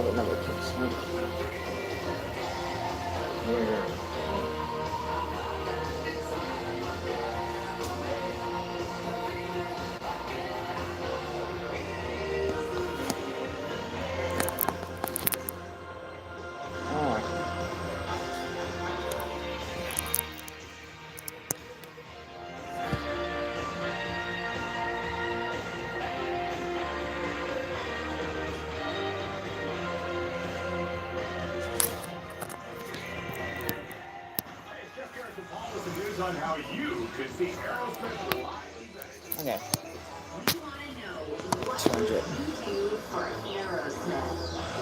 add another case. Where? On how you could see Aerosmith live. Okay. We want to know what Change you it. do for Aerosmith.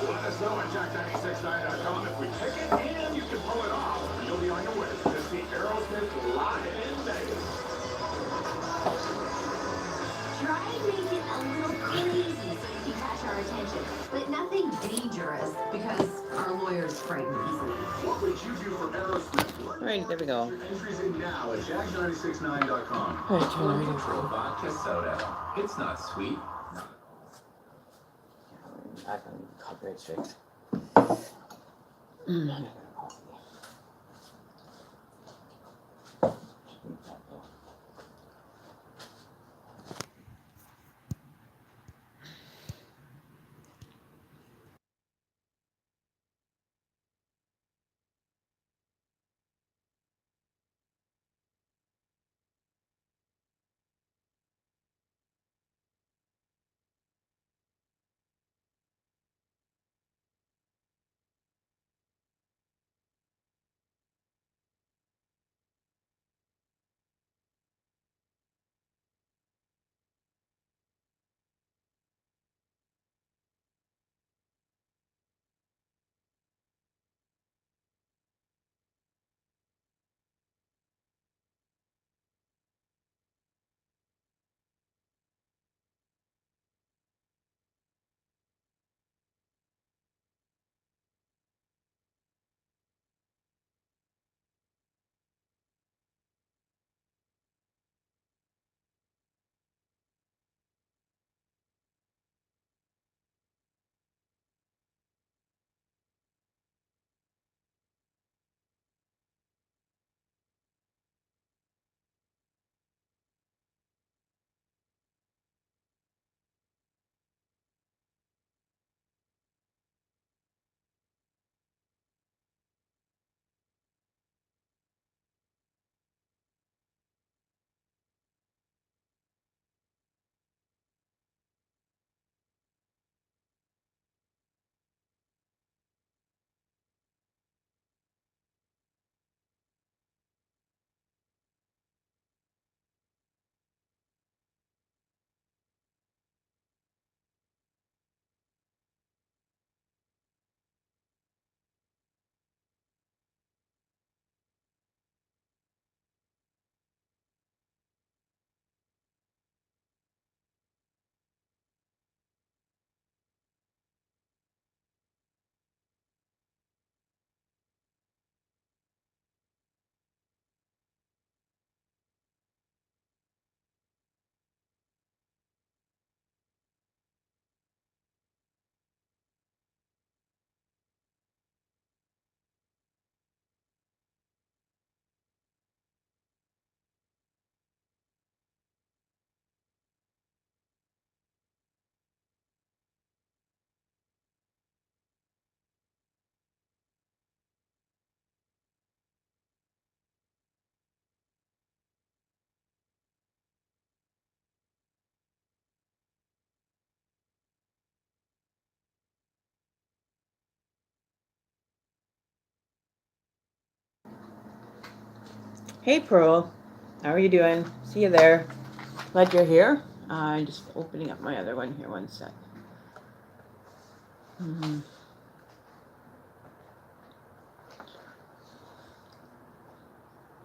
Let us know at jack969.com. If we pick it and you can pull it off, you'll be on your way to see Aerosmith live in Vegas. Try and make it a little crazy so you can catch our attention, but nothing dangerous because our lawyers frighten easily. What would you do for Aerosmith? All right, there we go. Entries in now at jack969.com. All right, turn it Neutral vodka soda. It's not sweet. I can copyright straight. Hey, Pearl. How are you doing? See you there. Glad you're here. I'm just opening up my other one here. One sec. There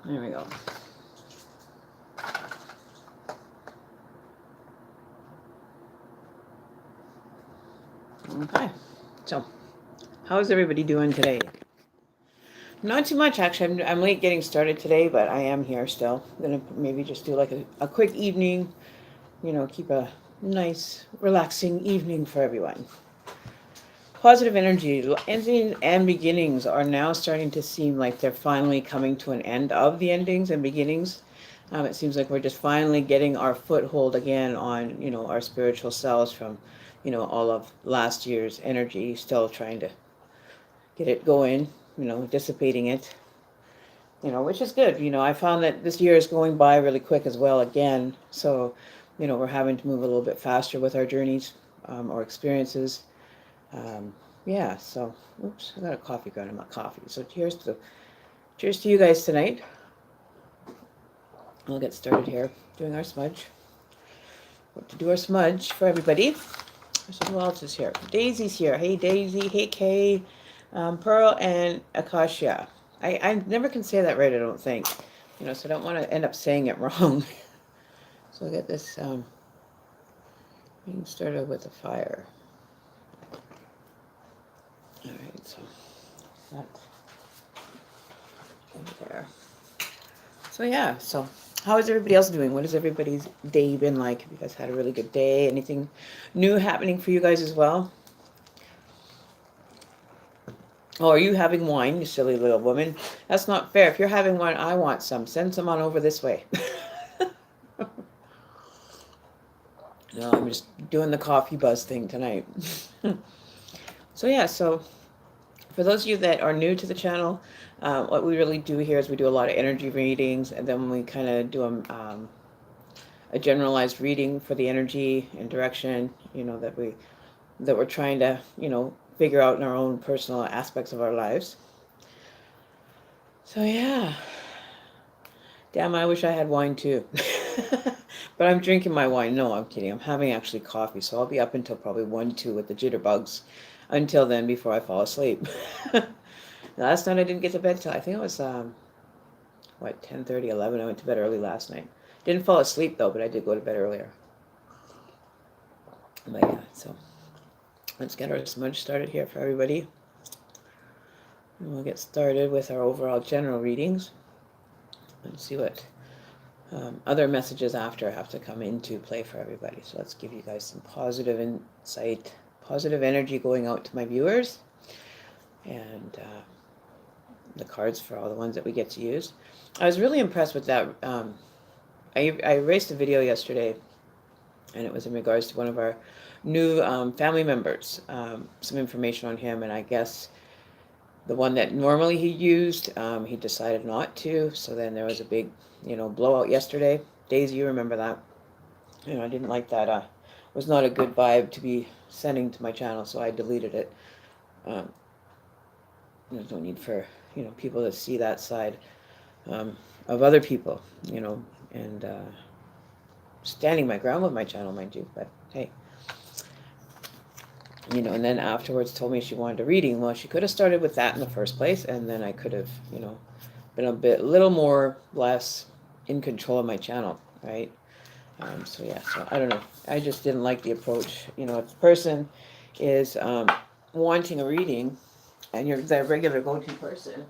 we go. Okay. So, how's everybody doing today? Not too much, actually. I'm late getting started today, but I am here still. I'm gonna maybe just do like a quick evening, keep a nice, relaxing evening for everyone. positive energy. Endings and beginnings are now starting to seem like they're finally coming to an end of the endings and beginnings. It seems like we're just finally getting our foothold again on, our spiritual selves from, all of last year's energy, still trying to get it going, dissipating it, which is good. I found that this year is going by really quick as well again. So, we're having to move a little bit faster with our journeys or experiences. Yeah, so, oops, I got a coffee ground in my coffee. So cheers to you guys tonight. We'll get started here doing our smudge. What to do our smudge for everybody. So who else is here? Daisy's here. Hey Daisy. Hey Kay. Pearl and Akasha. I never can say that right, I don't think. So I don't want to end up saying it wrong. So I'll get this being started with the fire. Alright, so that over there. So yeah, so how is everybody else doing? What has everybody's day been like? Have you guys had a really good day? Anything new happening for you guys as well? Oh, are you having wine, you silly little woman? That's not fair. If you're having wine, I want some. Send some on over this way. No, I'm just doing the coffee buzz thing tonight. So yeah, so for those of you that are new to the channel, what we really do here is we do a lot of energy readings, and then we kind of do a generalized reading for the energy and direction, that we're trying to, figure out in our own personal aspects of our lives. So yeah, damn, I wish I had wine too. But I'm drinking my wine. No, I'm kidding. I'm having actually coffee, so I'll be up until probably 1, 2 with the jitterbugs until then before I fall asleep. Last night I didn't get to bed till I think it was 10:30, 11. I went to bed early last night. Didn't fall asleep though, but I did go to bed earlier. But yeah, so let's get our smudge started here for everybody. And we'll get started with our overall general readings and see what other messages after have to come into play for everybody. So let's give you guys some positive insight, positive energy going out to my viewers, and the cards for all the ones that we get to use. I was really impressed with that. I erased a video yesterday, and it was in regards to one of our new family members, some information on him, and I guess the one that normally he used, he decided not to, so then there was a big, blowout yesterday. Daisy, you remember that. I didn't like that. It was not a good vibe to be sending to my channel, so I deleted it. There's no need for, people to see that side of other people, and standing my ground with my channel, mind you, but hey. And then afterwards told me she wanted a reading. Well, she could have started with that in the first place, and then I could have, been a little more, less in control of my channel, right? So yeah, so I don't know. I just didn't like the approach. If the person is wanting a reading, and you're the regular go-to person,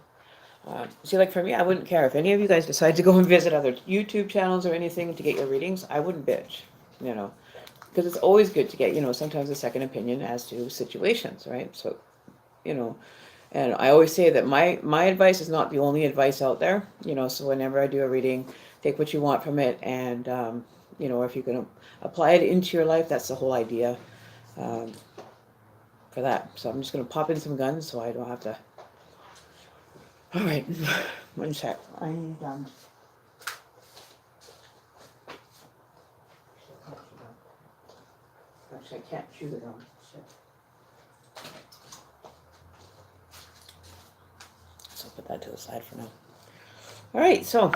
see, like for me, I wouldn't care if any of you guys decide to go and visit other YouTube channels or anything to get your readings. I wouldn't bitch, because it's always good to get, sometimes a second opinion as to situations, right? So, and I always say that my advice is not the only advice out there, so whenever I do a reading, take what you want from it, and, if you can apply it into your life, that's the whole idea for that. So I'm just going to pop in some guns so I don't have to. All right, 1 sec. I need Actually, I can't chew the gum. Shit. So I'll put that to the side for now. All right, so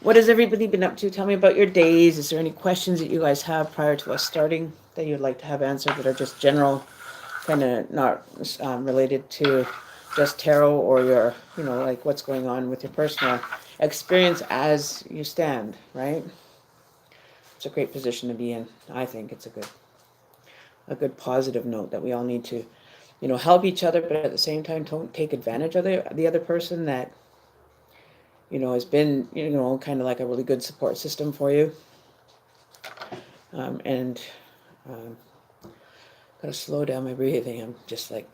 what has everybody been up to? Tell me about your days. Is there any questions that you guys have prior to us starting that you'd like to have answered that are just general, kind of not related to just tarot or your, like what's going on with your personal experience as you stand, right? It's a great position to be in. I think it's a good positive note that we all need to, help each other, but at the same time, don't take advantage of the other person that, has been, kind of like a really good support system for you. Gotta slow down my breathing. I'm just like,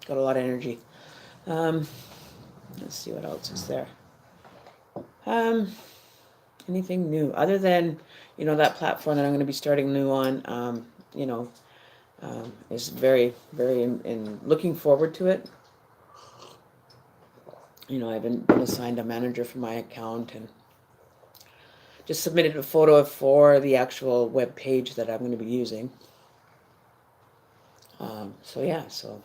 got a lot of energy. Let's see what else is there. Anything new other than, that platform that I'm going to be starting new on, is very, very in looking forward to it. I've been assigned a manager for my account and just submitted a photo for the actual web page that I'm going to be using. So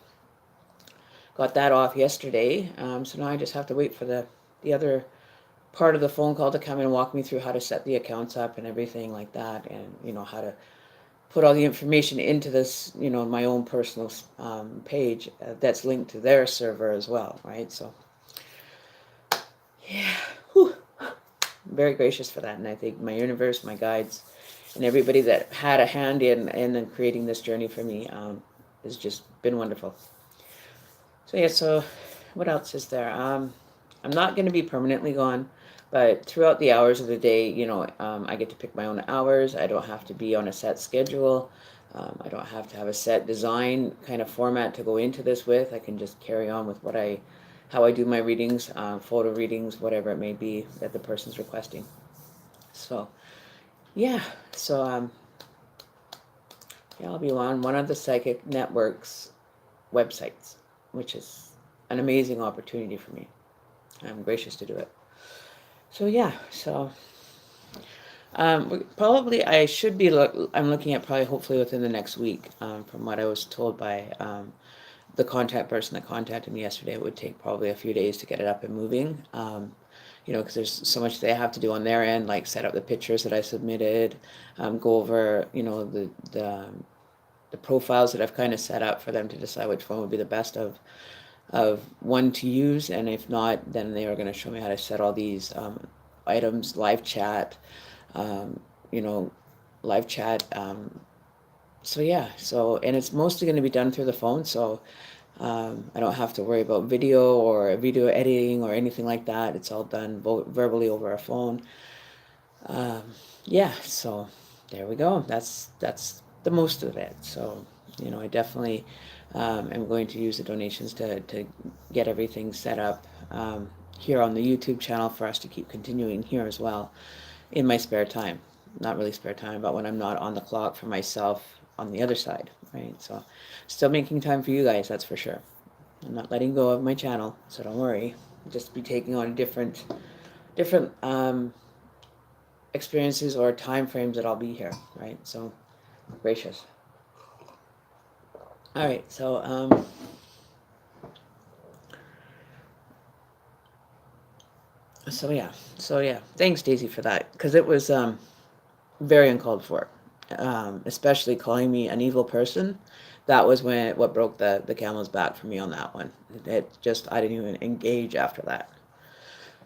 got that off yesterday. So now I just have to wait for the other part of the phone call to come and walk me through how to set the accounts up and everything like that, and how to put all the information into this, my own personal page that's linked to their server as well, right? So yeah, whew. I'm very gracious for that, and I think my universe, my guides, and everybody that had a hand in creating this journey for me has just been wonderful. So yeah, so what else is there? I'm not going to be permanently gone, but throughout the hours of the day, I get to pick my own hours. I don't have to be on a set schedule. I don't have to have a set design kind of format to go into this with. I can just carry on with how I do my readings, photo readings, whatever it may be that the person's requesting. So yeah, so I'll be on one of the Psychic Network's websites, which is an amazing opportunity for me. I'm gracious to do it. So yeah, so probably I should be I'm looking at probably hopefully within the next week, from what I was told by the contact person that contacted me yesterday. It would take probably a few days to get it up and moving, because there's so much they have to do on their end, like set up the pictures that I submitted, go over, the profiles that I've kind of set up for them to decide which one would be the best of one to use, and if not, then they are going to show me how to set all these items, live chat, live chat. So yeah, and it's mostly going to be done through the phone, so I don't have to worry about video or video editing or anything like that. It's all done verbally over a phone. Yeah, so there we go. That's the most of it. So I definitely am going to use the donations to get everything set up here on the YouTube channel for us to keep continuing here as well in my spare time. Not really spare time, but when I'm not on the clock for myself on the other side, right? So still making time for you guys, that's for sure. I'm not letting go of my channel, so don't worry. I'll just be taking on different experiences or time frames that I'll be here, right? So gracious. All right, so yeah, thanks Daisy for that, because it was very uncalled for, especially calling me an evil person. That was what broke the camel's back for me on that one. I didn't even engage after that.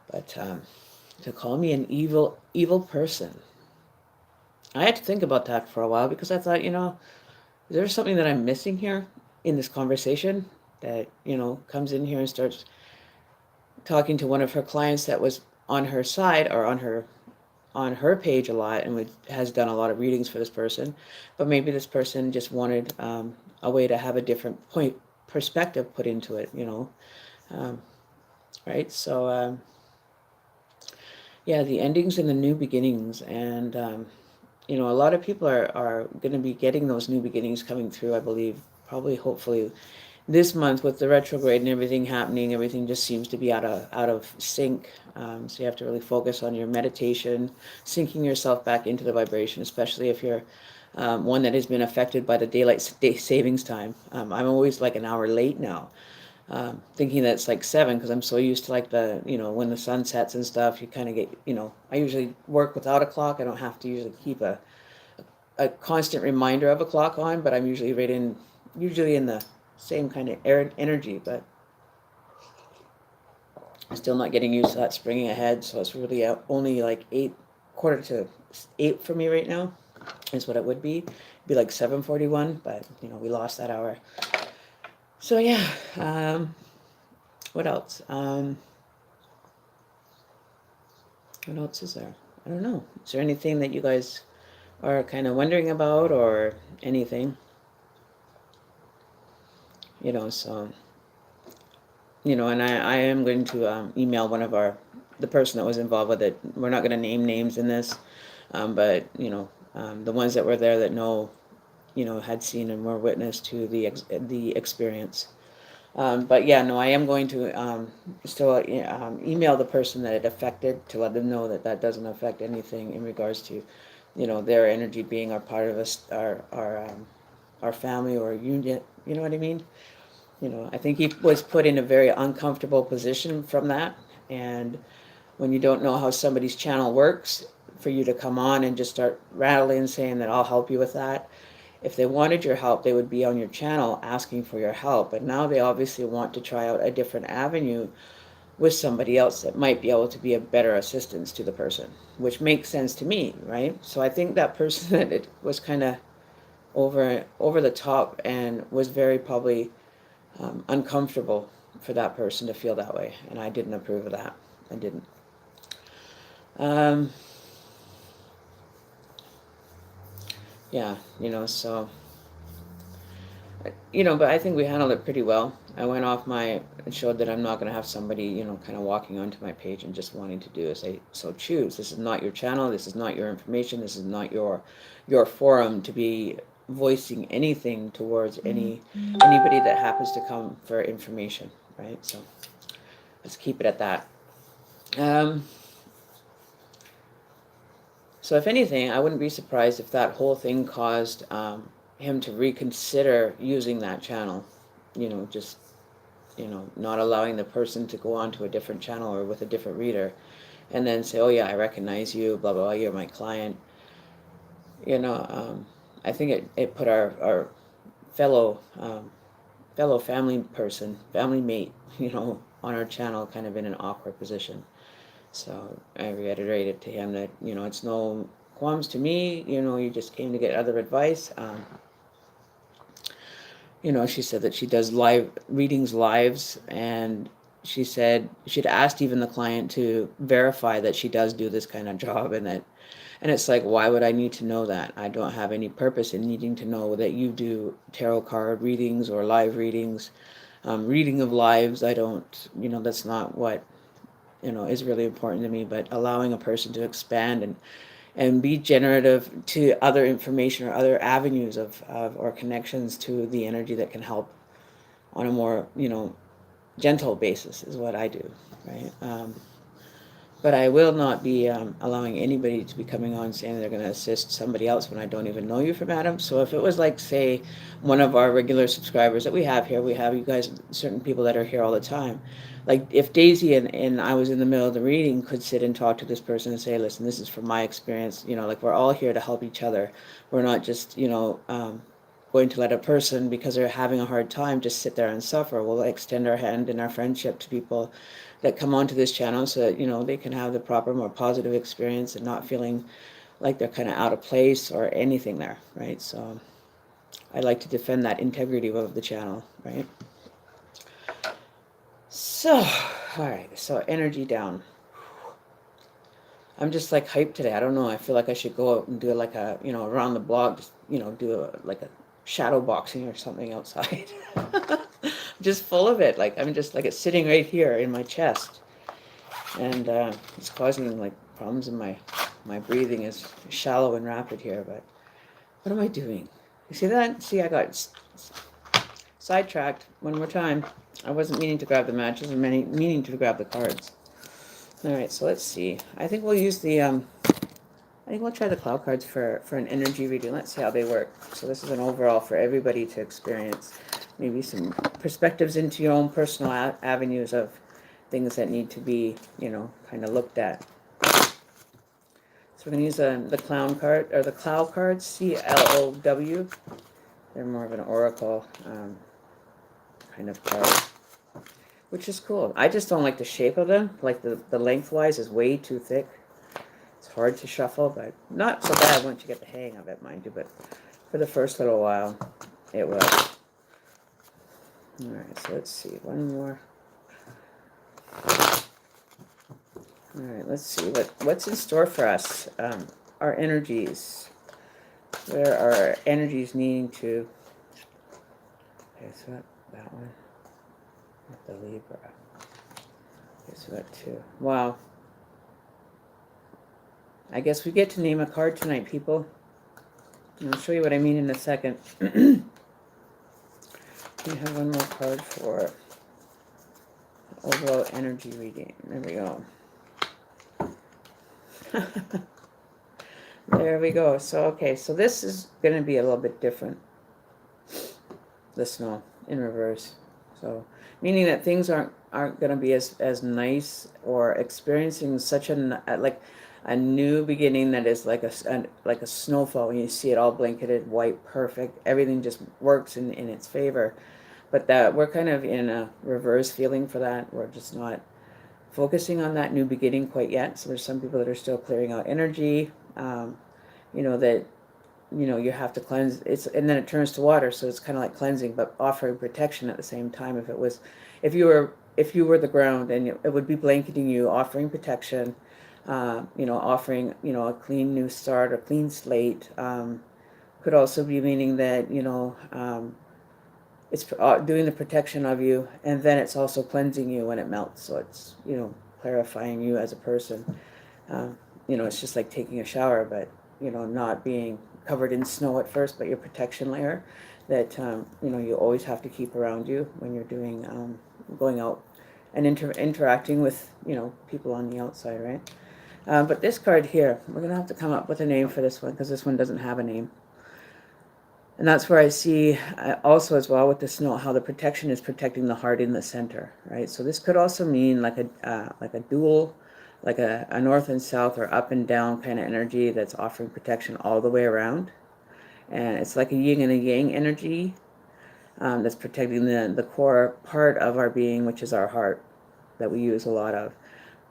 But to call me an evil person, I had to think about that for a while, because I thought, is there something that I'm missing here in this conversation that, comes in here and starts talking to one of her clients that was on her side or on her page a lot and has done a lot of readings for this person, but maybe this person just wanted a way to have a different perspective put into it, right? So yeah, the endings and the new beginnings, and a lot of people are going to be getting those new beginnings coming through, I believe, probably, hopefully, this month with the retrograde and everything happening. Everything just seems to be out of sync. So you have to really focus on your meditation, syncing yourself back into the vibration, especially if you're one that has been affected by the daylight savings time. I'm always like an hour late now, thinking that it's like 7, because I'm so used to like the, when the sun sets and stuff, you kind of get, I usually work without a clock. I don't have to usually keep a constant reminder of a clock on, but I'm usually usually in the same kind of energy, but I'm still not getting used to that springing ahead. So it's really only like 7:45 for me right now is what it would be. It'd be like 7:41, but we lost that hour. So yeah, what else? What else is there? I don't know. Is there anything that you guys are kind of wondering about or anything? So, and I am going to email the person that was involved with it. We're not going to name names in this, but, the ones that were there that know, had seen and were witness to the experience. But yeah, no, I am going to still email the person that it affected to let them know that that doesn't affect anything in regards to, their energy being our part of us, our family or unit. You know what I mean? I think he was put in a very uncomfortable position from that, and when you don't know how somebody's channel works, for you to come on and just start rattling saying that I'll help you with that. If they wanted your help, they would be on your channel asking for your help. But now they obviously want to try out a different avenue with somebody else that might be able to be a better assistance to the person, which makes sense to me, right? So I think that person that it was kind of over the top and was very probably uncomfortable for that person to feel that way, and I didn't approve of that. I didn't. Yeah, so but I think we handled it pretty well. I went off and showed that I'm not going to have somebody, kind of walking onto my page and just wanting to do as they so choose. This is not your channel. This is not your information. This is not your forum to be voicing anything towards anybody that happens to come for information, right? So let's keep it at that. So if anything, I wouldn't be surprised if that whole thing caused him to reconsider using that channel, just, not allowing the person to go on to a different channel or with a different reader and then say, oh yeah, I recognize you, blah, blah, blah, you're my client. I think it put our fellow family mate, on our channel kind of in an awkward position. So I reiterated to him that, it's no qualms to me, you just came to get other advice. She said that she does live readings lives, and she said she'd asked even the client to verify that she does do this kind of job, and it's like, why would I need to know that? I don't have any purpose in needing to know that you do tarot card readings or live readings, reading of lives. I don't, that's not what, is really important to me, but allowing a person to expand and be generative to other information or other avenues of or connections to the energy that can help on a more, gentle basis is what I do, right? But I will not be allowing anybody to be coming on saying they're going to assist somebody else when I don't even know you from Adam. So if it was like, say, one of our regular subscribers that we have here, we have you guys, certain people that are here all the time. Like if Daisy and I was in the middle of the reading could sit and talk to this person and say, listen, this is from my experience, like we're all here to help each other. We're not just, going to let a person, because they're having a hard time, just sit there and suffer. We'll extend our hand and our friendship to people that come onto this channel so that, they can have the proper, more positive experience and not feeling like they're kind of out of place or anything there, right? So I like to defend that integrity of the channel, right? So, all right, so energy down. I'm just like hyped today. I don't know. I feel like I should go out and do like a, around the block, just, do like a shadow boxing or something outside. I'm just full of it. Like I'm just like it's sitting right here in my chest, and it's causing like problems in my breathing is shallow and rapid here. But what am I doing? You see that? See, I got sidetracked one more time. I wasn't meaning to grab the matches and meaning to grab the cards. All right, so let's see. I think we'll use the I think we'll try the cloud cards for an energy reading. Let's see how they work. So this is an overall for everybody to experience. Maybe some perspectives into your own personal avenues of things that need to be, kind of looked at. So we're going to use the clown card, or the cloud cards, CLOW. They're more of an oracle kind of card, which is cool. I just don't like the shape of them. Like the lengthwise is way too thick. It's hard to shuffle, but not so bad once you get the hang of it, mind you. But for the first little while, it was. All right, so let's see. One more. All right, let's see what's in store for us. Our energies. Where are our energies needing to? Okay, so that one with the Libra. Guess we got two. Wow. I guess we get to name a card tonight, people. And I'll show you what I mean in a second. We have one more card for overall energy reading. There we go. There we go. So, okay, so this is going to be a little bit different. The snow in reverse. So, meaning that things aren't going to be as nice, or experiencing such a new beginning that is like a snowfall when you see it all blanketed white, perfect. Everything just works in its favor. But that we're kind of in a reverse feeling for that. We're just not focusing on that new beginning quite yet. So there's some people that are still clearing out energy. That you have to cleanse and then it turns to water, so it's kind of like cleansing but offering protection at the same time. If you were the ground, and it would be blanketing you, offering protection, offering a clean new start or clean slate. Could also be meaning that it's doing the protection of you, and then it's also cleansing you when it melts, so it's clarifying you as a person. It's just like taking a shower, but not being covered in snow at first, but your protection layer that you always have to keep around you when you're doing going out and interacting with people on the outside, right? But this card here, we're gonna have to come up with a name for this one, because this one doesn't have a name. And that's where I see also as well with the snow, how the protection is protecting the heart in the center, right? So this could also mean like a dual, like a north and south or up and down kind of energy that's offering protection all the way around. And it's like a yin and a yang energy that's protecting the core part of our being, which is our heart, that we use a lot of.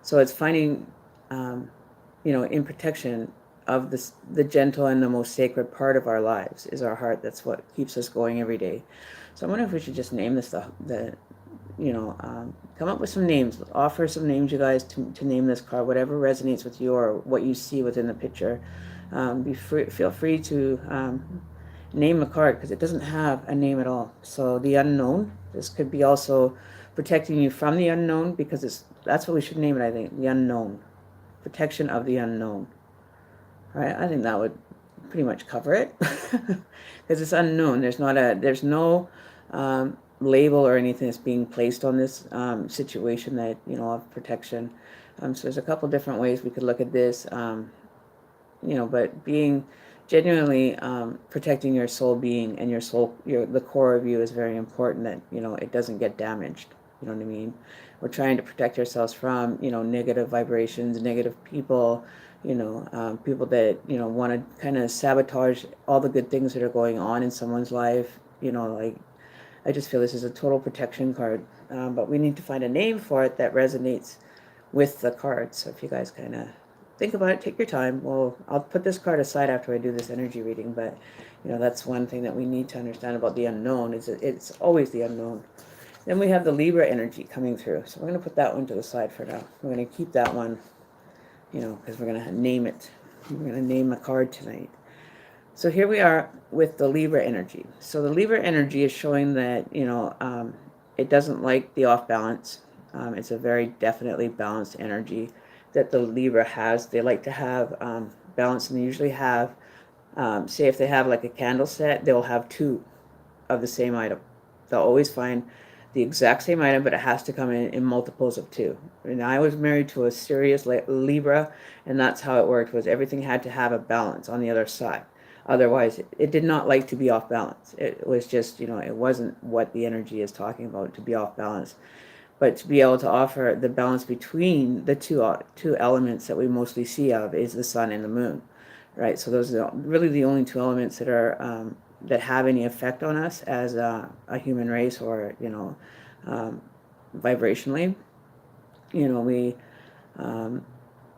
So it's finding, in protection of the gentle and the most sacred part of our lives is our heart. That's what keeps us going every day. So I wonder if we should just name this come up with some names, offer some names, you guys, to name this card, whatever resonates with you or what you see within the picture. Feel free to name a card, because it doesn't have a name at all. So the unknown, this could be also protecting you from the unknown, because that's what we should name it, I think, the unknown. Protection of the unknown. Right? I think that would pretty much cover it, because it's unknown. There's no label or anything that's being placed on this situation that of protection. So there's a couple different ways we could look at this. But being genuinely protecting your soul being and your soul, the core of you is very important, that it doesn't get damaged. You know what I mean? We're trying to protect ourselves from negative vibrations, negative people, people that want to kind of sabotage all the good things that are going on in someone's life. I just feel this is a total protection card, but we need to find a name for it that resonates with the card. So if you guys kind of think about it, take your time. Well, I'll put this card aside after I do this energy reading, but that's one thing that we need to understand about the unknown, is it's always the unknown. Then we have the Libra energy coming through. So we're going to put that one to the side for now. We're going to keep that one, because we're going to name it. We're going to name a card tonight. So here we are with the Libra energy. So the Libra energy is showing that, it doesn't like the off balance. It's a very definitely balanced energy that the Libra has. They like to have balance, and they usually have, say if they have like a candle set, they'll have two of the same item. They'll always find the exact same item, but it has to come in multiples of two. And I was married to a serious Libra, and that's how it worked, was everything had to have a balance on the other side. Otherwise, it did not like to be off balance. It was just, it wasn't what the energy is talking about, to be off balance. But to be able to offer the balance between the two elements that we mostly see of is the sun and the moon, right? So those are really the only two elements that are that have any effect on us as a human race, or vibrationally.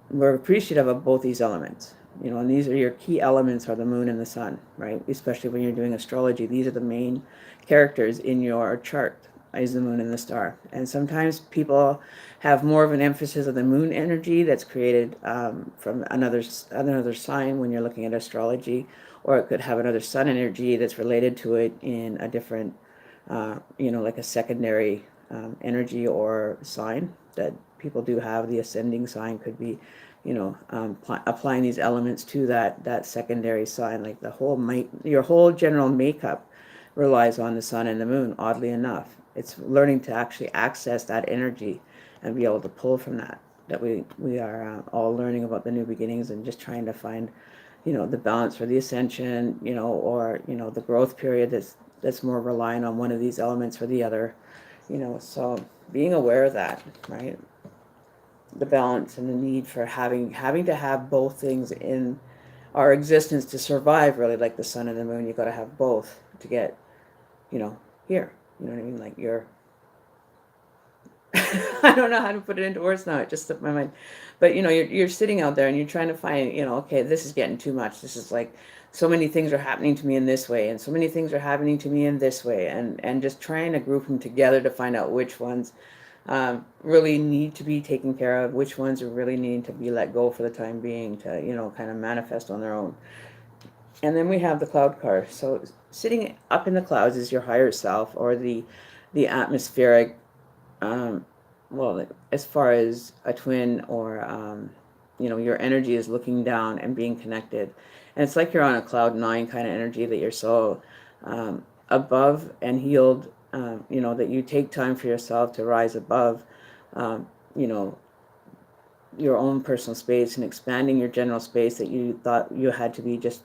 We're appreciative of both these elements. And these are your key elements, are the moon and the sun, right? Especially when you're doing astrology, these are the main characters in your chart, is the moon and the star. And sometimes people have more of an emphasis of the moon energy that's created from another sign when you're looking at astrology, or it could have another sun energy that's related to it in a different like a secondary energy or sign that people do have. The ascending sign could be, applying these elements to that secondary sign. Like your whole general makeup relies on the sun and the moon. Oddly enough, it's learning to actually access that energy and be able to pull from that we are all learning about the new beginnings and just trying to find, the balance for the ascension, or the growth period that's more relying on one of these elements or the other, so being aware of that, right? The balance and the need for having to have both things in our existence to survive, really, like the sun and the moon. You got to have both to get, here. You know what I mean? Like you're I don't know how to put it into words now. It just slipped my mind. But you're sitting out there and you're trying to find, okay, this is getting too much. This is like so many things are happening to me in this way, and so many things are happening to me in this way, and just trying to group them together to find out which ones really need to be taken care of, which ones are really needing to be let go for the time being to, kind of manifest on their own. And then we have the cloud card. So sitting up in the clouds is your higher self, or the atmospheric, well, as far as a twin, or your energy is looking down and being connected, and it's like you're on a cloud nine kind of energy, that you're so above and healed, that you take time for yourself to rise above, you know your own personal space, and expanding your general space that you thought you had to be just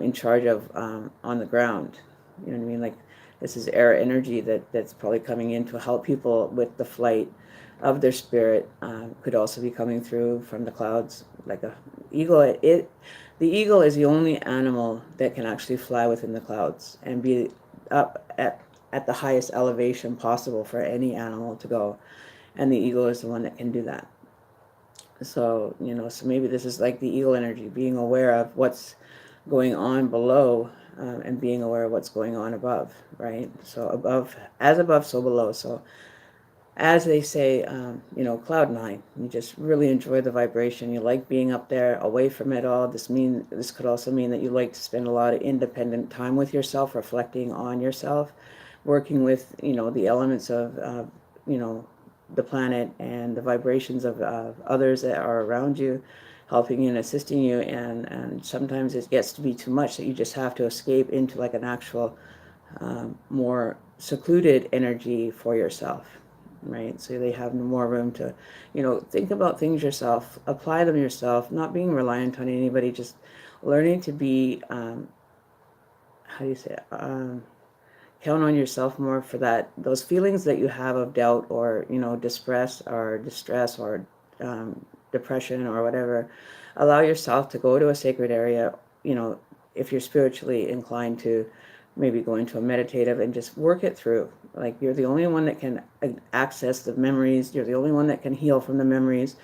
in charge of on the ground. You know what I mean? Like, this is air energy that's probably coming in to help people with the flight of their spirit. Could also be coming through from the clouds, like a eagle. The eagle is the only animal that can actually fly within the clouds and be up at the highest elevation possible for any animal to go. And the eagle is the one that can do that. So, so maybe this is like the eagle energy, being aware of what's going on below, and being aware of what's going on above, right? So above, so below. So as they say, cloud nine, you just really enjoy the vibration. You like being up there, away from it all. This could also mean that you like to spend a lot of independent time with yourself, reflecting on yourself, working with, the elements of, the planet and the vibrations of others that are around you, helping you and assisting you. And sometimes it gets to be too much that you just have to escape into like an actual more secluded energy for yourself, right? So they have more room to, think about things yourself, apply them yourself, not being reliant on anybody, just learning to be, how do you say it? Count on yourself more for those feelings that you have of doubt, or distress or depression or whatever. Allow yourself to go to a sacred area, if you're spiritually inclined to, maybe go into a meditative and just work it through. Like, you're the only one that can access the memories. You're the only one that can heal from the memories.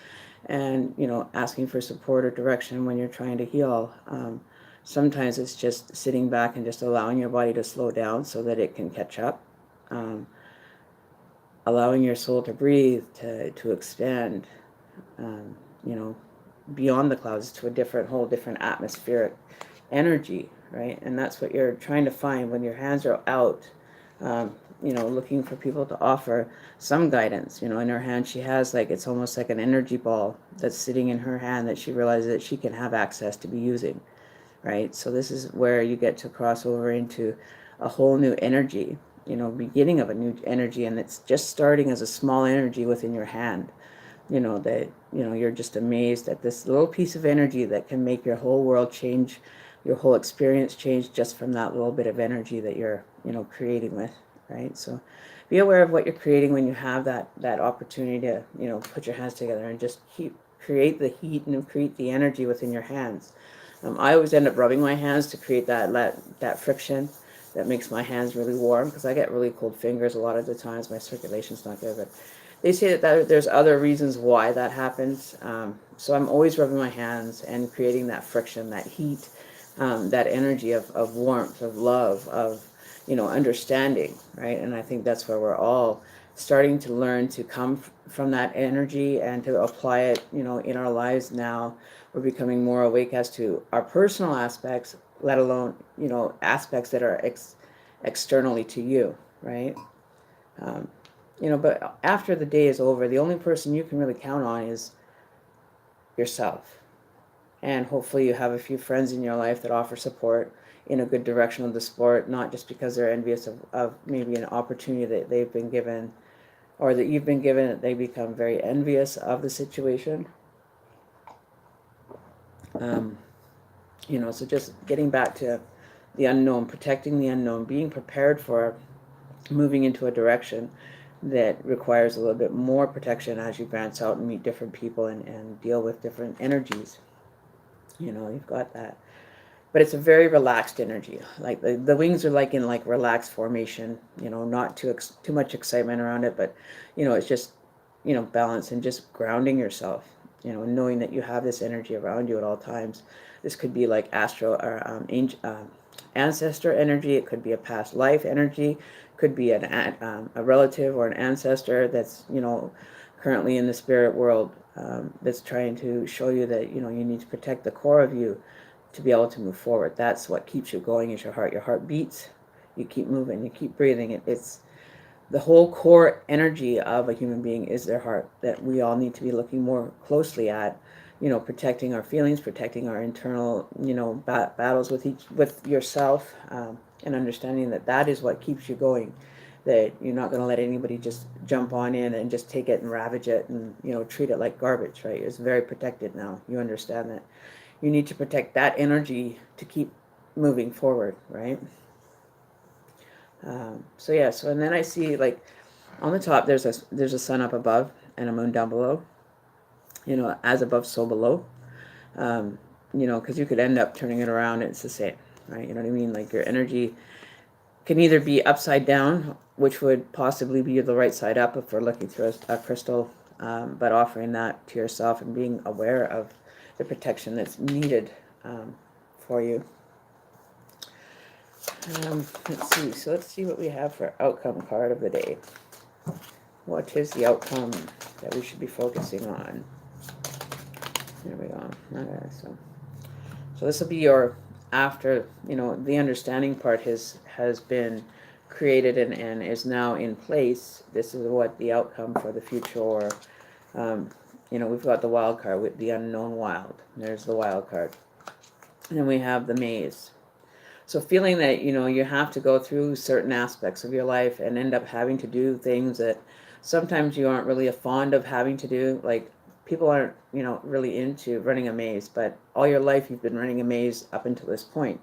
And asking for support or direction when you're trying to heal. Sometimes it's just sitting back and just allowing your body to slow down so that it can catch up. Allowing your soul to breathe, to expand, beyond the clouds to a whole different atmospheric energy, right? And that's what you're trying to find when your hands are out, looking for people to offer some guidance. In her hand, she has it's almost like an energy ball that's sitting in her hand that she realizes that she can have access to be using. Right? So this is where you get to cross over into a whole new energy, beginning of a new energy, and it's just starting as a small energy within your hand, that, you're just amazed at this little piece of energy that can make your whole world change, your whole experience change, just from that little bit of energy that you're, creating with, right? So be aware of what you're creating when you have that opportunity to, put your hands together and just create the heat and create the energy within your hands. I always end up rubbing my hands to create that friction that makes my hands really warm, because I get really cold fingers a lot of the times. My circulation's not good, but they say that there's other reasons why that happens. So I'm always rubbing my hands and creating that friction, that heat, that energy of warmth, of love, of understanding, right? And I think that's where we're all starting to learn to come from that energy and to apply it, in our lives now. We're becoming more awake as to our personal aspects, let alone, aspects that are externally to you, right? But after the day is over, the only person you can really count on is yourself. And hopefully you have a few friends in your life that offer support in a good direction of the sport, not just because they're envious of maybe an opportunity that they've been given or that you've been given, that they become very envious of the situation. So just getting back to the unknown, protecting the unknown, being prepared for moving into a direction that requires a little bit more protection as you branch out and meet different people and deal with different energies. You've got that. But it's a very relaxed energy. Like the wings are like in like relaxed formation, not too much excitement around it, but, it's just, balance and just grounding yourself, and knowing that you have this energy around you at all times. This could be like astro or ancestor energy. It could be a past life energy. Could be a relative or an ancestor that's, currently in the spirit world, that's trying to show you that, you need to protect the core of you to be able to move forward. That's what keeps you going, is your heart. Your heart beats, you keep moving, you keep breathing. It's the whole core energy of a human being is their heart, that we all need to be looking more closely at, protecting our feelings, protecting our internal, battles with yourself, and understanding that that is what keeps you going, that you're not going to let anybody just jump on in and just take it and ravage it and, treat it like garbage, right? It's very protected now. You understand that you need to protect that energy to keep moving forward, right? And then I see, like, on the top there's a sun up above and a moon down below. As above, so below. Because you could end up turning it around and it's the same, right? You know what I mean? Like, your energy can either be upside down, which would possibly be the right side up if we're looking through a crystal, but offering that to yourself and being aware of the protection that's needed for you. Let's see what we have for outcome card of the day. What is the outcome that we should be focusing on? Here we go. Okay, so this will be your, after, the understanding part has been created and is now in place. This is what the outcome for the future, or we've got the wild card with the unknown wild. There's the wild card. And then we have the maze. So feeling that, you have to go through certain aspects of your life and end up having to do things that sometimes you aren't really fond of having to do. Like, people aren't, really into running a maze, but all your life you've been running a maze up until this point.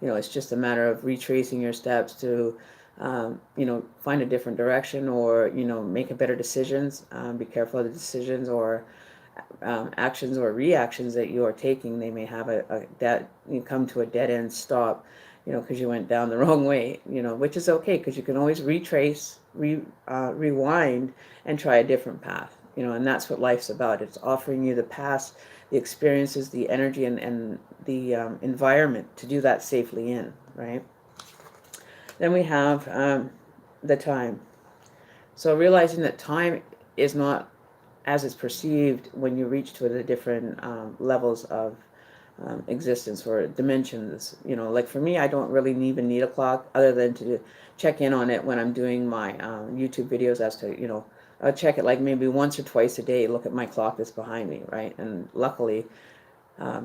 It's just a matter of retracing your steps to, find a different direction, or, make a better decisions. Be careful of the decisions or actions or reactions that you are taking. They may have you come to a dead end stop, because you went down the wrong way, which is okay, because you can always retrace, rewind, and try a different path, and that's what life's about. It's offering you the past, the experiences, the energy, and the environment to do that safely in, right? Then we have the time. So realizing that time is not as it's perceived when you reach to the different levels of existence or dimensions. Like for me, I don't really even need a clock, other than to check in on it when I'm doing my YouTube videos, as to, I'll check it like maybe once or twice a day, look at my clock that's behind me, right? And luckily, I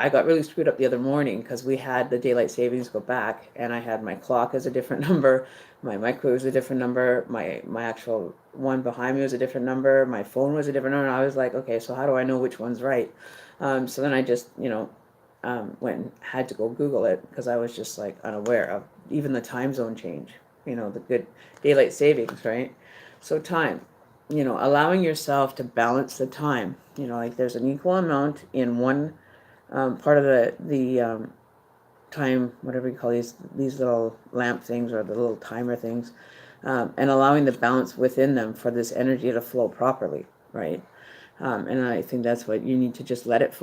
got really screwed up the other morning, because we had the daylight savings go back, and I had my clock as a different number, my microwave was a different number, my actual one behind me was a different number, my phone was a different number, and I was like, okay, so how do I know which one's right? So then I just, went and had to go Google it, because I was just like unaware of even the time zone change, the good daylight savings, right? So time, allowing yourself to balance the time, like there's an equal amount in one part of the time, whatever you call these little lamp things, or the little timer things, and allowing the balance within them for this energy to flow properly, right? And I think that's what you need to just let it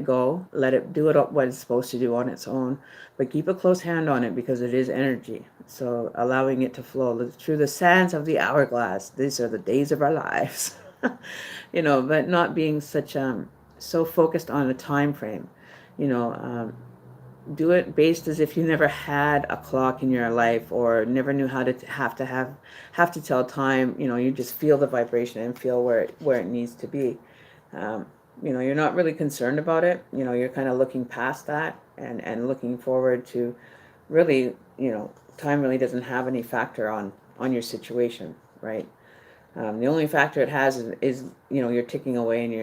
go, let it do what it's supposed to do on its own, but keep a close hand on it, because it is energy. So allowing it to flow through the sands of the hourglass. These are the days of our lives, but not being so focused on a time frame, do it based as if you never had a clock in your life or never knew how to have to tell time. You just feel the vibration and feel where it needs to be. You're not really concerned about it. You're kind of looking past that and looking forward to really, time really doesn't have any factor on your situation, right? The only factor it has is you're ticking away and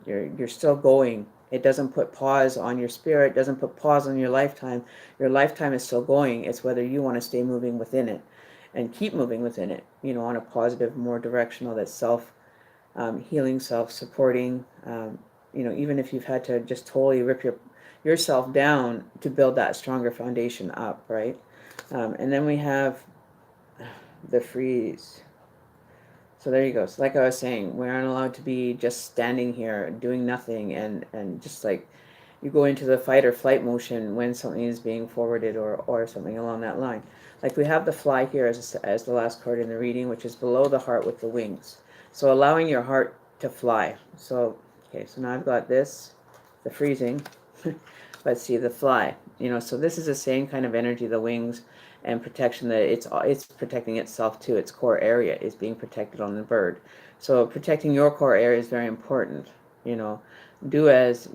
you're still going. It doesn't put pause on your spirit, doesn't put pause on your lifetime. Your lifetime is still going. It's whether you want to stay moving within it and keep moving within it, on a positive, more directional, that's healing, self-supporting. Even if you've had to just totally rip yourself down to build that stronger foundation up, right? And then we have the freeze. So there you go. So like I was saying, we aren't allowed to be just standing here doing nothing and just like you go into the fight or flight motion when something is being forwarded or something along that line. Like we have the fly here as the last card in the reading, which is below the heart with the wings. So allowing your heart to fly. So, okay, so now I've got this, the freezing. Let's see, the fly. So this is the same kind of energy, the wings and protection, that it's protecting itself too. Its core area is being protected on the bird. So protecting your core area is very important. Do as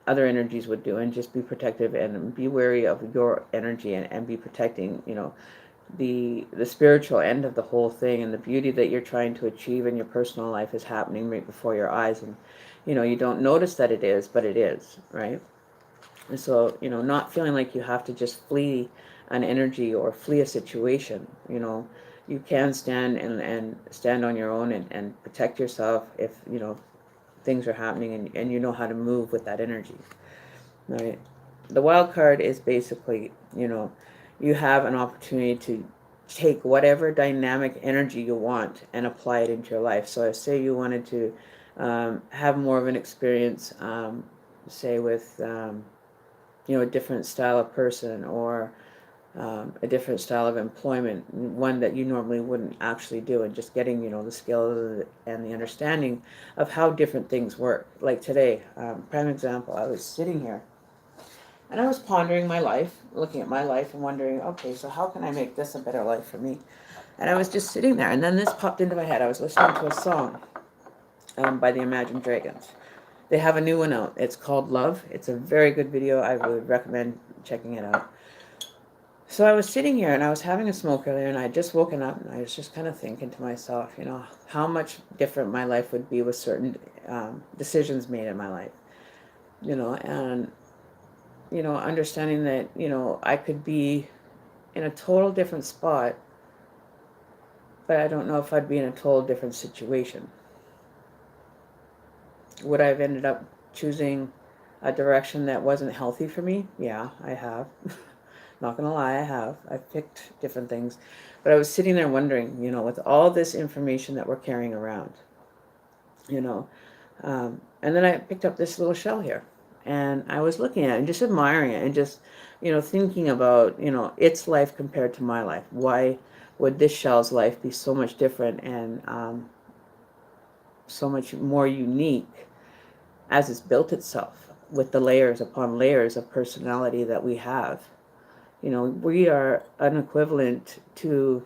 other energies would do, and just be protective and be wary of your energy and be protecting the spiritual end of the whole thing, and the beauty that you're trying to achieve in your personal life is happening right before your eyes, and you don't notice that it is, but it is, right? And so not feeling like you have to just flee an energy or flee a situation. You can stand and stand on your own and protect yourself if things are happening and you know how to move with that energy, right? The wild card is basically you have an opportunity to take whatever dynamic energy you want and apply it into your life. So say you wanted to have more of an experience, say with a different style of person, or a different style of employment, one that you normally wouldn't actually do, and just getting the skills and the understanding of how different things work. Like today, prime example, I was sitting here and I was pondering my life, looking at my life and wondering, okay, so how can I make this a better life for me? And I was just sitting there, and then this popped into my head. I was listening to a song by the Imagine Dragons. They have a new one out. It's called Love. It's a very good video. I would recommend checking it out. So I was sitting here and I was having a smoke earlier, and I had just woken up, and I was just kind of thinking to myself, how much different my life would be with certain decisions made in my life, and understanding that I could be in a total different spot, but I don't know if I'd be in a total different situation. Would I have ended up choosing a direction that wasn't healthy for me? Yeah, I have. Not gonna lie, I have. I've picked different things. But I was sitting there wondering, with all this information that we're carrying around, and then I picked up this little shell here, and I was looking at it and just admiring it and just, thinking about, its life compared to my life. Why would this shell's life be so much different and so much more unique as it's built itself with the layers upon layers of personality that we have? We are an equivalent to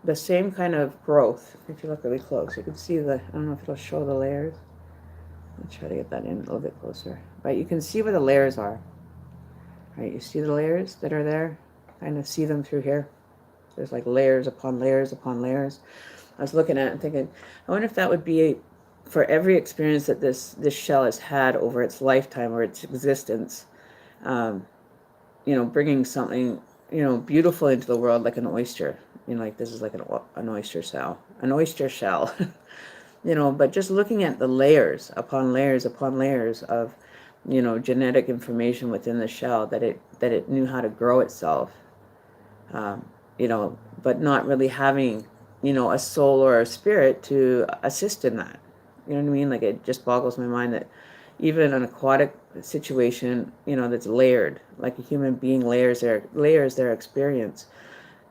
the same kind of growth. If you look really close, you can see I don't know if it'll show the layers. I'll try to get that in a little bit closer. But you can see where the layers are. Right, you see the layers that are there? Kind of see them through here. There's like layers upon layers upon layers. I was looking at it and thinking, I wonder if that would be for every experience that this shell has had over its lifetime or its existence. Bringing something, beautiful into the world, like an oyster. Like this is like an oyster shell. But just looking at the layers upon layers upon layers of, genetic information within the shell that it knew how to grow itself. But not really having, a soul or a spirit to assist in that. You know what I mean? Like, it just boggles my mind that even an aquatic situation, that's layered, like a human being layers their experience.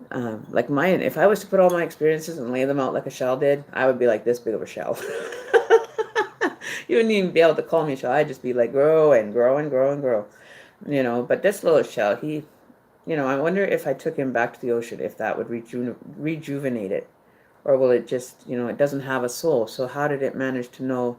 Like mine, if I was to put all my experiences and lay them out like a shell did, I would be like this big of a shell. You wouldn't even be able to call me shell. I'd just be like, grow and grow and grow and grow. But this little shell, I wonder if I took him back to the ocean, if that would rejuvenate it. Or will it just, it doesn't have a soul. So how did it manage to know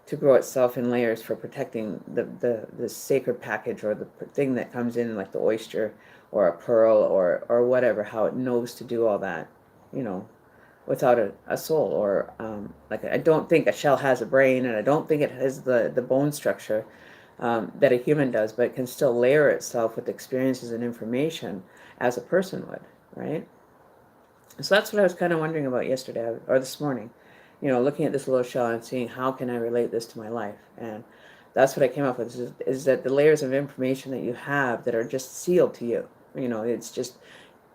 to grow itself in layers for protecting the sacred package, or the thing that comes in, like the oyster or a pearl, or whatever, how it knows to do all that, you know, without a soul? Or like, I don't think a shell has a brain, and I don't think it has the bone structure that a human does, but it can still layer itself with experiences and information as a person would, right? So that's what I was kind of wondering about yesterday or this morning, looking at this little shell and seeing how can I relate this to my life. And that's what I came up with, is that the layers of information that you have that are just sealed to you, it's just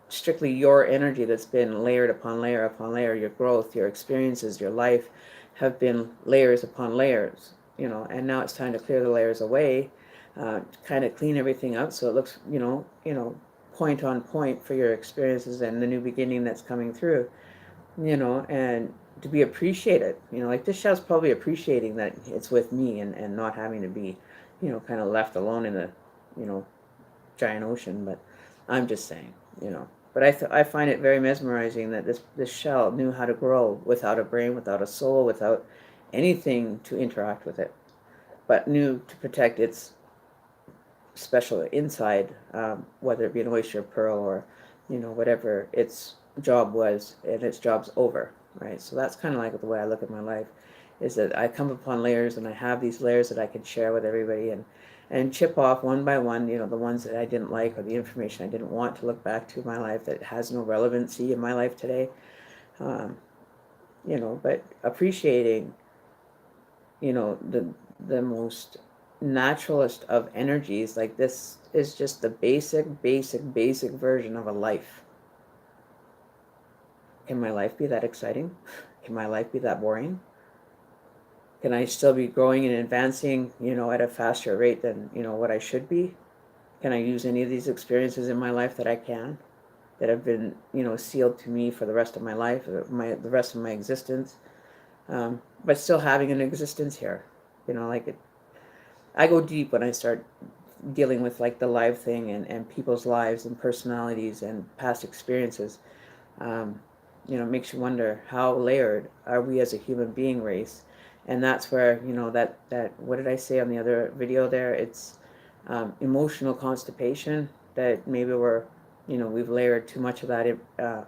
strictly your energy that's been layered upon layer upon layer. Your growth, your experiences, your life have been layers upon layers, and now it's time to clear the layers away, kind of clean everything up so it looks, point on point for your experiences and the new beginning that's coming through, and to be appreciated, like this shell's probably appreciating that it's with me, and not having to be, kind of left alone in the, you know, giant ocean. But I'm just saying, But I find it very mesmerizing that this shell knew how to grow without a brain, without a soul, without anything to interact with it, but knew to protect its special inside, whether it be an oyster, pearl, or whatever its job was, and its job's over, right? So that's kind of like the way I look at my life, is that I come upon layers, and I have these layers that I can share with everybody, and chip off one by one, the ones that I didn't like, or the information I didn't want to look back to in my life that has no relevancy in my life today. um, but appreciating, the most naturalist of energies. Like, this is just the basic version of a life. Can my life be that exciting? Can my life be that boring? Can I still be growing and advancing, at a faster rate than, what I should be? Can I use any of these experiences in my life that have been, sealed to me for the rest of my life, the rest of my existence, but still having an existence here? I go deep when I start dealing with, like, the live thing, and people's lives and personalities and past experiences. It makes you wonder, how layered are we as a human being race? And that's where, that what did I say on the other video there? It's emotional constipation, that maybe we've layered too much of that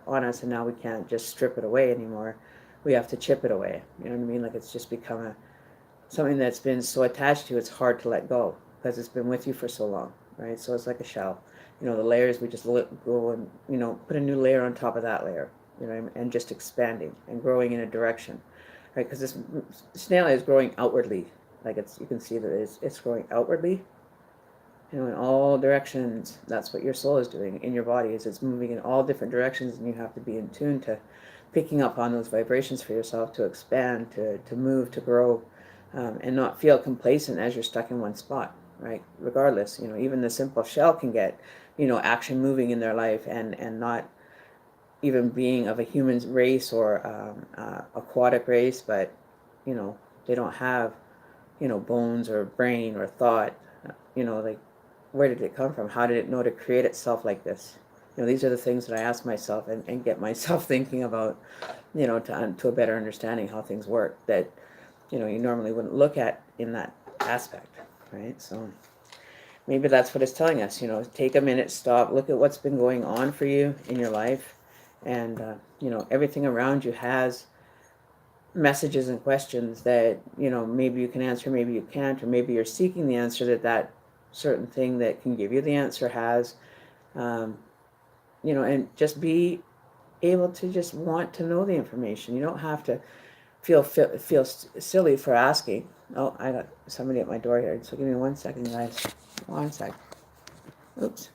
on us, and now we can't just strip it away anymore. We have to chip it away. You know what I mean? Like, it's just become something that's been so attached to you, it's hard to let go, because it's been with you for so long, right? So it's like a shell. The layers, we just go and, put a new layer on top of that layer, and just expanding and growing in a direction, right? Because this snail is growing outwardly. Like, you can see that it's growing outwardly, in all directions. That's what your soul is doing in your body, is it's moving in all different directions, and you have to be in tune to picking up on those vibrations for yourself, to expand, to move, to grow, and not feel complacent as you're stuck in one spot, right? Regardless, even the simple shell can get, action moving in their life, and not even being of a human race, or aquatic race, but, they don't have, bones or brain or thought, like, where did it come from? How did it know to create itself like this? These are the things that I ask myself, and get myself thinking about, to a better understanding how things work, that, you normally wouldn't look at in that aspect, right? So maybe that's what it's telling us, take a minute, stop, look at what's been going on for you in your life. And, everything around you has messages and questions that, maybe you can answer, maybe you can't, or maybe you're seeking the answer that certain thing that can give you the answer has. um, and just be able to just want to know the information. You don't have to feel silly for asking. Oh, I got somebody at my door here, so give me 1 second, guys. 1 sec. Oops.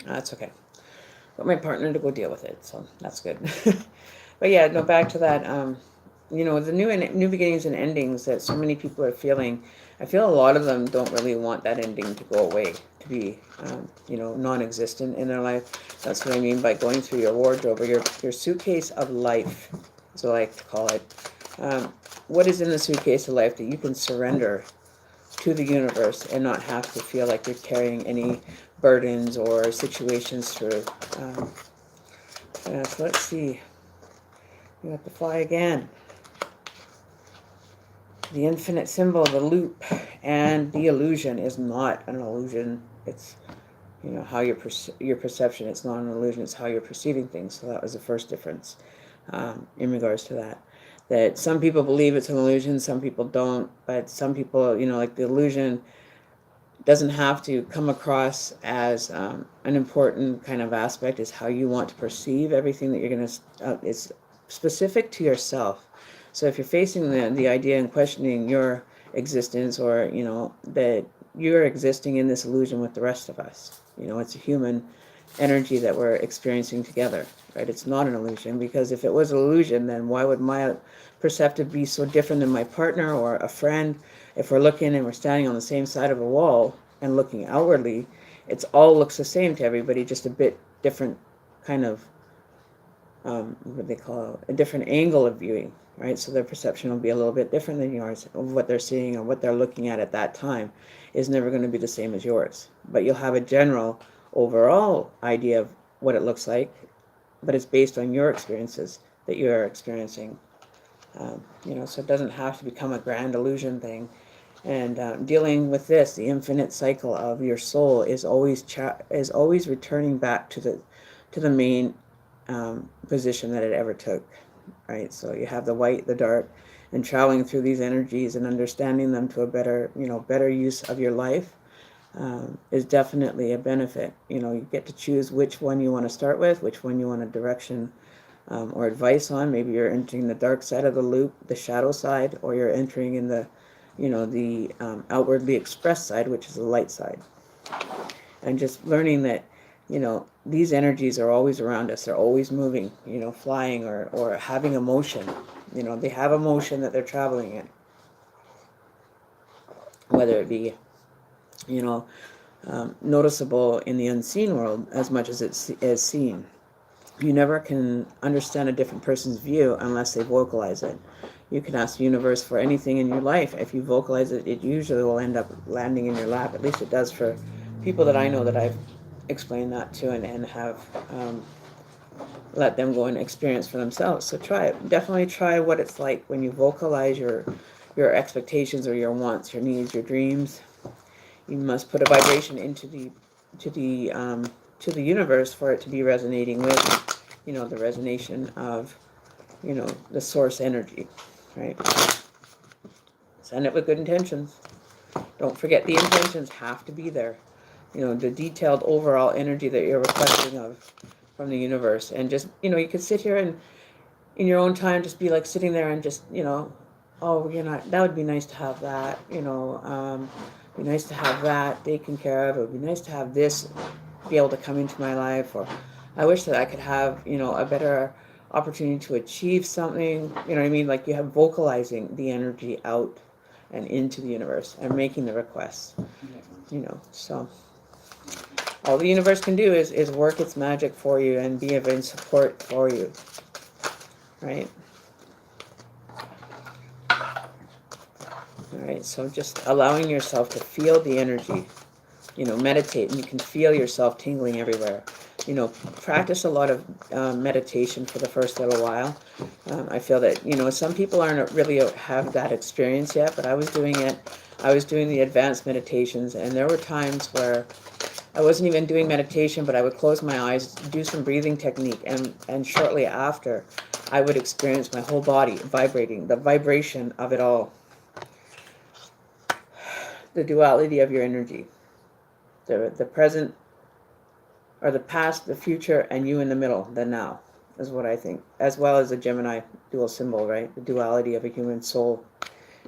That's okay. Got my partner to go deal with it, so that's good. But yeah, no, back to that. The new beginnings and endings that so many people are feeling. I feel a lot of them don't really want that ending to go away, to be, non-existent in their life. That's what I mean by going through your wardrobe or your suitcase of life, as I like to call it. What is in the suitcase of life that you can surrender to the universe and not have to feel like you're carrying any burdens or situations through. So let's see. You have to fly again. The infinite symbol, the loop, and the illusion is not an illusion. It's how your perception. It's not an illusion. It's how you're perceiving things. So that was the first difference in regards to that. That some people believe it's an illusion, some people don't. But some people, like the illusion doesn't have to come across as an important kind of aspect. Is how you want to perceive everything that you're going to. It's specific to yourself. So if you're facing the idea and questioning your existence, or that you're existing in this illusion with the rest of us, it's a human energy that we're experiencing together, right? It's not an illusion, because if it was an illusion, then why would my perceptive be so different than my partner or a friend? If we're looking and we're standing on the same side of a wall and looking outwardly, it's all looks the same to everybody, just a bit different kind of what they call a different angle of viewing, right? So their perception will be a little bit different than yours. Of what they're seeing or what they're looking at that time is never going to be the same as yours. But you'll have a general overall idea of what it looks like, but it's based on your experiences that you're experiencing. So it doesn't have to become a grand illusion thing. And dealing with this, the infinite cycle of your soul is always returning back to the main position that it ever took, right? So you have the white, the dark, and traveling through these energies and understanding them to a better use of your life is definitely a benefit. You get to choose which one you want to start with, which one you want a direction or advice on. Maybe you're entering the dark side of the loop, the shadow side, or you're entering in the outwardly expressed side, which is the light side. And just learning that these energies are always around us. They're always moving, flying or having emotion. They have emotion that they're traveling in, whether it be noticeable in the unseen world as much as it's as seen. You never can understand a different person's view unless they vocalize it. You can ask the universe for anything in your life. If you vocalize it, it usually will end up landing in your lap. At least it does for people that I know that I've explained that to and have let them go and experience for themselves. So try it. Definitely try what it's like when you vocalize your expectations or your wants, your needs, your dreams. You must put a vibration into the universe for it to be resonating with, the resonation of, the source energy, right? Send it with good intentions. Don't forget the intentions have to be there. The detailed overall energy that you're requesting of from the universe. And just, you could sit here and in your own time just be like sitting there and just, oh, that would be nice to have that, be nice to have that taken care of. It would be nice to have this be able to come into my life, or I wish that I could have, a better opportunity to achieve something. You know what I mean? Like you have vocalizing the energy out and into the universe and making the requests, so all the universe can do is work its magic for you and be of in support for you, right? All right, so just allowing yourself to feel the energy, meditate, and you can feel yourself tingling everywhere. Practice a lot of meditation for the first little while. I feel that, some people aren't really have that experience yet, but I was doing it. I was doing the advanced meditations, and there were times where I wasn't even doing meditation, but I would close my eyes, do some breathing technique, and shortly after, I would experience my whole body vibrating, the vibration of it all. The duality of your energy. The present, or the past, the future, and you in the middle, the now, is what I think. As well as the Gemini dual symbol, right? The duality of a human soul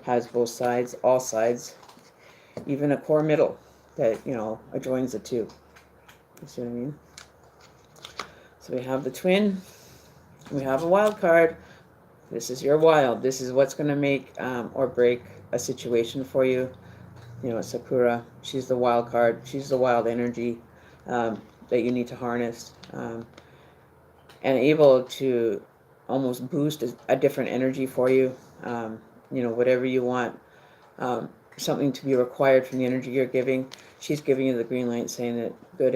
has both sides, all sides, even a core middle that, adjoins the two. You see what I mean? So we have the twin. We have a wild card. This is your wild. This is what's going to make or break a situation for you. You know, Sakura, she's the wild card. She's the wild energy that you need to harness. And able to almost boost a different energy for you. You know, whatever you want, something to be required from the energy you're giving. She's giving you the green light, saying that good,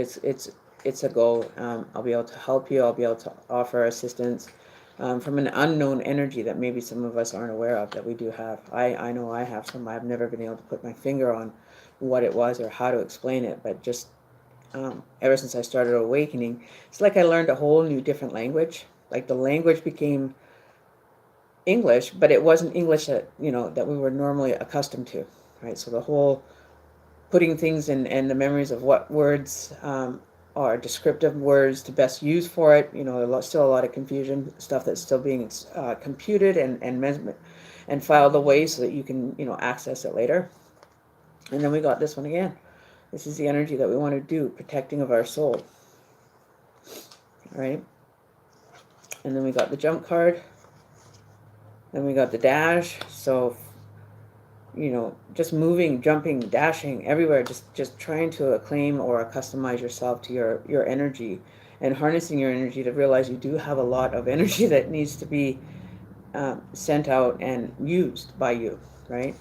it's a go. I'll be able to help you. I'll be able to offer assistance from an unknown energy that maybe some of us aren't aware of, that we do have. I know I have some. I've never been able to put my finger on what it was or how to explain it, but just ever since I started awakening, it's like I learned a whole new different language. Like the language became English, but it wasn't English that, you know, that we were normally accustomed to, right? So the whole putting things in the memories of what words are descriptive words to best use for it. You know, still a lot of confusion, stuff that's still being computed and filed away so that you can, you know, access it later. And then we got this one again. This is the energy that we want to do, protecting of our soul. All right. And then we got the jump card. Then we got the dash. So, you know, just moving, jumping, dashing everywhere, just trying to acclaim or customize yourself to your energy and harnessing your energy to realize you do have a lot of energy that needs to be sent out and used by you, right?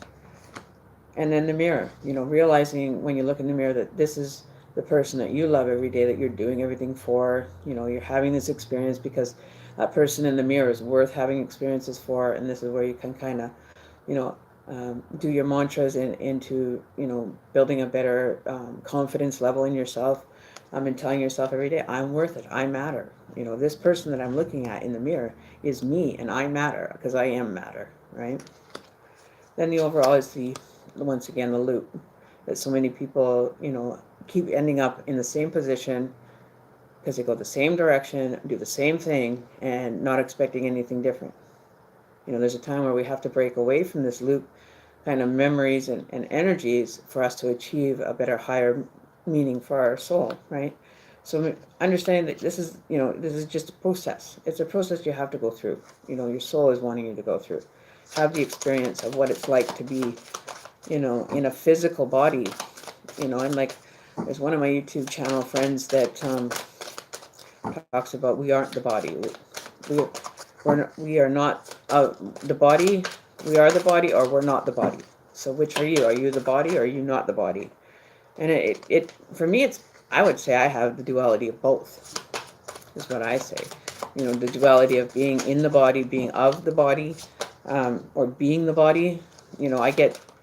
And then the mirror, you know, realizing when you look in the mirror that this is the person that you love every day, that you're doing everything for. You know, you're having this experience because that person in the mirror is worth having experiences for, and this is where you can kind of, you know, do your mantras into, you know, building a better confidence level in yourself, and telling yourself every day, I'm worth it, I matter. You know, this person that I'm looking at in the mirror is me, and I matter because I am matter, right? Then the overall is once again, the loop, that so many people, you know, keep ending up in the same position because they go the same direction, do the same thing, and not expecting anything different. You know, there's a time where we have to break away from this loop kind of memories and energies for us to achieve a better, higher meaning for our soul, right? So understanding that this is, you know, this is just a process. It's a process you have to go through. You know, your soul is wanting you to go through. Have the experience of what it's like to be, you know, in a physical body, you know. And like, there's one of my YouTube channel friends that talks about we aren't the body. We are not the body. We are the body, or we're not the body. So which are you? Are you the body, or are you not the body? And it for me, I would say I have the duality of both, is what I say. You know, the duality of being in the body, being of the body, or being the body. You know,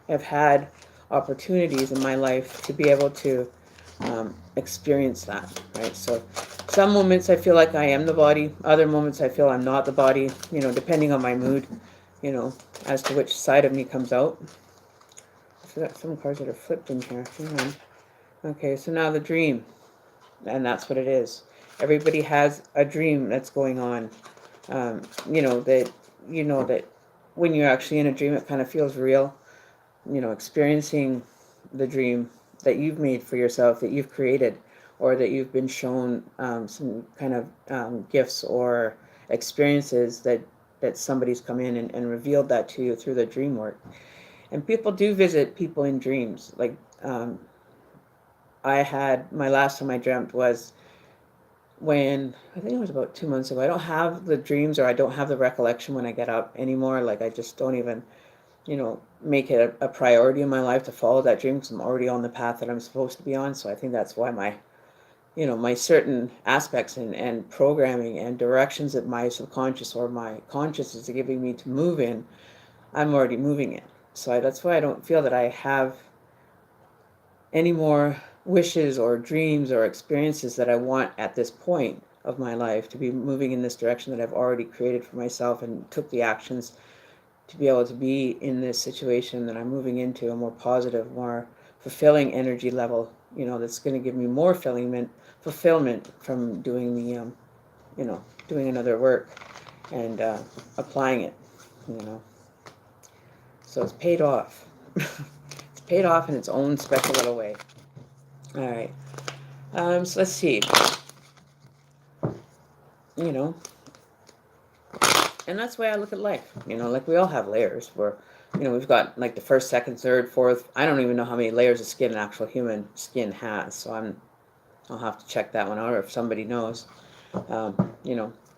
have had opportunities in my life to be able to experience that, right? So some moments I feel like I am the body, other moments I feel I'm not the body, you know, depending on my mood, you know, as to which side of me comes out. I forgot some cards that are flipped in here. Hang on. Okay, so now the dream, and that's what it is. Everybody has a dream that's going on. You know that when you're actually in a dream, it kind of feels real. You know, experiencing the dream that you've made for yourself, that you've created, or that you've been shown some kind of gifts or experiences that somebody's come in and revealed that to you through the dream work. And people do visit people in dreams. Like I had, my last time I dreamt was when, I think it was about 2 months ago. I don't have the dreams, or I don't have the recollection when I get up anymore. Like I just don't even, you know, make it a priority in my life to follow that dream, because I'm already on the path that I'm supposed to be on. So I think that's why my certain aspects and programming and directions that my subconscious or my conscious is giving me to move in, I'm already moving in. So that's why I don't feel that I have any more wishes or dreams or experiences that I want at this point of my life to be moving in this direction that I've already created for myself and took the actions to be able to be in this situation that I'm moving into, a more positive, more fulfilling energy level, you know, that's going to give me more fulfillment from doing the, you know, doing another work and applying it, you know. So it's paid off. It's paid off in its own special little way. All right. So let's see. you know, and that's the way I look at life. Like we all have layers where, we've got like the first, second, third, fourth. I don't even know how many layers of skin an actual human skin has. So I'll have to check that one out, or if somebody knows.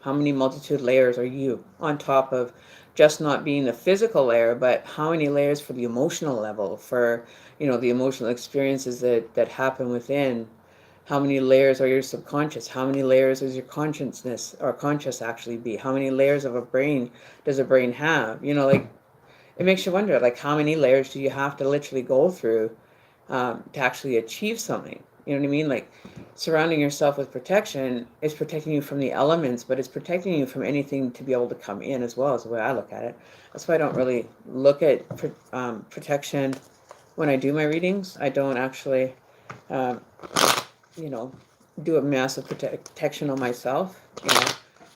How many multitude layers are you on top of just not being the physical layer, but how many layers for the emotional level, for, the emotional experiences that happen within? How many layers are your subconscious? How many layers is your consciousness or conscious actually be? How many layers of a brain does a brain have? Like it makes you wonder, like how many layers do you have to literally go through to actually achieve something? You know what I mean? Like surrounding yourself with protection is protecting you from the elements, but it's protecting you from anything to be able to come in as well, is the way I look at it. That's why I don't really look at protection when I do my readings. I don't actually, um, do a massive protection on myself.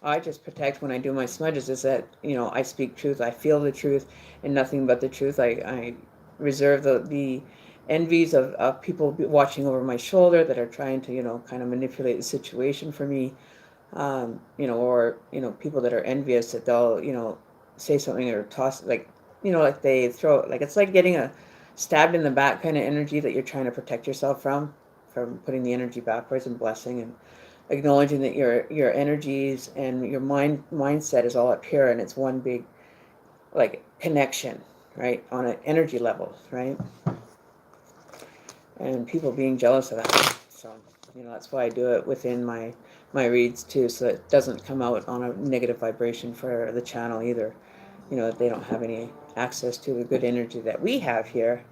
I just protect when I do my smudges is that, I speak truth, I feel the truth and nothing but the truth. I reserve the envies of people watching over my shoulder that are trying to, kind of manipulate the situation for me. Or, people that are envious that they'll, say something or toss, like, like they throw, like, it's like getting a stabbed in the back kind of energy that you're trying to protect yourself from putting the energy backwards and blessing and acknowledging that your energies and your mindset is all up here and it's one big like connection, right, on an energy level, right? And people being jealous of that. So that's why I do it within my reads too, so it doesn't come out on a negative vibration for the channel either. That they don't have any access to the good energy that we have here,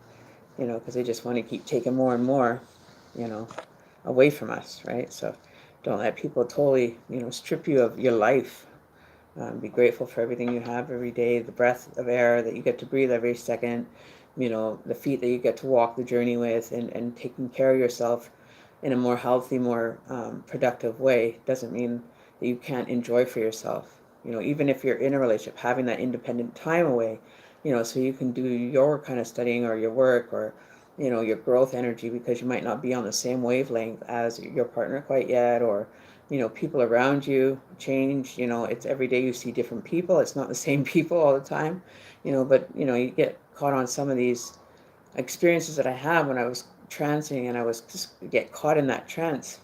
because they just want to keep taking more and more, you know away from us, right? So don't let people totally, strip you of your life. Be grateful for everything you have every day, the breath of air that you get to breathe every second, the feet that you get to walk the journey with, and taking care of yourself in a more healthy, more productive way doesn't mean that you can't enjoy for yourself. Even if you're in a relationship, having that independent time away, so you can do your kind of studying or your work or your growth energy, because you might not be on the same wavelength as your partner quite yet, or people around you change. It's every day you see different people. It's not the same people all the time. But you get caught on some of these experiences that I had when I was trancing, and I was just get caught in that trance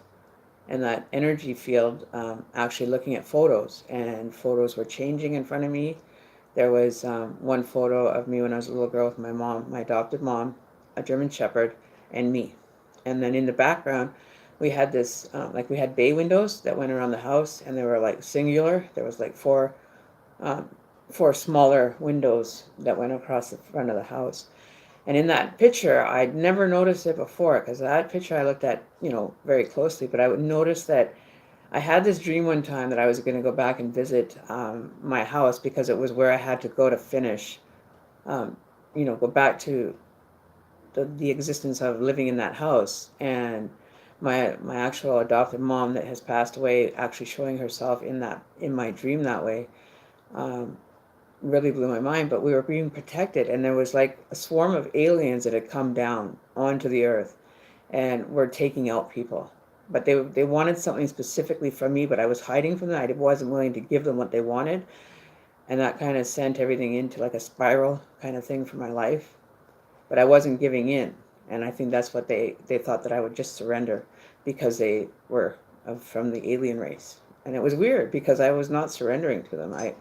and that energy field, actually looking at photos, and photos were changing in front of me. There was one photo of me when I was a little girl with my mom, my adopted mom, a German Shepherd, and me. And then in the background, we had this, like we had bay windows that went around the house, and they were like singular. There was like um, four smaller windows that went across the front of the house. And in that picture, I'd never noticed it before, because that picture I looked at, very closely, but I would notice that I had this dream one time that I was going to go back and visit my house, because it was where I had to go to finish, um, go back to the existence of living in that house. And my actual adopted mom that has passed away, actually showing herself in my dream that way, um, really blew my mind. But we were being protected, and there was like a swarm of aliens that had come down onto the earth and were taking out people. But they wanted something specifically from me, but I was hiding from them. I wasn't willing to give them what they wanted, and that kind of sent everything into like a spiral kind of thing for my life. But I wasn't giving in, and I think that's what they thought, that I would just surrender because they were from the alien race. And it was weird because I was not surrendering to them. I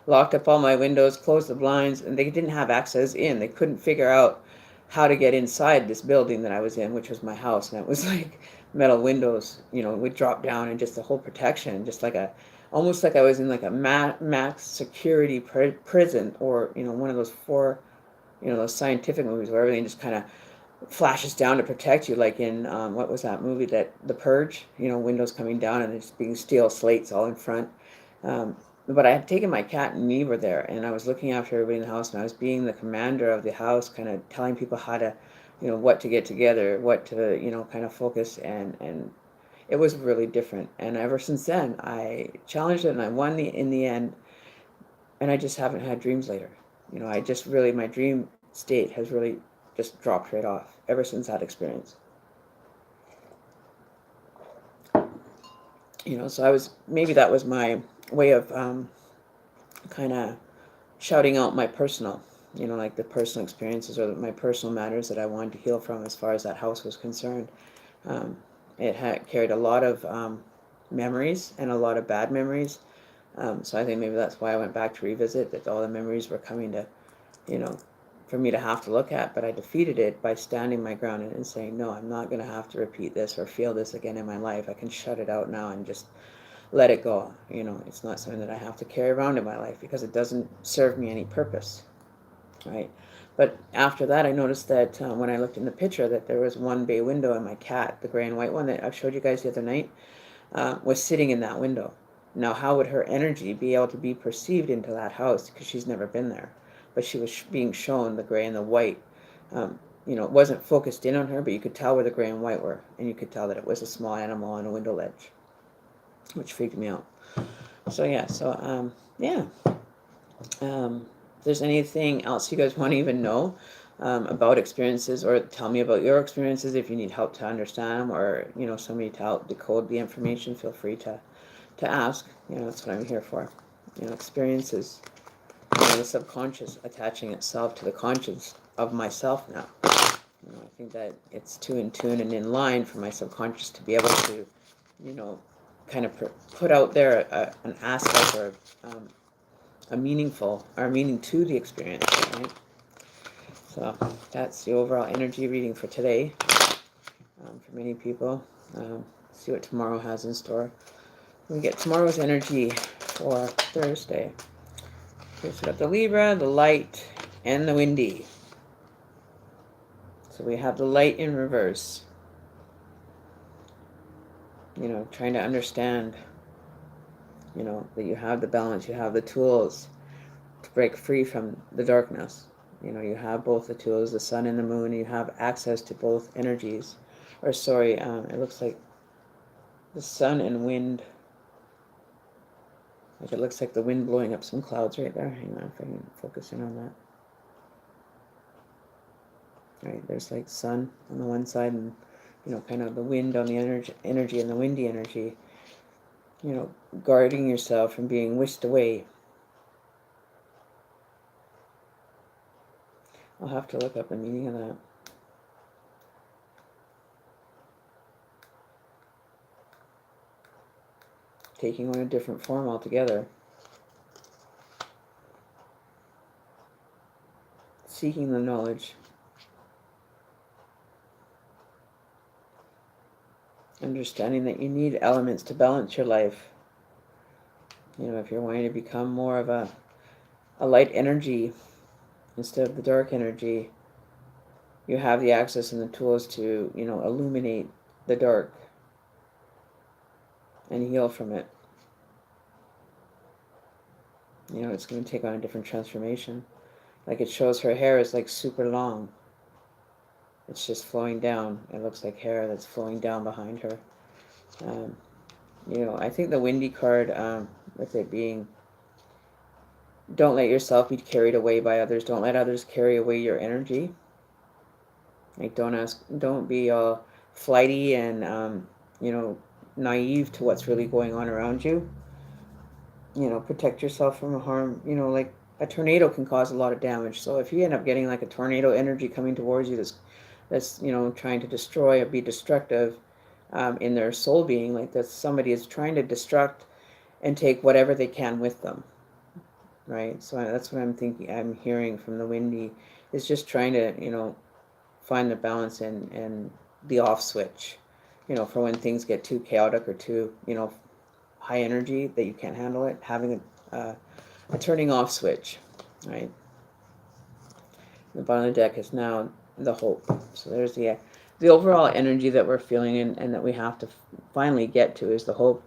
locked up all my windows, closed the blinds, and they didn't have access in. They couldn't figure out how to get inside this building that I was in, which was my house. And it was like metal windows, would drop down, and just the whole protection, just like almost like I was in like a max security prison, or, one of those those scientific movies where everything just kind of flashes down to protect you, like in what was that movie, that The Purge, windows coming down and just being steel slates all in front. But I had taken my cat and me were there, and I was looking after everybody in the house, and I was being the commander of the house, kind of telling people how to, what to get together, what to, kind of focus, and it was really different. And ever since then, I challenged it, and I won in the end, and I just haven't had dreams later. I just really, my dream state has really just dropped right off ever since that experience. So maybe that was my way of kind of shouting out my personal, like the personal experiences or my personal matters that I wanted to heal from as far as that house was concerned. Um, it had carried a lot of memories and a lot of bad memories. So I think maybe that's why I went back to revisit, that all the memories were coming to, for me to have to look at, but I defeated it by standing my ground and saying, no, I'm not going to have to repeat this or feel this again in my life. I can shut it out now and just let it go. It's not something that I have to carry around in my life because it doesn't serve me any purpose, right? But after that, I noticed that when I looked in the picture that there was one bay window, and my cat, the gray and white one that I showed you guys the other night, was sitting in that window. Now, how would her energy be able to be perceived into that house? Because she's never been there. But she was being shown the gray and the white. It wasn't focused in on her, but you could tell where the gray and white were. And you could tell that it was a small animal on a window ledge, which freaked me out. So, yeah. If there's anything else you guys want to even know about experiences, or tell me about your experiences, if you need help to understand them, or somebody to help decode the information, feel free to ask. That's what I'm here for. Experiences, the subconscious attaching itself to the conscious of myself now. I think that it's too in tune and in line for my subconscious to be able to kind of put out there an aspect or a meaning to the experience, right? So that's the overall energy reading for today. For many people, see what tomorrow has in store. We get tomorrow's energy for Thursday. Okay, so we got the Libra, the light, and the windy. So we have the light in reverse. Trying to understand, that you have the balance, you have the tools to break free from the darkness. You have both the tools, the sun and the moon, you have access to both energies. Or sorry, it looks like the sun and wind. Like it looks like the wind blowing up some clouds right there. Hang on if I can focus in on that. Right, there's like sun on the one side and, kind of the wind on the energy and the windy energy. Guarding yourself from being whisked away. I'll have to look up the meaning of that. Taking on a different form altogether. Seeking the knowledge. Understanding that you need elements to balance your life. If you're wanting to become more of a light energy instead of the dark energy, you have the access and the tools to, illuminate the dark and heal from it. It's going to take on a different transformation. Like it shows her hair is like super long. It's just flowing down. It looks like hair that's flowing down behind her. I think the windy card, with it being, don't let yourself be carried away by others. Don't let others carry away your energy. Like don't be all flighty and, naive to what's really going on around you. Protect yourself from harm. Like a tornado can cause a lot of damage. So if you end up getting like a tornado energy coming towards you that's trying to destroy or be destructive in their soul being, like that somebody is trying to destruct and take whatever they can with them, right? So that's what I'm hearing from the windy, is just trying to find the balance and the off switch, for when things get too chaotic or too high energy that you can't handle it, having a turning off switch, right? The bottom of the deck is now the hope. So there's the overall energy that we're feeling and that we have to finally get to, is the hope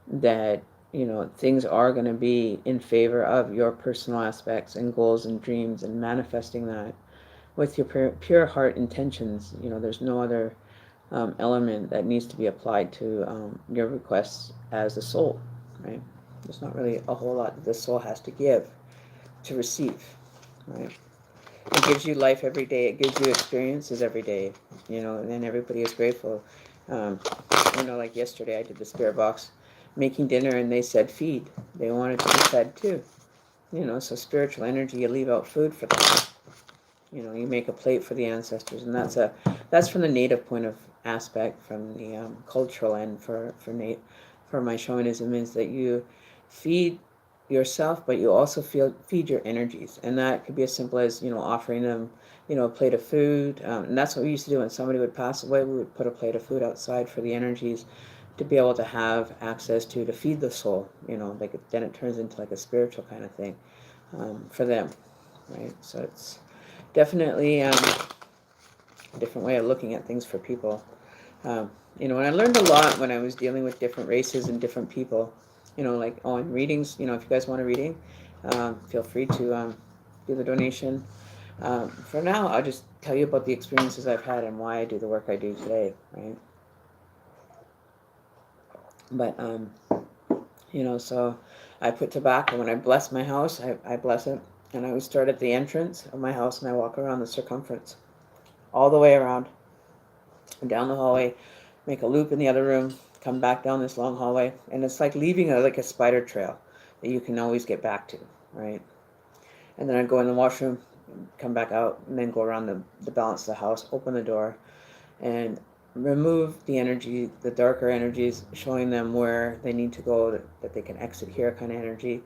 that things are going to be in favor of your personal aspects and goals and dreams, and manifesting that with your pure heart intentions. There's no other element that needs to be applied to your requests as a soul, right? There's not really a whole lot that the soul has to give to receive, right? It gives you life every day. It gives you experiences every day, and everybody is grateful. Like yesterday I did the spirit box making dinner and they said feed. They wanted to be fed too. So spiritual energy, you leave out food for them. You make a plate for the ancestors, and that's from the native point of aspect, from the cultural end for my shamanism, is that you feed yourself, but you also feed your energies, and that could be as simple as offering them a plate of food, and that's what we used to do when somebody would pass away. We would put a plate of food outside for the energies to be able to have access to feed the soul. Then it turns into like a spiritual kind of thing for them, right? So it's definitely a different way of looking at things for people. And I learned a lot when I was dealing with different races and different people. Like on readings. If you guys want a reading, feel free to do the donation. For now, I'll just tell you about the experiences I've had and why I do the work I do today, right? But so I put tobacco when I bless my house. I bless it, and I would start at the entrance of my house, and I walk around the circumference, all the way around, and down the hallway, make a loop in the other room, come back down this long hallway, and it's like leaving like a spider trail that you can always get back to, right? And then I'd go in the washroom, come back out, and then go around the balance of the house, open the door, and remove the energy, the darker energies, showing them where they need to go, that they can exit here kind of energy.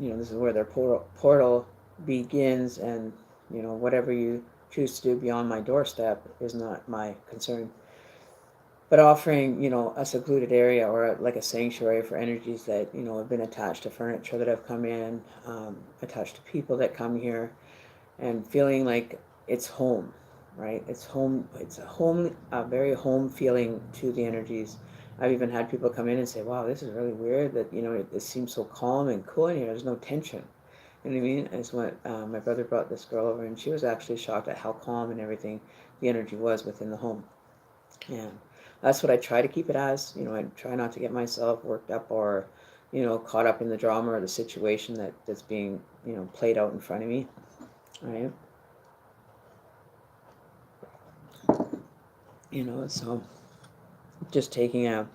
This is where their portal begins, and whatever you choose to do beyond my doorstep is not my concern. But offering a secluded area, or like a sanctuary for energies that have been attached to furniture that have come in, attached to people that come here, and feeling like it's home, right? It's home. It's a very home feeling to the energies. I've even had people come in and say, wow, this is really weird that it seems so calm and cool in here. There's no tension. You know what I mean? It's when my brother brought this girl over, and she was actually shocked at how calm and everything the energy was within the home. And that's what I try to keep it as. I try not to get myself worked up or caught up in the drama or the situation that's being played out in front of me, right? So just taking a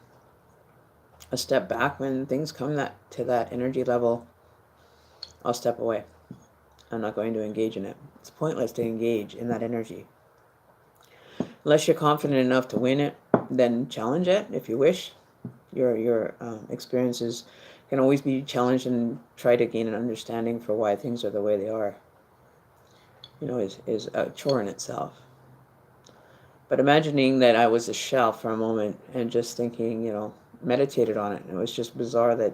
step back when things come to that energy level, I'll step away. I'm not going to engage in it. It's pointless to engage in that energy. Unless you're confident enough to win it, then challenge it if you wish. Your experiences can always be challenged, and try to gain an understanding for why things are the way they are. Is a chore in itself. But imagining that I was a shell for a moment and just thinking, meditated on it. And it was just bizarre that,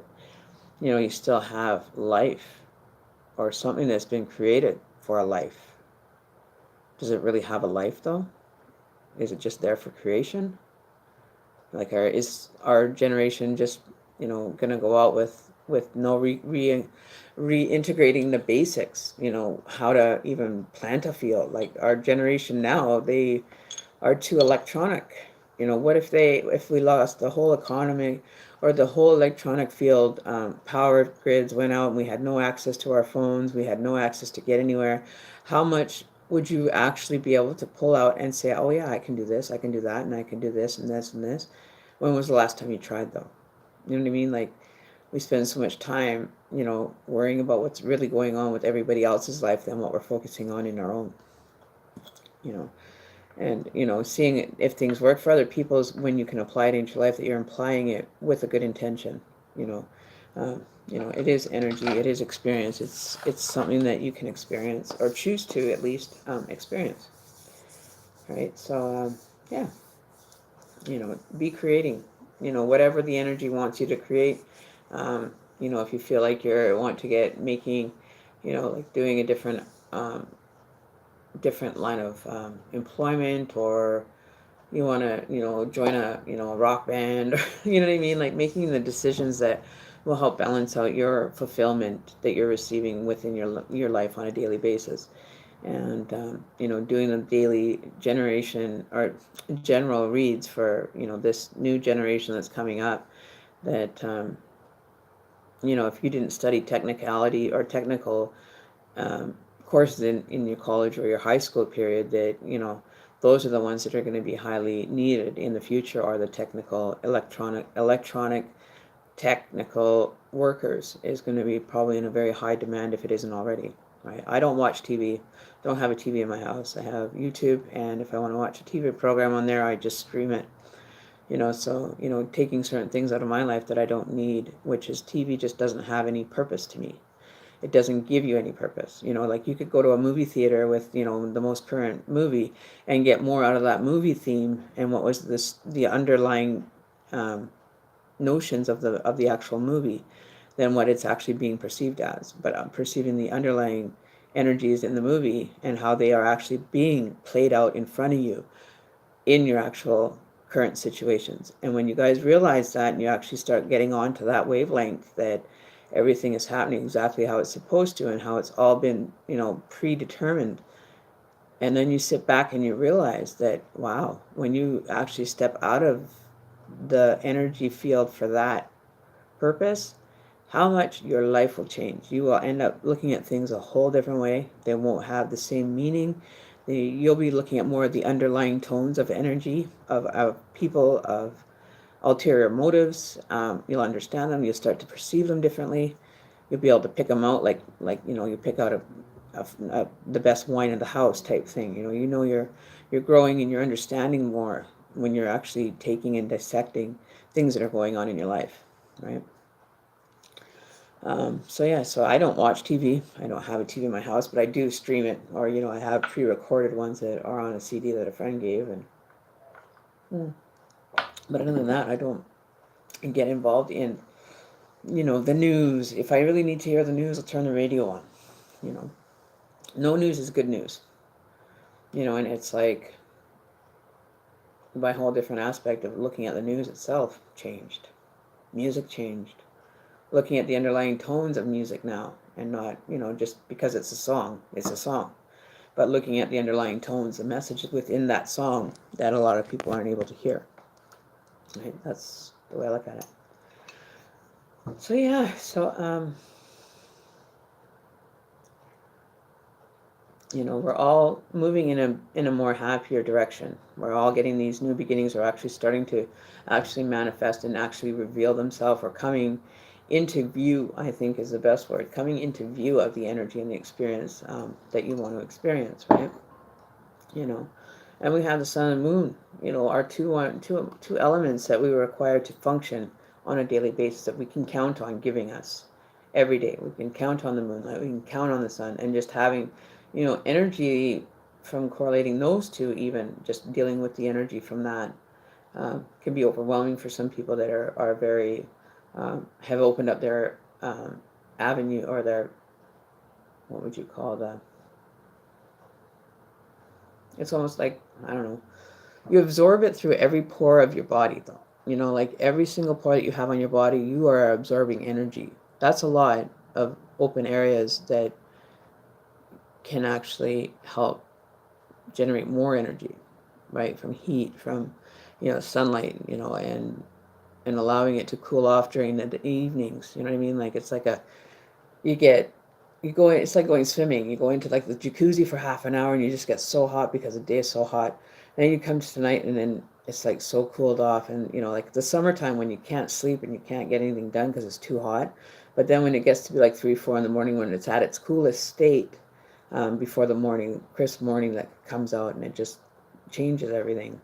you still have life, or something that's been created for a life. Does it really have a life though? Is it just there for creation? Like, is our generation just, gonna go out with no reintegrating the basics, how to even plant a field? Like, our generation now, they are too electronic. What if we lost the whole economy, or the whole electronic field, power grids went out, and we had no access to our phones, we had no access to get anywhere? How much would you actually be able to pull out and say, oh yeah, I can do this, I can do that, and I can do this and this and this? When was the last time you tried though? You know what I mean? Like, we spend so much time, worrying about what's really going on with everybody else's life than what we're focusing on in our own. And seeing if things work for other people is when you can apply it into your life, that you're applying it with a good intention. It is energy, it is experience. It's something that you can experience, or choose to at least experience. Right? So yeah, be creating. Whatever the energy wants you to create. If you feel like you want to get making, like doing a different line of employment, or you want to join a rock band, or you know what I mean, like making the decisions that will help balance out your fulfillment that you're receiving within your life on a daily basis. And doing the daily generation or general reads for this new generation that's coming up, that if you didn't study technicality or technical courses in your college or your high school period, that those are the ones that are going to be highly needed in the future, are the electronic technical workers is going to be probably in a very high demand if it isn't already, right? I don't watch TV, don't have a TV in my house. I have YouTube, and if I want to watch a TV program on there, I just stream it. So, taking certain things out of my life that I don't need, which is TV just doesn't have any purpose to me. It doesn't give you any purpose. Like you could go to a movie theater with, the most current movie and get more out of that movie theme and what was the underlying notions of the actual movie than what it's actually being perceived as. But I'm perceiving the underlying energies in the movie and how they are actually being played out in front of you in your actual current situations. And when you guys realize that and you actually start getting onto that wavelength that everything is happening exactly how it's supposed to and how it's all been, predetermined, and then you sit back and you realize that, wow, when you actually step out of the energy field for that purpose, how much your life will change. You will end up looking at things a whole different way. They won't have the same meaning. You'll be looking at more of the underlying tones of energy of people, of ulterior motives. You'll understand them. You'll start to perceive them differently. You'll be able to pick them out like you pick out the best wine in the house type thing. You're growing and you're understanding more when you're actually taking and dissecting things that are going on in your life, right? So I don't watch TV. I don't have a TV in my house, but I do stream it, or I have pre-recorded ones that are on a CD that a friend gave, but other than that, I don't get involved in the news. If I really need to hear the news, I'll turn the radio on. No news is good news. And it's like my whole different aspect of looking at the news itself changed. Music changed. Looking at the underlying tones of music now, and not, just because it's a song, but looking at the underlying tones, the messages within that song that a lot of people aren't able to hear. Right? That's the way I look at it. We're all moving in a more happier direction. We're all getting these new beginnings, are actually starting to actually manifest and actually reveal themselves, or coming into view, I think is the best word, coming into view of the energy and the experience that you want to experience, right? And we have the sun and moon, our two elements that we were required to function on a daily basis, that we can count on giving us every day. We can count on the moonlight, we can count on the sun, and just having, energy from correlating those two, even just dealing with the energy from that can be overwhelming for some people that are very, have opened up their avenue, or their, what would you call that? It's almost like, I don't know, you absorb it through every pore of your body, though. Like every single pore that you have on your body, you are absorbing energy. That's a lot of open areas that can actually help generate more energy, right? From heat, from, sunlight, and allowing it to cool off during the evenings. You know what I mean? Like it's like it's like going swimming. You go into like the jacuzzi for half an hour and you just get so hot because the day is so hot. Then you come to night and then it's like so cooled off. And like the summertime when you can't sleep and you can't get anything done because it's too hot. But then when it gets to be like 3, 4 in the morning, when it's at its coolest state, before the crisp morning that comes out, and it just changes everything.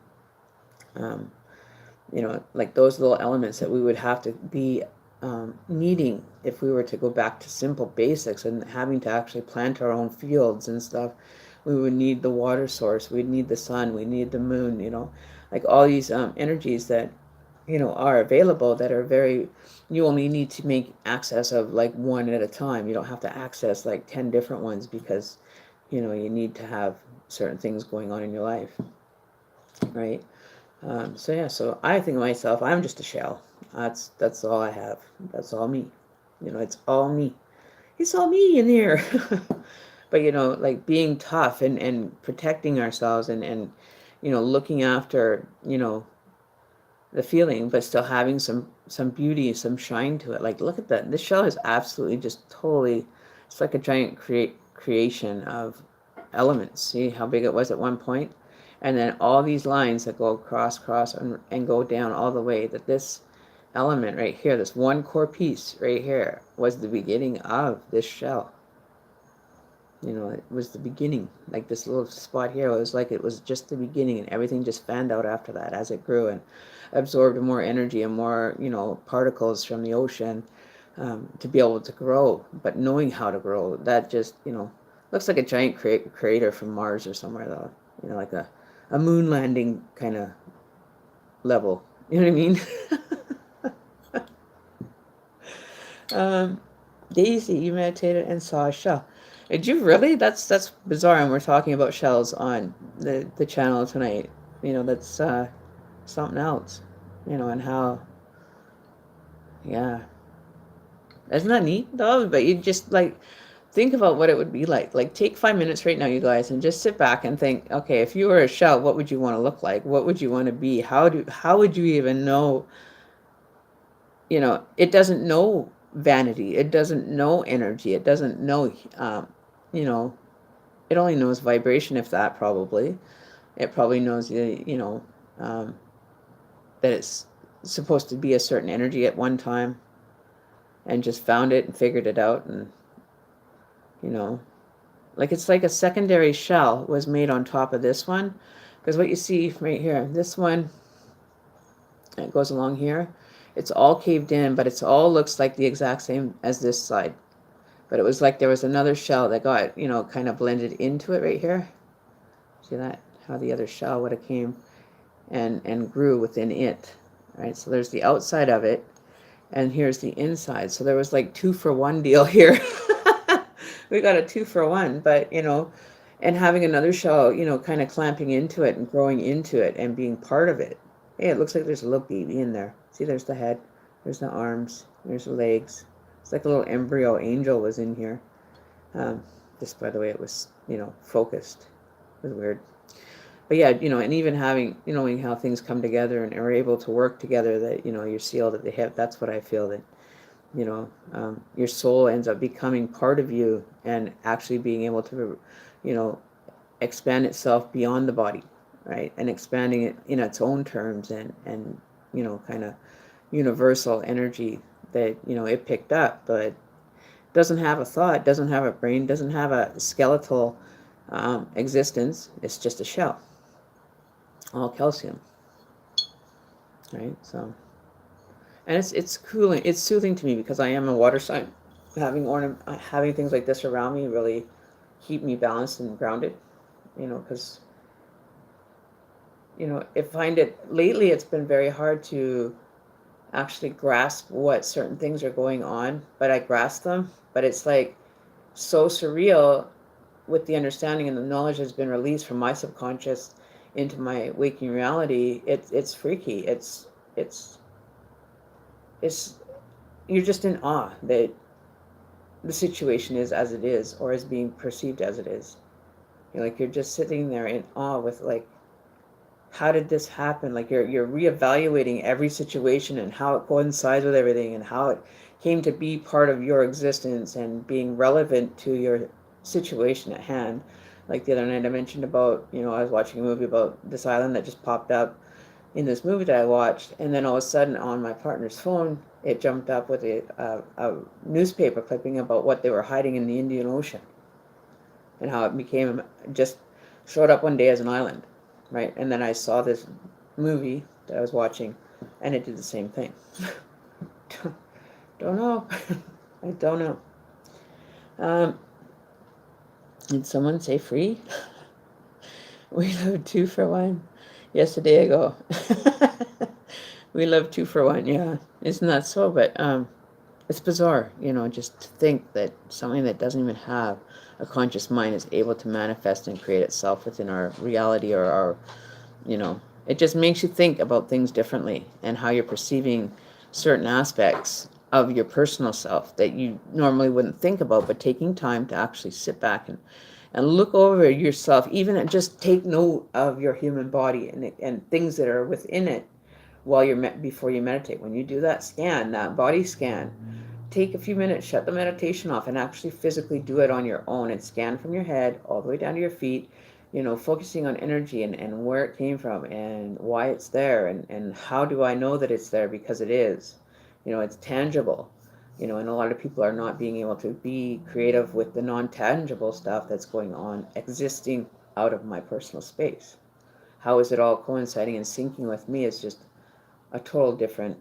Like those little elements that we would have to be needing if we were to go back to simple basics and having to actually plant our own fields and stuff. We would need the water source, we'd need the sun, we need the moon, like all these energies that are available, that are very, you only need to make access of like one at a time. You don't have to access like 10 different ones, because you need to have certain things going on in your life, right? So I think of myself, I'm just a shell. That's all I have. That's all me. It's all me. It's all me in there. But like being tough and protecting ourselves, and looking after the feeling, but still having some beauty, some shine to it. Like look at that. This shell is absolutely just totally. It's like a giant creation of elements. See how big it was at one point, And then all these lines that go across, and go down all the way, that this element right here, this one core piece right here, was the beginning of this shell. You know, it was the beginning. Like this little spot here, it was like it was just the beginning, and everything just fanned out after that as it grew and absorbed more energy and more, you know, particles from the ocean, to be able to grow. But knowing how to grow, that just, you know, looks like a giant crater from Mars or somewhere, though. You know, like a moon landing kind of level. You know what I mean? Daisy, you meditated and saw a shell. Did you really? That's bizarre. And we're talking about shells on the channel tonight. You know, that's something else. You know, and how, yeah. Isn't that neat though? But you just like think about what it would be like. Like take 5 minutes right now, you guys, and just sit back and think, okay, if you were a shell, what would you want to look like? What would you want to be? How would you even know? You know, it doesn't know vanity. It doesn't know energy. It doesn't know, you know, it only knows vibration, if that, probably. It probably knows, you know, that it's supposed to be a certain energy at one time, and just found it and figured it out. And, you know, like it's like a secondary shell was made on top of this one. Because what you see right here, this one, it goes along here, it's all caved in, but it's all looks like the exact same as this side. But it was like there was another shell that got, you know, kind of blended into it right here. See that? How the other shell would have came and grew within it. Right? So there's the outside of it, and here's the inside. So there was like 2-for-1 deal here. We got a 2-for-1, but, you know, and having another shell, you know, kind of clamping into it and growing into it and being part of it. Hey, it looks like there's a little baby in there. See, there's the head, there's the arms, there's the legs. It's like a little embryo angel was in here. Just by the way it was, you know, focused. It was weird. But yeah, you know, and even having, you know, knowing how things come together and are able to work together, that, you know, you're sealed at the hip. That's what I feel, that, you know, your soul ends up becoming part of you and actually being able to, you know, expand itself beyond the body, right? And expanding it in its own terms, and you know, kind of universal energy that, you know, it picked up, but doesn't have a thought, doesn't have a brain, doesn't have a skeletal existence. It's just a shell, all calcium, right? So, and it's cooling, it's soothing to me, because I am a water sign. Having things like this around me really keep me balanced and grounded, you know, because, you know, I find it lately, it's been very hard to actually grasp what certain things are going on, but I grasp them, but it's like so surreal with the understanding and the knowledge that's been released from my subconscious into my waking reality. It's freaky. It's you're just in awe that the situation is as it is, or is being perceived as it is. You're like, you're just sitting there in awe with, like, how did this happen? Like you're reevaluating every situation and how it coincides with everything, and how it came to be part of your existence and being relevant to your situation at hand. Like the other night I mentioned about, you know, I was watching a movie about this island that just popped up in this movie that I watched, and then all of a sudden on my partner's phone it jumped up with a newspaper clipping about what they were hiding in the Indian Ocean, and how it became, just showed up one day as an island. Right, and then I saw this movie that I was watching, and it did the same thing. Don't know. I don't know. Did someone say free? We love 2-for-1. Yes, a day ago. We love 2-for-1. Yeah, isn't that so? But it's bizarre, you know, just to think that something that doesn't even have a conscious mind is able to manifest and create itself within our reality, or our, you know, it just makes you think about things differently, and how you're perceiving certain aspects of your personal self that you normally wouldn't think about, but taking time to actually sit back and look over yourself, even just take note of your human body and things that are within it while before you meditate. When you do that scan, that body scan, take a few minutes, shut the meditation off, and actually physically do it on your own, and scan from your head all the way down to your feet, focusing on energy and where it came from and why it's there and how do I know that it's there, because it is. It's tangible. And a lot of people are not being able to be creative with the non-tangible stuff that's going on, existing out of my personal space. How is it all coinciding and syncing with me is just a total different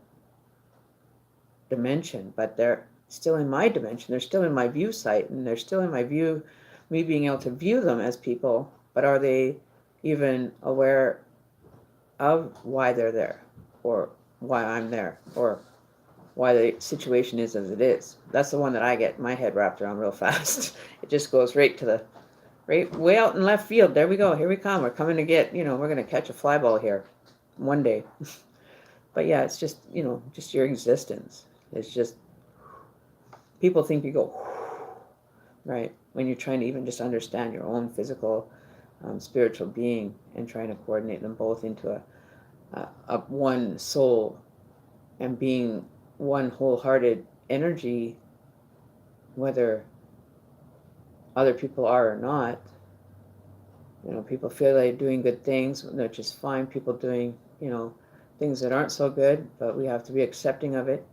dimension, but they're still in my dimension. They're still in my view site, and they're still in my view, me being able to view them as people, but are they even aware of why they're there, or why I'm there, or why the situation is as it is? That's the one that I get my head wrapped around real fast. It just goes right to the right way out in left field. There we go. Here we come. We're coming to get, we're going to catch a fly ball here one day. But yeah, it's just, just your existence. It's just, people think you go, right? When you're trying to even just understand your own physical, spiritual being and trying to coordinate them both into a one soul and being one wholehearted energy, whether other people are or not. People feel like doing good things, which is fine. People doing, things that aren't so good, but we have to be accepting of it,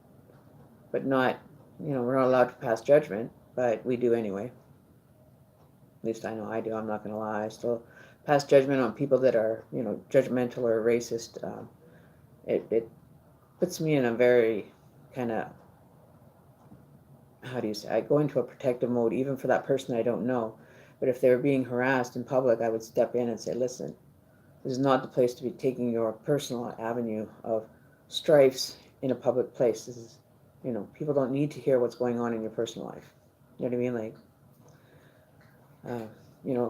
but not, we're not allowed to pass judgment, but we do anyway. At least I know I do. I'm not going to lie. I still pass judgment on people that are, judgmental or racist. It puts me in a very kind of, how do you say, I go into a protective mode, even for that person I don't know. But if they were being harassed in public, I would step in and say, listen, this is not the place to be taking your personal avenue of strifes in a public place. This is, people don't need to hear what's going on in your personal life. You know what I mean? Like,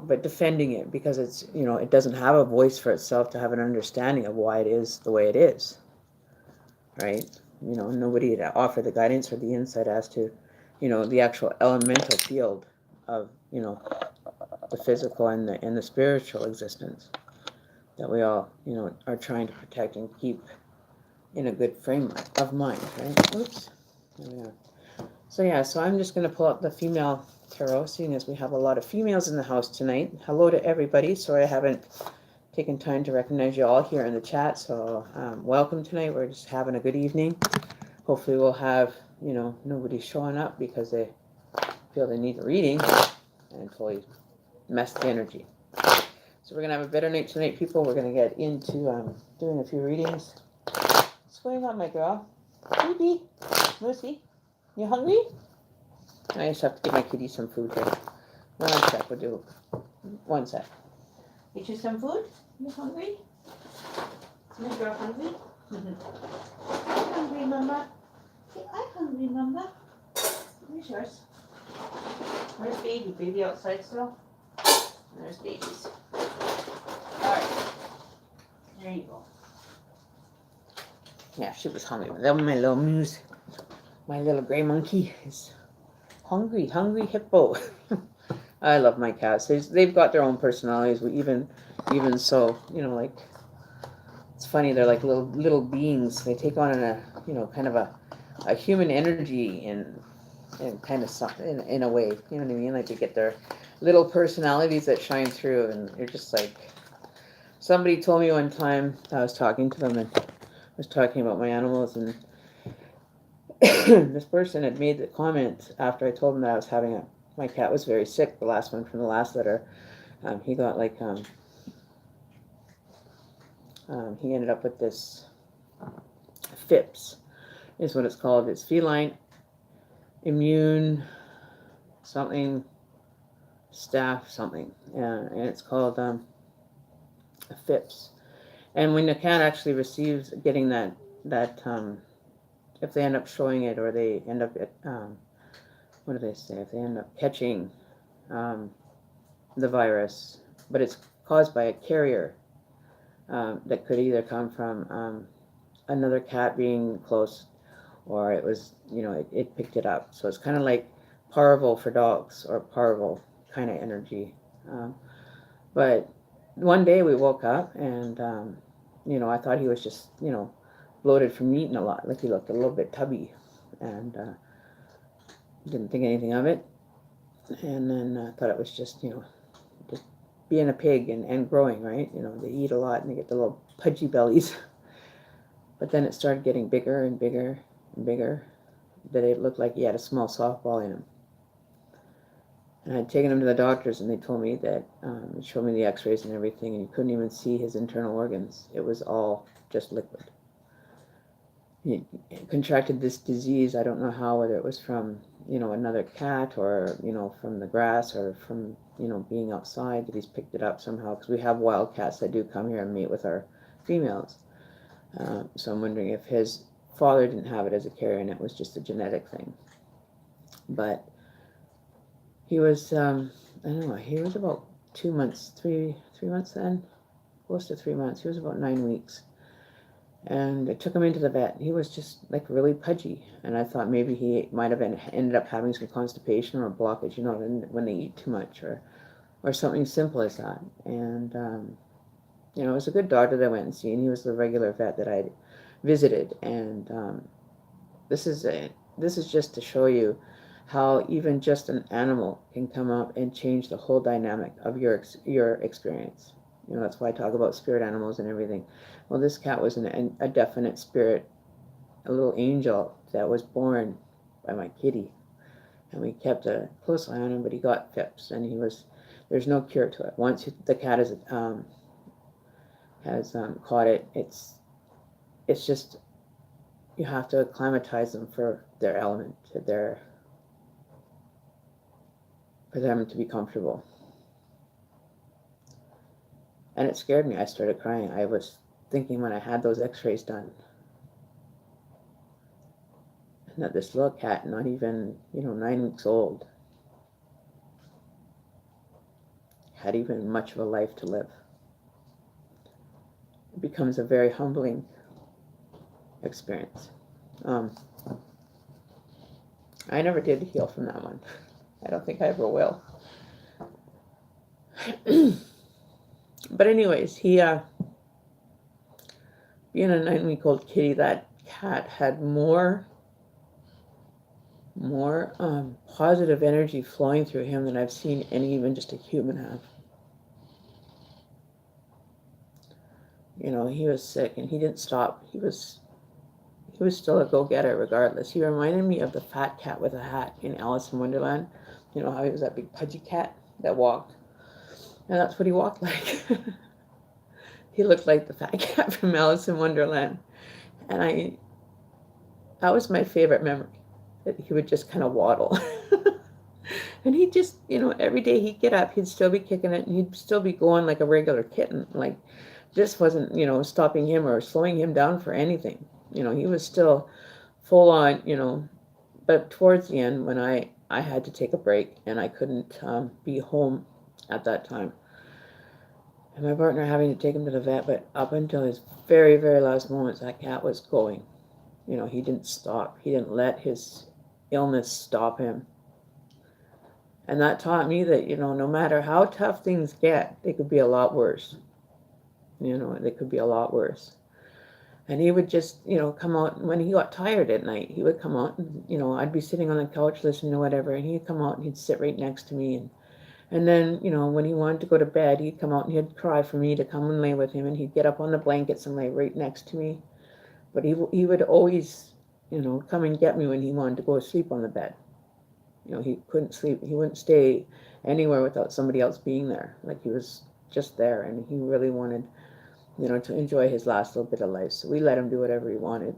but defending it, because it's, it doesn't have a voice for itself to have an understanding of why it is the way it is. Right? Nobody to offer the guidance or the insight as to, the actual elemental field of, the physical and the spiritual existence that we all, are trying to protect and keep in a good frame of mind, right? Oops. There we are. So I'm just going to pull out the female tarot, seeing as we have a lot of females in the house tonight. Hello to everybody. Sorry I haven't taken time to recognize you all here in the chat. So welcome tonight. We're just having a good evening. Hopefully we'll have, nobody showing up because they feel they need a reading and totally mess the energy. So we're going to have a better night tonight, people. We're going to get into doing a few readings. What's going on, my girl? Baby, Lucy, you hungry? I just have to give my kitty some food here. One sec, we'll do one sec. Get you some food? You hungry? Is my girl hungry? I'm hungry, Mama. I'm hungry, Mama. Where's yours? Where's baby? Baby outside still? There's babies. Alright. There you go. Yeah, she was hungry. That was my little muse. My little gray monkey is hungry hippo. I love my cats. They've got their own personalities. Even so, like, it's funny. They're like little beings. They take on kind of a human energy and kind of something in a way. You know what I mean? Like, they get their little personalities that shine through, and you're just like. Somebody told me one time, I was talking to them and I was talking about my animals, and this person had made the comment after I told him that I was having my cat was very sick, the last one from the last letter. He got like, he ended up with this FIPS is what it's called. It's feline immune something staff something, and it's called FIPS. And when the cat actually receives getting that if they end up showing it, or they end up at what do they say, if they end up catching the virus, but it's caused by a carrier that could either come from another cat being close, or it was, it picked it up. So it's kind of like parvo for dogs, or parvo kind of energy. But one day we woke up and, I thought he was just, bloated from eating a lot. Like, he looked a little bit tubby, and didn't think anything of it. And then I thought it was just, just being a pig and growing, right? You know, they eat a lot and they get the little pudgy bellies. But then it started getting bigger and bigger and bigger, that it looked like he had a small softball in him. And I had taken him to the doctors, and they told me that, showed me the x-rays and everything, and you couldn't even see his internal organs. It was all just liquid. He contracted this disease. I don't know how, whether it was from, you know, another cat, or, you know, from the grass, or from, you know, being outside, that he's picked it up somehow, because we have wild cats that do come here and mate with our females. So I'm wondering if his father didn't have it as a carrier and it was just a genetic thing. But he was, I don't know, he was about 2 months, three months then, close to 3 months. He was about 9 weeks. And I took him into the vet. He was just like really pudgy. And I thought maybe he might have ended up having some constipation or a blockage, you know, when they eat too much, or something simple as that. And, you know, it was a good doctor that I went and see, and he was the regular vet that I'd visited. And this is just to show you how even just an animal can come up and change the whole dynamic of your experience. You know, that's why I talk about spirit animals and everything. Well, this cat was a definite spirit, a little angel that was born by my kitty. And we kept a close eye on him, but he got FIPS, and there's no cure to it. Once the cat has caught it, it's just, you have to acclimatize them for their element, for them to be comfortable. And it scared me. I started crying. I was thinking when I had those x-rays done, and that this little cat, not even, you know, 9 weeks old, had even much of a life to live. It becomes a very humbling experience. I never did heal from that one. I don't think I ever will. But anyways, he, being a 9-week-old kitty, that cat had more positive energy flowing through him than I've seen any, even just a human have. You know, he was sick and he didn't stop. He was still a go-getter regardless. He reminded me of the fat cat with a hat in Alice in Wonderland. You know how he was that big pudgy cat that walked? And that's what he walked like. He looked like the fat cat from Alice in Wonderland. And that was my favorite memory, that he would just kind of waddle. And he'd just, you know, every day he'd get up, he'd still be kicking it, and he'd still be going like a regular kitten. Like, this wasn't, you know, stopping him or slowing him down for anything. You know, he was still full on, you know. But towards the end, when I had to take a break and I couldn't be home at that time, and my partner having to take him to the vet, but up until his very, very last moments, that cat was going. You know, he didn't stop. He didn't let his illness stop him. And that taught me that, you know, no matter how tough things get, they could be a lot worse. You know, they could be a lot worse. And he would just, you know, come out when he got tired at night. He would come out and, you know, I'd be sitting on the couch listening to whatever, and he'd come out and he'd sit right next to me. And then, you know, when he wanted to go to bed, he'd come out and he'd cry for me to come and lay with him, and he'd get up on the blankets and lay right next to me. But he would always, you know, come and get me when he wanted to go to sleep on the bed. You know, he couldn't sleep. He wouldn't stay anywhere without somebody else being there. Like, he was just there, and he really wanted, you know, to enjoy his last little bit of life. So we let him do whatever he wanted.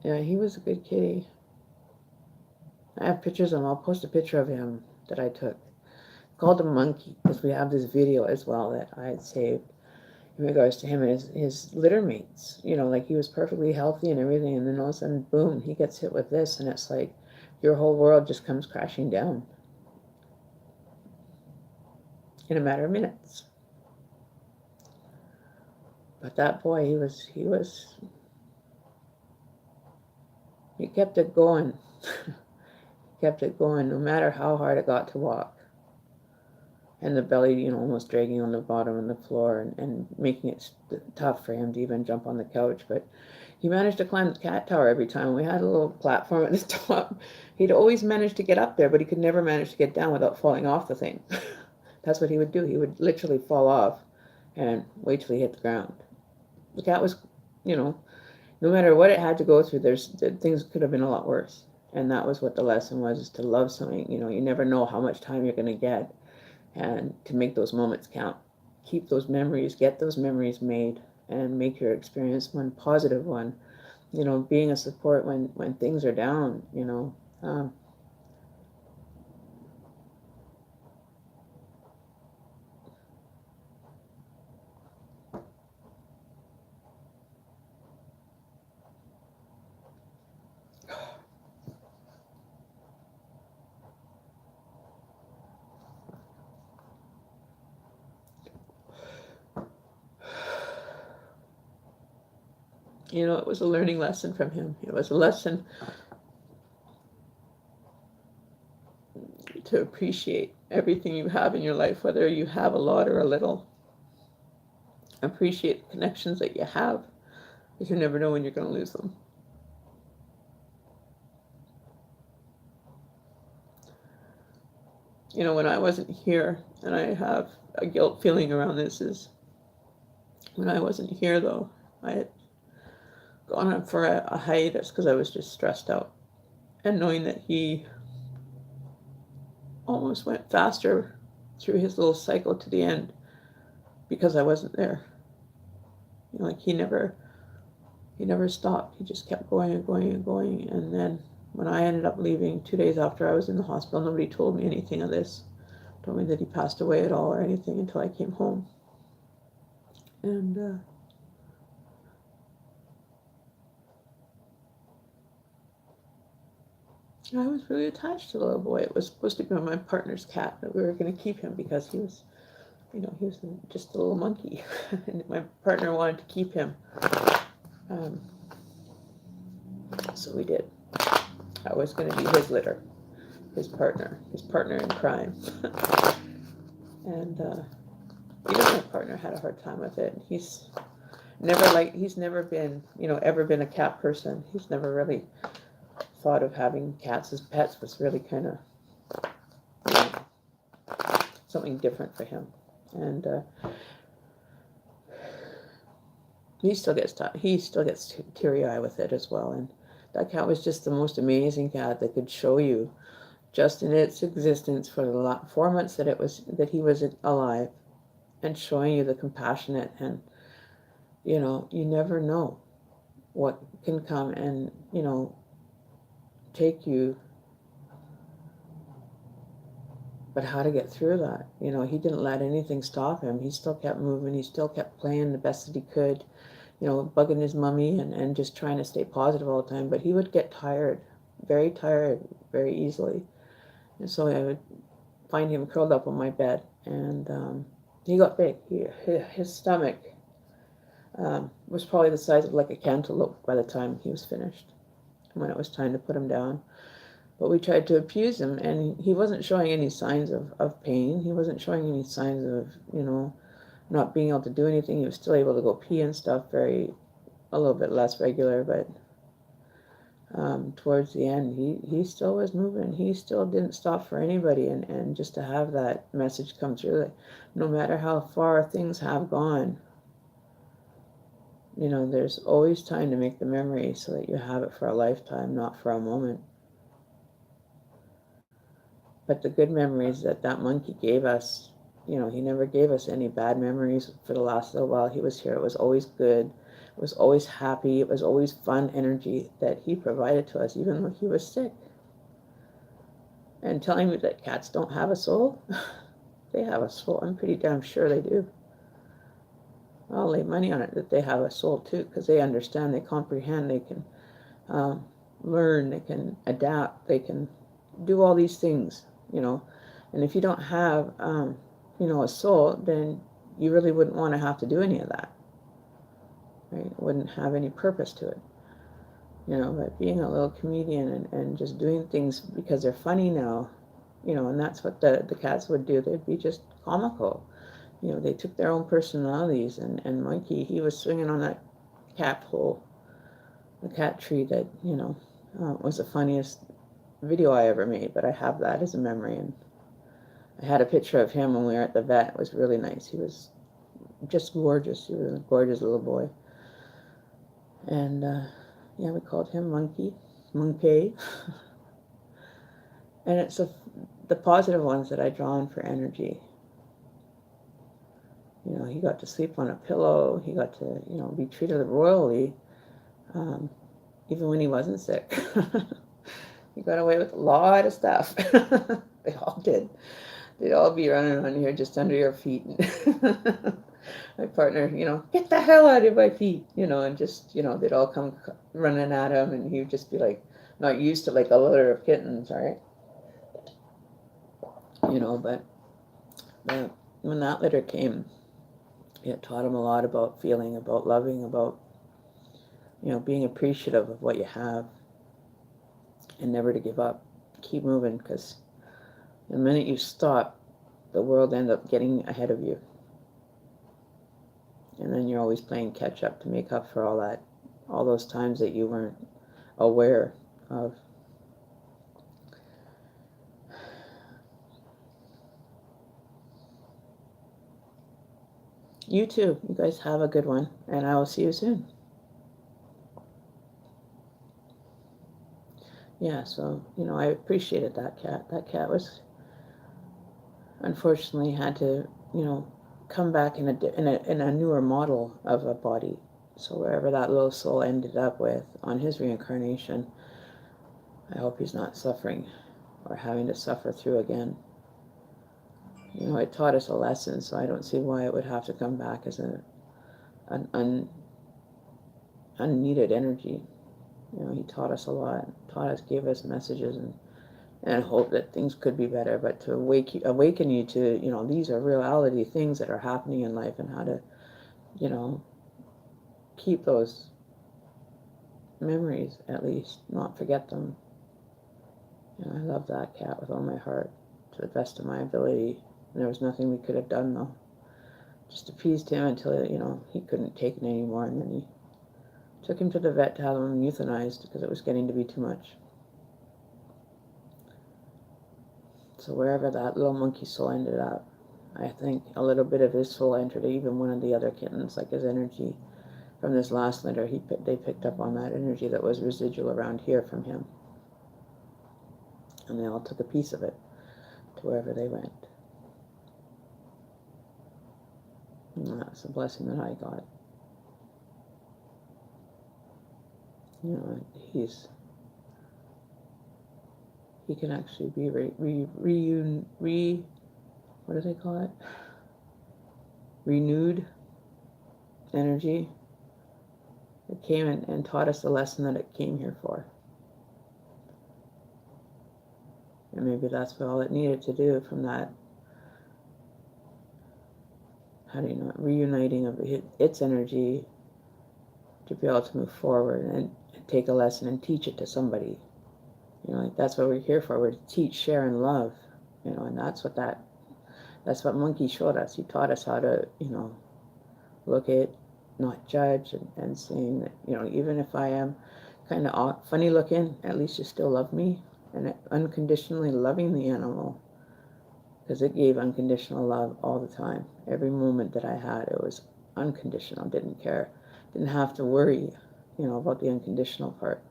Yeah, he was a good kitty. I have pictures of him. I'll post a picture of him that I took. Called him Monkey, because we have this video as well that I had saved in regards to him and his litter mates. You know, like, he was perfectly healthy and everything, and then all of a sudden, boom, he gets hit with this, and it's like your whole world just comes crashing down in a matter of minutes. But that boy, he kept it going. He kept it going no matter how hard it got to walk. and the belly, almost dragging on the bottom and the floor, and making it tough for him to even jump on the couch. But he managed to climb the cat tower every time. We had a little platform at the top. He'd always managed to get up there, but he could never manage to get down without falling off the thing. That's what he would do. He would literally fall off and wait till he hit the ground. The cat was, no matter what it had to go through, things could have been a lot worse. And that was what the lesson was, is to love something. You never know how much time you're going to get, and to make those moments count. Keep those memories, get those memories made, and make your experience one positive one. Being a support when things are down, it was a learning lesson from him. It was a lesson to appreciate everything you have in your life, whether you have a lot or a little. Appreciate the connections that you have, because you never know when you're going to lose them. When I wasn't here, and I have a guilt feeling around this, is when I wasn't here, though, I had gone on for a hiatus because I was just stressed out. And knowing that he almost went faster through his little cycle to the end because I wasn't there. He never stopped. He just kept going and going and going. And then when I ended up leaving 2 days after I was in the hospital, nobody told me anything of this. Told me that he passed away at all or anything until I came home. And I was really attached to the little boy. It was supposed to be my partner's cat, that we were going to keep him because he was, he was just a little monkey. And my partner wanted to keep him. So we did. I was going to be his litter, his partner in crime. And even my partner had a hard time with it. He's never been, ever been a cat person. He's never really thought of having cats as pets. Was really kind of something different for him. And he still gets teary-eyed with it as well. And that cat was just the most amazing cat that could show you, just in its existence for the 4 months that he was alive, and showing you the compassionate, and you never know what can come and take you, but how to get through that. He didn't let anything stop him. He still kept moving. He still kept playing the best that he could, bugging his mummy and just trying to stay positive all the time. But he would get tired very easily. And so I would find him curled up on my bed, and he got big. His stomach was probably the size of like a cantaloupe by the time he was finished, when it was time to put him down. But we tried to appease him, and he wasn't showing any signs of pain. He wasn't showing any signs of, not being able to do anything. He was still able to go pee and stuff, a little bit less regular, but towards the end, he still was moving. He still didn't stop for anybody, and just to have that message come through, that no matter how far things have gone, there's always time to make the memory so that you have it for a lifetime, not for a moment. But the good memories that monkey gave us, he never gave us any bad memories for the last little while he was here. It was always good. It was always happy. It was always fun energy that he provided to us, even when he was sick. And telling me that cats don't have a soul, they have a soul. I'm pretty damn sure they do. I'll lay money on it that they have a soul too, because they understand, they comprehend, they can learn, they can adapt, they can do all these things, And if you don't have, a soul, then you really wouldn't want to have to do any of that, right? It wouldn't have any purpose to it, But being a little comedian and just doing things because they're funny now, and that's what the cats would do. They'd be just comical. You know, they took their own personalities, and Monkey, he was swinging on that cat pole, the cat tree that, you know, was the funniest video I ever made, but I have that as a memory. And I had a picture of him when we were at the vet. It was really nice. He was just gorgeous. He was a gorgeous little boy. And yeah, we called him Monkey. And it's the positive ones that I draw on for energy. You know, he got to sleep on a pillow. He got to, you know, be treated royally, even when he wasn't sick. He got away with a lot of stuff. They all did. They'd all be running on here just under your feet. My partner, you know, get the hell out of my feet, you know, and just, you know, they'd all come running at him, and he'd just be like, not used to like a litter of kittens, right? You know, but when that litter came, it taught him a lot about feeling, about loving, about, you know, being appreciative of what you have, and never to give up. Keep moving, because the minute you stop, the world ends up getting ahead of you. And then you're always playing catch up to make up for all those times that you weren't aware of. You too. You guys have a good one, and I will see you soon. Yeah, so, you know, I appreciated that cat. That cat was, unfortunately, had to, you know, come back in a newer model of a body. So wherever that little soul ended up with on his reincarnation, I hope he's not suffering or having to suffer through again. You know, it taught us a lesson, so I don't see why it would have to come back as an unneeded energy. You know, he taught us a lot, gave us messages, and hope that things could be better, but to awaken you to, you know, these are reality things that are happening in life, and how to, you know, keep those memories, at least, not forget them. You know, I love that cat with all my heart, to the best of my ability. And there was nothing we could have done, though. Just appeased him until, you know, he couldn't take it anymore, and then he took him to the vet to have him euthanized because it was getting to be too much. So wherever that little monkey soul ended up, I think a little bit of his soul entered even one of the other kittens, like his energy from this last litter. They picked up on that energy that was residual around here from him. And they all took a piece of it to wherever they went. And that's a blessing that I got. You know, he can actually be what do they call it? Renewed energy. It came and taught us the lesson that it came here for. And maybe that's all it needed to do from that, how do you know it, reuniting of its energy to be able to move forward and take a lesson and teach it to somebody. You know, like that's what we're here for. We're to teach, share, and love. You know, and that's what Monkey showed us. He taught us how to, you know, look at, not judge, and saying that, you know, even if I am kind of funny looking, at least you still love me. And unconditionally loving the animal, because it gave unconditional love all the time. Every moment that I had, it was unconditional. Didn't care, didn't have to worry, you know, about the unconditional part.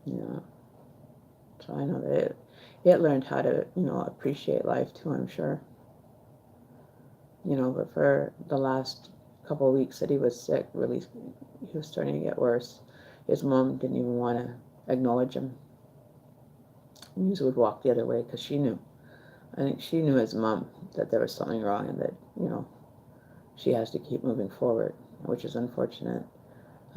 Yeah. So I know that it learned how to, you know, appreciate life too, I'm sure. You know, but for the last couple of weeks that he was sick, really, he was starting to get worse. His mom didn't even want to acknowledge him. He would walk the other way because she knew. I think she knew as mom that there was something wrong, and that, you know, she has to keep moving forward, which is unfortunate.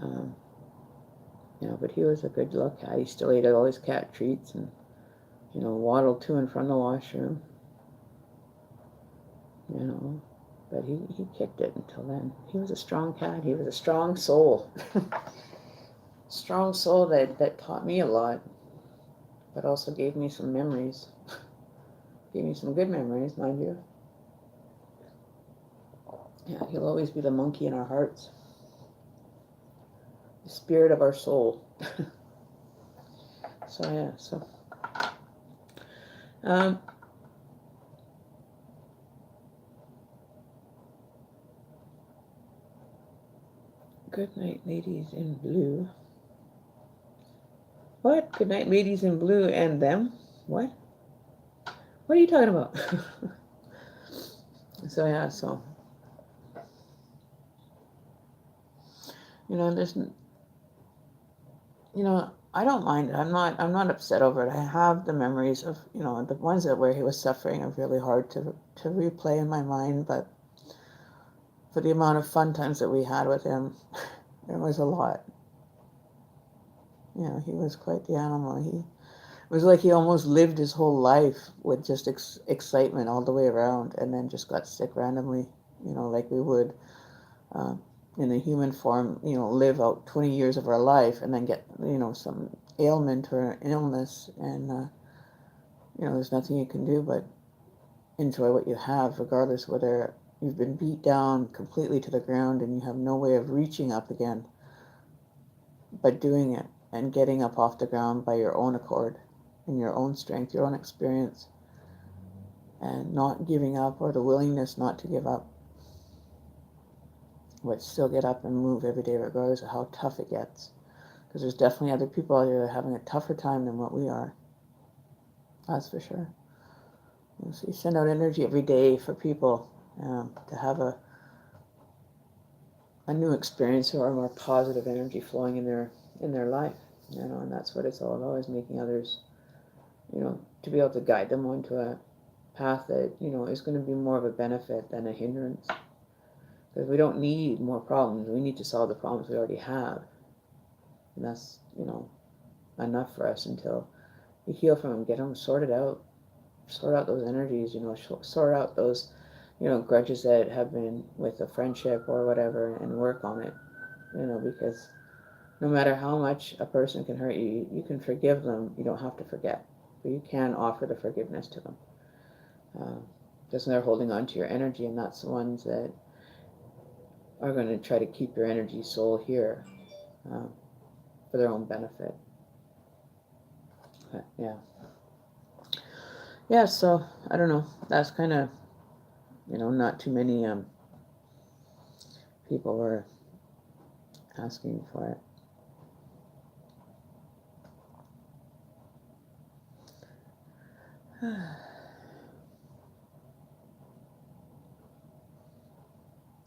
You know, but he was a good little cat. He still ate all his cat treats and, you know, waddled to and from the washroom. You know, but he kicked it until then. He was a strong cat. He was a strong soul. Strong soul that taught me a lot, but also gave me some memories. Gave me some good memories, mind you. Yeah, he'll always be the monkey in our hearts. The spirit of our soul. So yeah, so good night, ladies in blue. What? Good night, ladies in blue and them? What? What are you talking about? So yeah, so there's I don't mind it. I'm not upset over it. I have the memories of, the ones where he was suffering are really hard to replay in my mind, but for the amount of fun times that we had with him, there was a lot. He was quite the animal. It was like he almost lived his whole life with just excitement all the way around, and then just got sick randomly, like we would in the human form, live out 20 years of our life and then get, some ailment or illness, and, there's nothing you can do but enjoy what you have, regardless whether you've been beat down completely to the ground and you have no way of reaching up again, but doing it and getting up off the ground by your own accord, in your own strength, your own experience, and not giving up, or the willingness not to give up, but still get up and move every day regardless of how tough it gets. Because there's definitely other people out there that are having a tougher time than what we are. That's for sure. So you send out energy every day for people to have a new experience, or a more positive energy flowing in their life. And that's what it's all about, is making others, to be able to guide them onto a path that, is going to be more of a benefit than a hindrance. Because we don't need more problems. We need to solve the problems we already have. And that's, enough for us until we heal from them, get them sorted out, sort out those energies, sort out those, grudges that have been with a friendship or whatever, and work on it, because no matter how much a person can hurt you, you can forgive them. You don't have to forget, but you can offer the forgiveness to them. Just they're holding on to your energy, and that's the ones that are going to try to keep your energy soul here for their own benefit. But, yeah, so I don't know, that's kind of, not too many people were asking for it.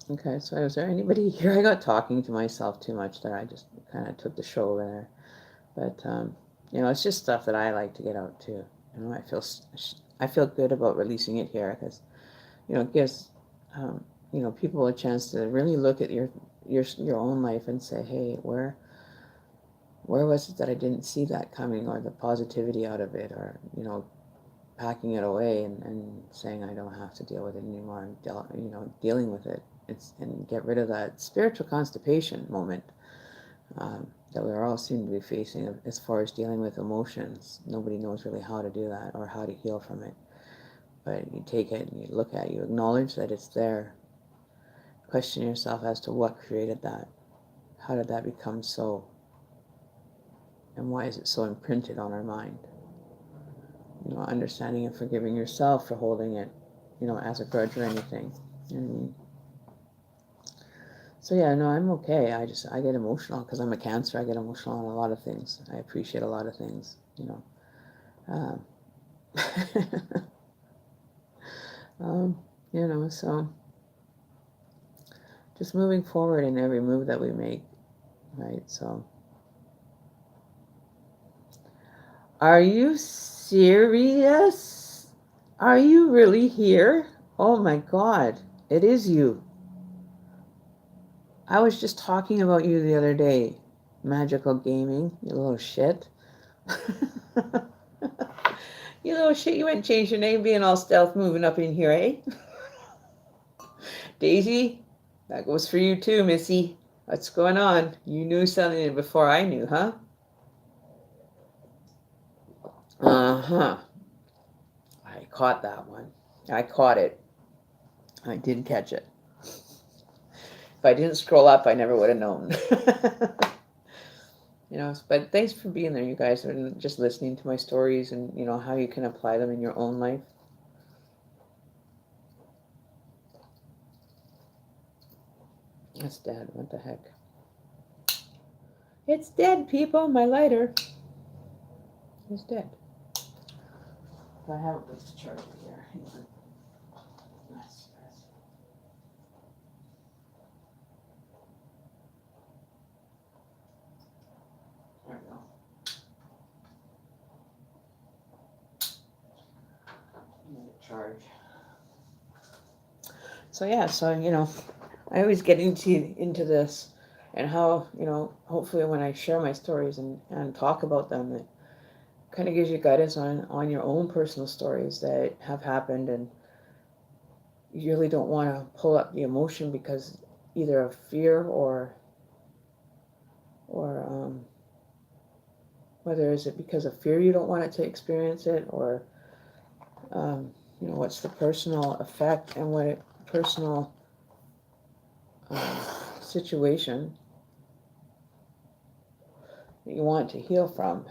Okay, so is there anybody here? I got talking to myself too much there. I just kind of took the show over there. But, it's just stuff that I like to get out too. I feel good about releasing it here, because, it gives, people a chance to really look at your own life and say, hey, where was it that I didn't see that coming, or the positivity out of it, or, packing it away and saying I don't have to deal with it anymore, and dealing with it. And get rid of that spiritual constipation moment that we all seem to be facing as far as dealing with emotions. Nobody knows really how to do that or how to heal from it. But you take it and you look at it, you acknowledge that it's there. Question yourself as to what created that. How did that become so? And why is it so imprinted on our mind? Understanding and forgiving yourself for holding it, as a grudge or anything. You know what I mean? So yeah, no, I'm okay. I get emotional because I'm a Cancer. I get emotional on a lot of things. I appreciate a lot of things, so just moving forward in every move that we make, right? So, are you serious? Are you really here? Oh my God, it is you. I was just talking about you the other day. Magical gaming, you little shit. You little shit, you went and changed your name, being all stealth moving up in here, eh? Daisy, that goes for you too, Missy. What's going on? You knew something before I knew, huh? Uh-huh. I caught that one. I caught it. I did catch it. If I didn't scroll up, I never would have known. But thanks for being there, you guys, and just listening to my stories and, how you can apply them in your own life. That's dead. What the heck? It's dead, people. My lighter is dead. I have it with the charger here. Hang on. There we go. Charge. So yeah, I always get into this, and how, hopefully when I share my stories and talk about them, it kind of gives you guidance on your own personal stories that have happened, and you really don't want to pull up the emotion because either of fear or whether is it because of fear you don't want it to experience it, or what's the personal effect and what personal situation that you want to heal from.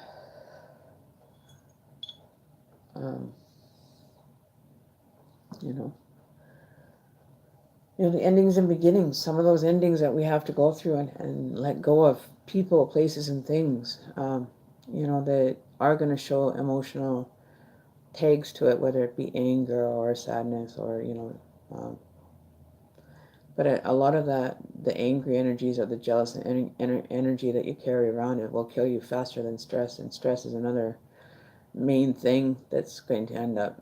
The endings and beginnings, some of those endings that we have to go through and let go of people, places, and things, that are going to show emotional tags to it, whether it be anger or sadness or, but a lot of the angry energies or the jealous energy that you carry around, it will kill you faster than stress. And stress is another main thing that's going to end up,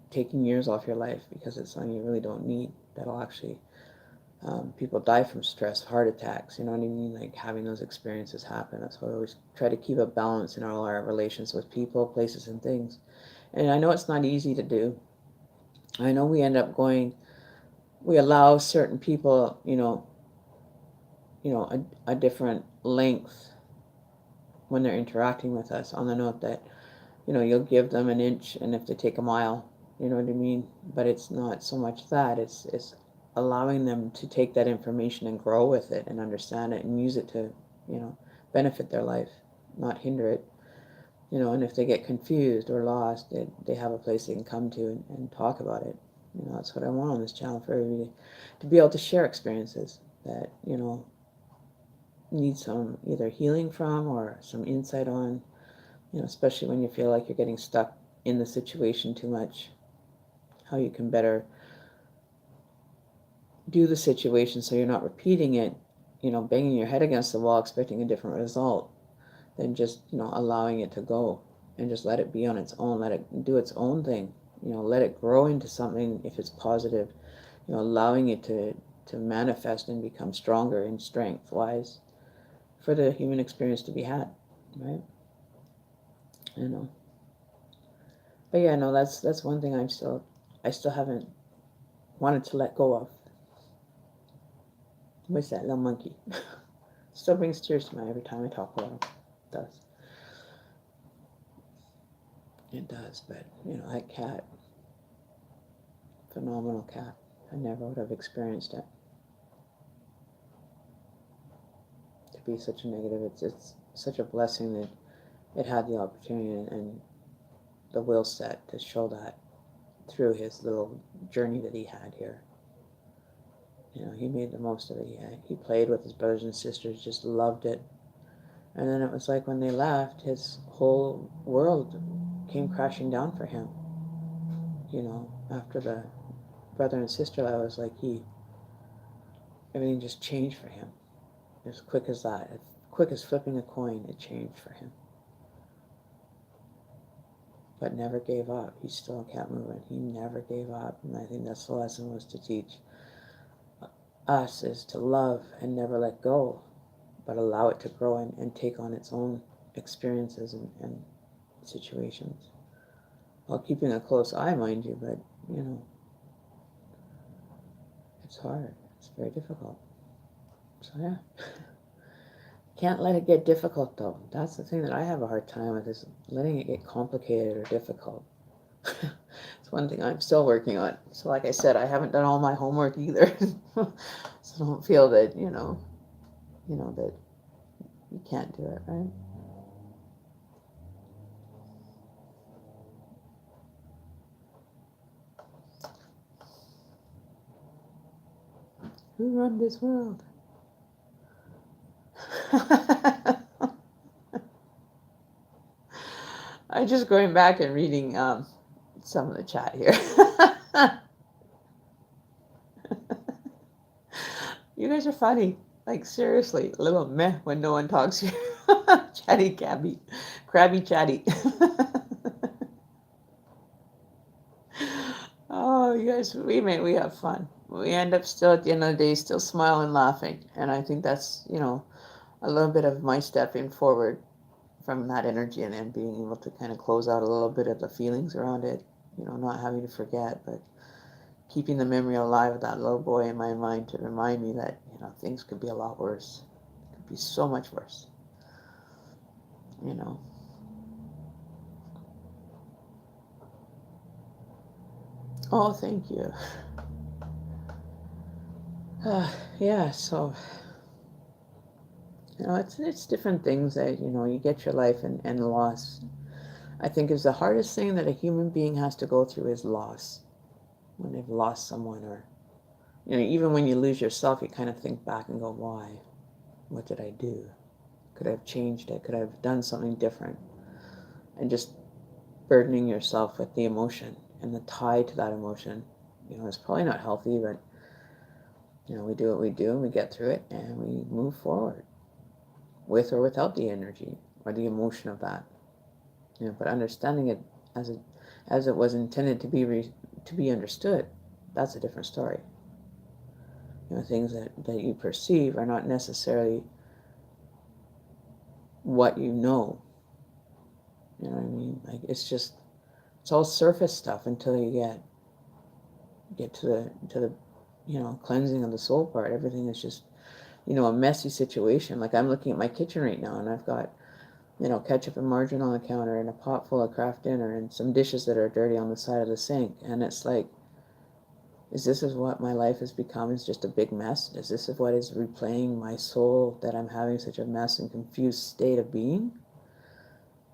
taking years off your life, because it's something you really don't need. That'll actually, people die from stress, heart attacks, you know what I mean? Like having those experiences happen. That's why I always try to keep a balance in all our relations with people, places, and things. And I know it's not easy to do. I know we end up we allow certain people, a different length when they're interacting with us, on the note that, you'll give them an inch, and if they take a mile, you know what I mean? But it's not so much that, it's allowing them to take that information and grow with it and understand it and use it to, benefit their life, not hinder it. And if they get confused or lost, they have a place they can come to and talk about it. That's what I want on this channel, for everybody to be able to share experiences that, need some either healing from or some insight on, especially when you feel like you're getting stuck in the situation too much, how you can better do the situation so you're not repeating it, banging your head against the wall expecting a different result, than just, allowing it to go and just let it be on its own, let it do its own thing, let it grow into something if it's positive, allowing it to manifest and become stronger in strength-wise for the human experience to be had, right? But yeah, no, that's one thing I still haven't wanted to let go of. What's that little monkey? Still brings tears to my eye every time I talk about him. It does. It does, but that cat, phenomenal cat. I never would have experienced it. To be such a negative, it's such a blessing that it had the opportunity and the will set to show that through his little journey that he had here. He made the most of it. He played with his brothers and sisters, just loved it. And then it was like when they left, his whole world came crashing down for him. After the brother and sister life, was like everything just changed for him. As quick as that, as quick as flipping a coin, it changed for him. But never gave up. He still kept moving. He never gave up. And I think that's the lesson was to teach us, is to love and never let go, but allow it to grow and take on its own experiences and situations. While keeping a close eye, mind you, but, it's hard. It's very difficult. So, yeah. Can't let it get difficult, though. That's the thing that I have a hard time with, is letting it get complicated or difficult. It's one thing I'm still working on. So like I said, I haven't done all my homework either. So don't feel that, that you can't do it, right? Who run this world? I'm just going back and reading some of the chat here. You guys are funny. Like, seriously, a little meh when no one talks here. Chatty Cabby. Crabby chatty. Oh, you guys, we have fun. We end up still at the end of the day still smiling, laughing. And I think that's, a little bit of my stepping forward from that energy and then being able to kind of close out a little bit of the feelings around it. Not having to forget, but keeping the memory alive of that little boy in my mind to remind me that, things could be a lot worse. It could be so much worse. Oh, thank you. Yeah, so, it's different things that, you get your life and loss. I think is the hardest thing that a human being has to go through is loss. When they've lost someone, or, even when you lose yourself, you kind of think back and go, why? What did I do? Could I have changed it? Could I have done something different? And just burdening yourself with the emotion and the tie to that emotion, it's probably not healthy, but, we do what we do and we get through it and we move forward with or without the energy or the emotion of that. But understanding it as it was intended to be understood, that's a different story. Things that you perceive are not necessarily what you know. You know what I mean? Like, it's all surface stuff until you get to the cleansing of the soul part. Everything is just, a messy situation. Like, I'm looking at my kitchen right now and I've got, ketchup and margarine on the counter and a pot full of Kraft Dinner and some dishes that are dirty on the side of the sink. And it's like, is this what my life has become? Is just a big mess? Is this what is replaying my soul, that I'm having such a mess and confused state of being?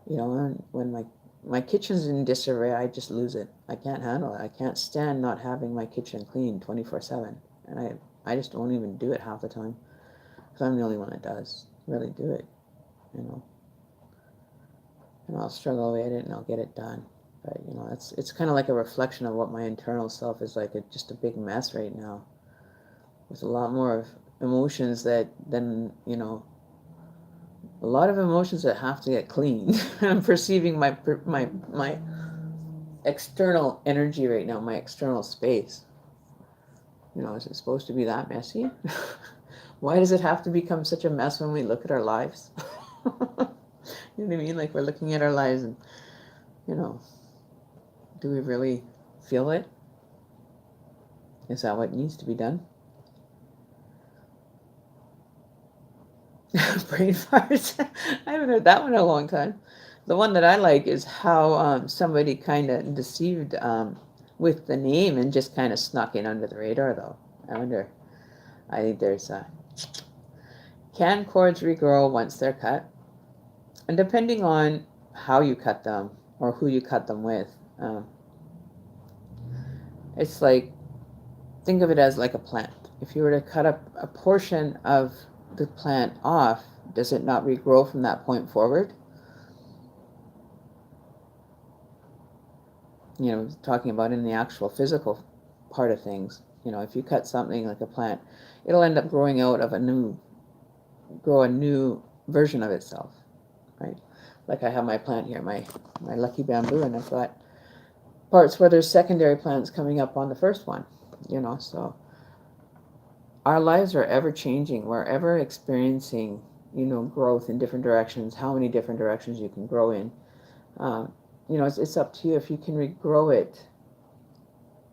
When my kitchen's in disarray, I just lose it. I can't handle it. I can't stand not having my kitchen clean 24/7. And I just don't even do it half the time. Because I'm the only one that does really do it, And I'll struggle with it and I'll get it done. But, it's kind of like a reflection of what my internal self is like, just a big mess right now. With a lot more of emotions than a lot of emotions that have to get cleaned. I'm perceiving my external energy right now, my external space. Is it supposed to be that messy? Why does it have to become such a mess when we look at our lives? You know what I mean? Like, we're looking at our lives and, do we really feel it? Is that what needs to be done? Brain farts. I haven't heard that one in a long time. The one that I like is how somebody kind of deceived with the name and just kind of snuck in under the radar, though. I think there's can cords regrow once they're cut? And depending on how you cut them or who you cut them with, it's like, think of it as like a plant. If you were to cut up a portion of the plant off, does it not regrow from that point forward? Talking about in the actual physical part of things. If you cut something like a plant, it'll end up growing out of a new version of itself, right? Like, I have my plant here, my lucky bamboo, and I've got parts where there's secondary plants coming up on the first one, so our lives are ever changing. We're ever experiencing, growth in different directions, how many different directions you can grow in. It's up to you if you can regrow it.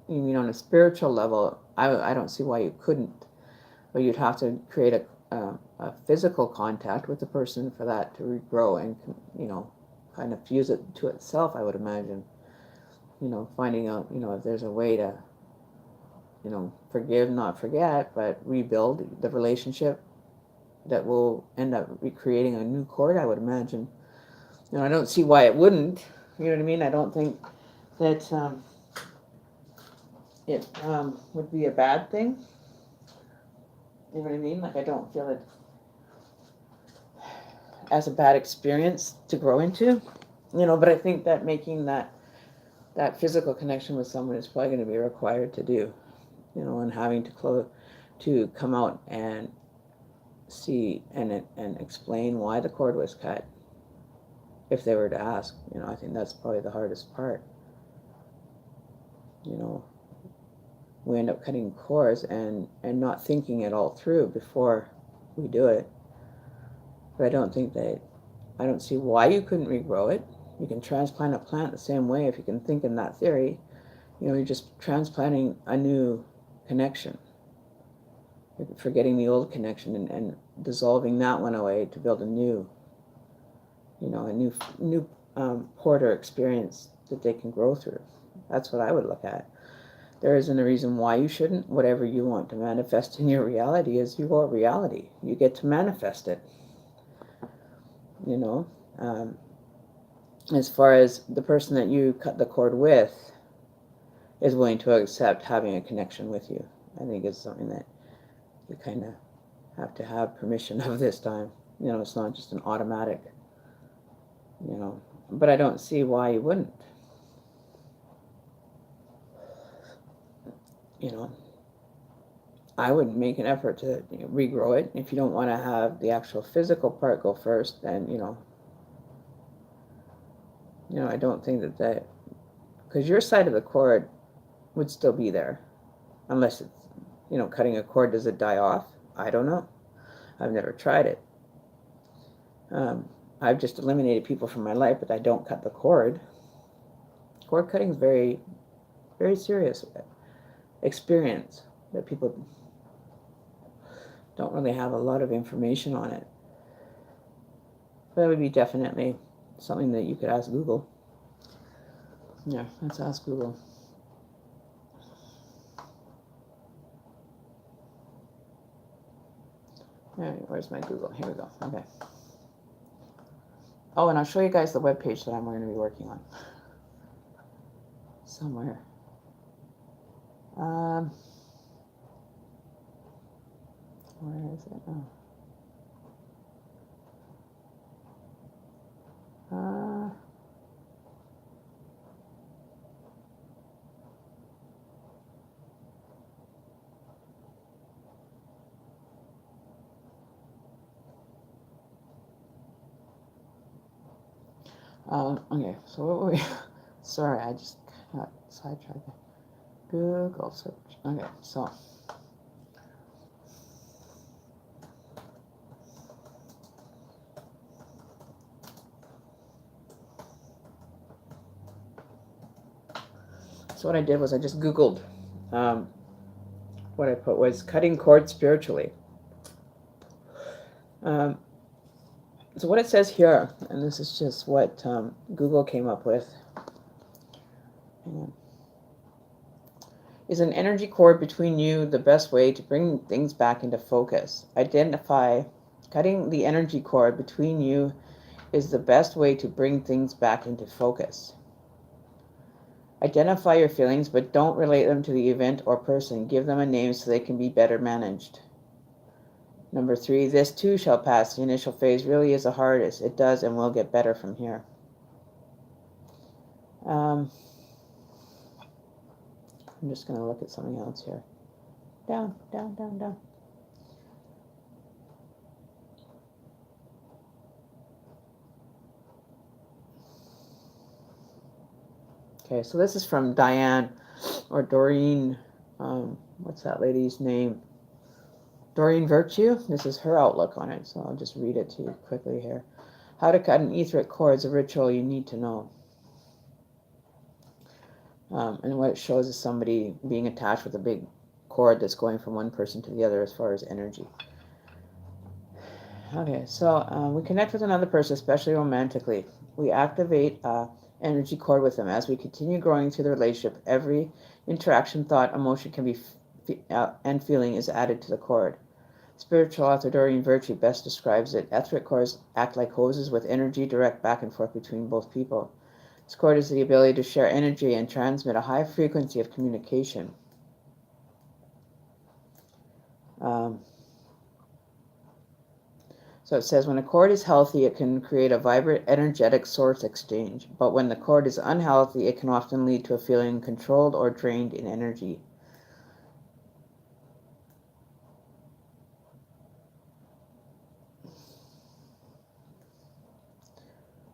On a spiritual level, I don't see why you couldn't, but you'd have to create a physical contact with the person for that to regrow and, kind of fuse it to itself, I would imagine. finding out, if there's a way to, forgive, not forget, but rebuild the relationship that will end up recreating a new cord, I would imagine. I don't see why it wouldn't. You know what I mean? I don't think that it would be a bad thing. You know what I mean? Like, I don't feel it as a bad experience to grow into. But I think that making that physical connection with someone is probably going to be required to do. And having to come out and see and explain why the cord was cut, if they were to ask. I think that's probably the hardest part. We end up cutting cords and not thinking it all through before we do it. But I don't see why you couldn't regrow it. You can transplant a plant the same way if you can think in that theory. You're just transplanting a new connection. You're forgetting the old connection and dissolving that one away to build a new, porter experience that they can grow through. That's what I would look at. There isn't a reason why you shouldn't. Whatever you want to manifest in your reality is your reality. You get to manifest it. As far as the person that you cut the cord with is willing to accept having a connection with you, I think it's something that you kind of have to have permission of this time. It's not just an automatic, but I don't see why you wouldn't. I would make an effort to regrow it. If you don't want to have the actual physical part go first, then, I don't think that, because your side of the cord would still be there, unless it's, cutting a cord, does it die off? I don't know. I've never tried it. I've just eliminated people from my life, but I don't cut the cord. Cord cutting is very, very serious experience that people don't really have a lot of information on it. But that would be definitely something that you could ask Google. Yeah, let's ask Google. All right, where's my Google? Here we go. Okay. Oh, and I'll show you guys the webpage that I'm going to be working on. Somewhere. Where is it? Oh. Okay, so what were we? Sorry, I just got sidetracked. Google search. Okay, so. So what I did was I just Googled. What I put was cutting cords spiritually. So what it says here, and this is just what Google came up with, is an energy cord between you the best way to bring things back into focus. Identify cutting the energy cord between you is the best way to bring things back into focus. Identify your feelings, but don't relate them to the event or person. Give them a name so they can be better managed. Number 3, this too shall pass. The initial phase really is the hardest. It does and will get better from here. I'm just going to look at something else here. Down, down, down, down. Okay, so this is from Diane, or Doreen, what's that lady's name? Doreen Virtue. This is her outlook on it, so I'll just read it to you quickly here. How to cut an etheric cord is a ritual you need to know. And what it shows is somebody being attached with a big cord that's going from one person to the other as far as energy. Okay, so we connect with another person, especially romantically. We activate a energy cord with them. As we continue growing through the relationship, every interaction, thought, emotion can be and feeling is added to the cord. Spiritual author Doreen Virtue best describes it. Etheric cords act like hoses with energy direct back and forth between both people. This cord is the ability to share energy and transmit a high frequency of communication. So it says, when a cord is healthy, it can create a vibrant, energetic source exchange. But when the cord is unhealthy, it can often lead to a feeling controlled or drained in energy.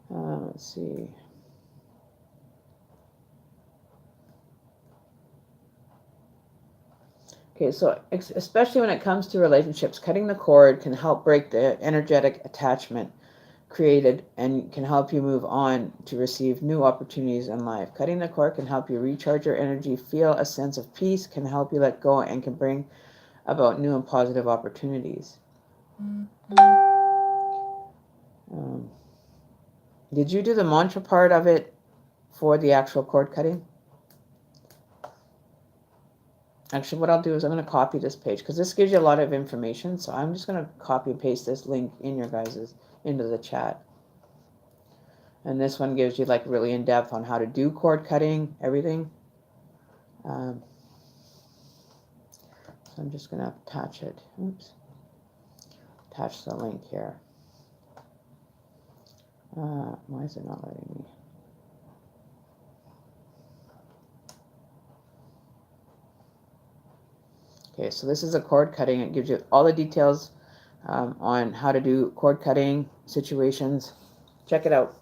Let's see. Okay, so especially when it comes to relationships, cutting the cord can help break the energetic attachment created and can help you move on to receive new opportunities in life. Cutting the cord can help you recharge your energy, feel a sense of peace, can help you let go, and can bring about new and positive opportunities. Did you do the mantra part of it for the actual cord cutting? Actually, what I'll do is I'm going to copy this page because this gives you a lot of information. So I'm just going to copy and paste this link in your guys's into the chat. And this one gives you like really in depth on how to do cord cutting, everything. So I'm just going to attach it. Oops. Attach the link here. Why is it not letting me? Okay, so this is a cord cutting. It gives you all the details on how to do cord cutting situations. Check it out.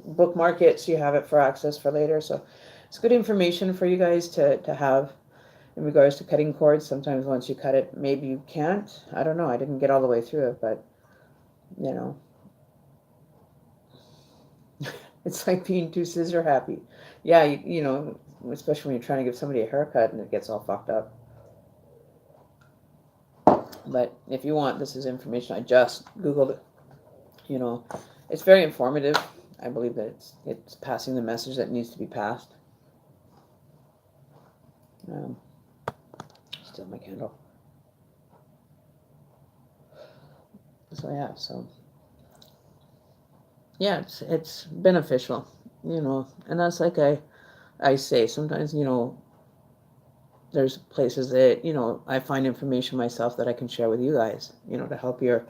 Bookmark it so you have it for access for later. So it's good information for you guys to have in regards to cutting cords. Sometimes once you cut it, maybe you can't. I don't know. I didn't get all the way through it, but you know. It's like being too scissor happy. Yeah, you know, especially when you're trying to give somebody a haircut and it gets all fucked up. But if you want, this is information I just Googled it. You know, it's very informative. I believe that it's passing the message that needs to be passed. Still my candle. So yeah, it's beneficial, you know, and that's like I say, sometimes, you know, there's places that, you know, I find information myself that I can share with you guys, you know, to help your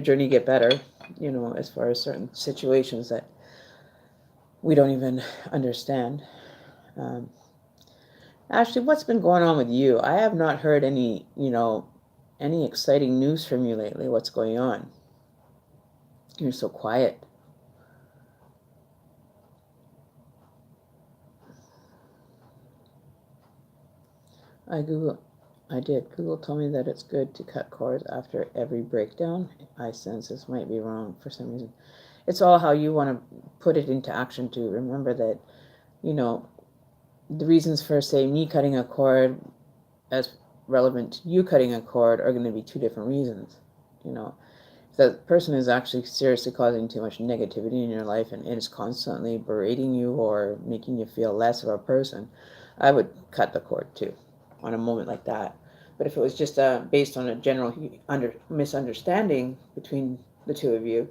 journey get better, you know, as far as certain situations that we don't even understand. Ashley, what's been going on with you? I have not heard any, you know, any exciting news from you lately. What's going on? You're so quiet. Google told me that it's good to cut cords after every breakdown. I sense this might be wrong for some reason. It's all how you want to put it into action too. Remember that, you know, the reasons for, say, me cutting a cord as relevant to you cutting a cord are going to be two different reasons. You know, if that person is actually seriously causing too much negativity in your life and is constantly berating you or making you feel less of a person, I would cut the cord too on a moment like that. But if it was just based on a general misunderstanding between the two of you,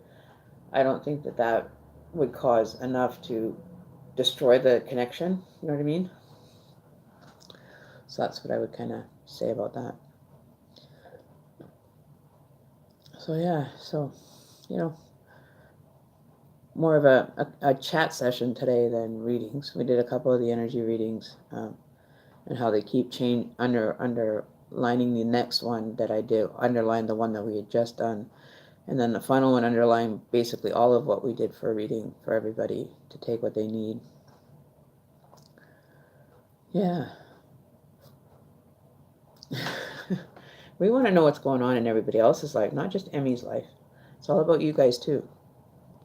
I don't think that would cause enough to destroy the connection. You know what I mean? So that's what I would kind of say about that. So yeah, so, you know, more of a chat session today than readings. We did a couple of the energy readings and how they keep underlining the next one that I did, underline the one that we had just done. And then the final one underlying basically all of what we did for a reading for everybody to take what they need. Yeah. We want to know what's going on in everybody else's life, not just Emmy's life. It's all about you guys too.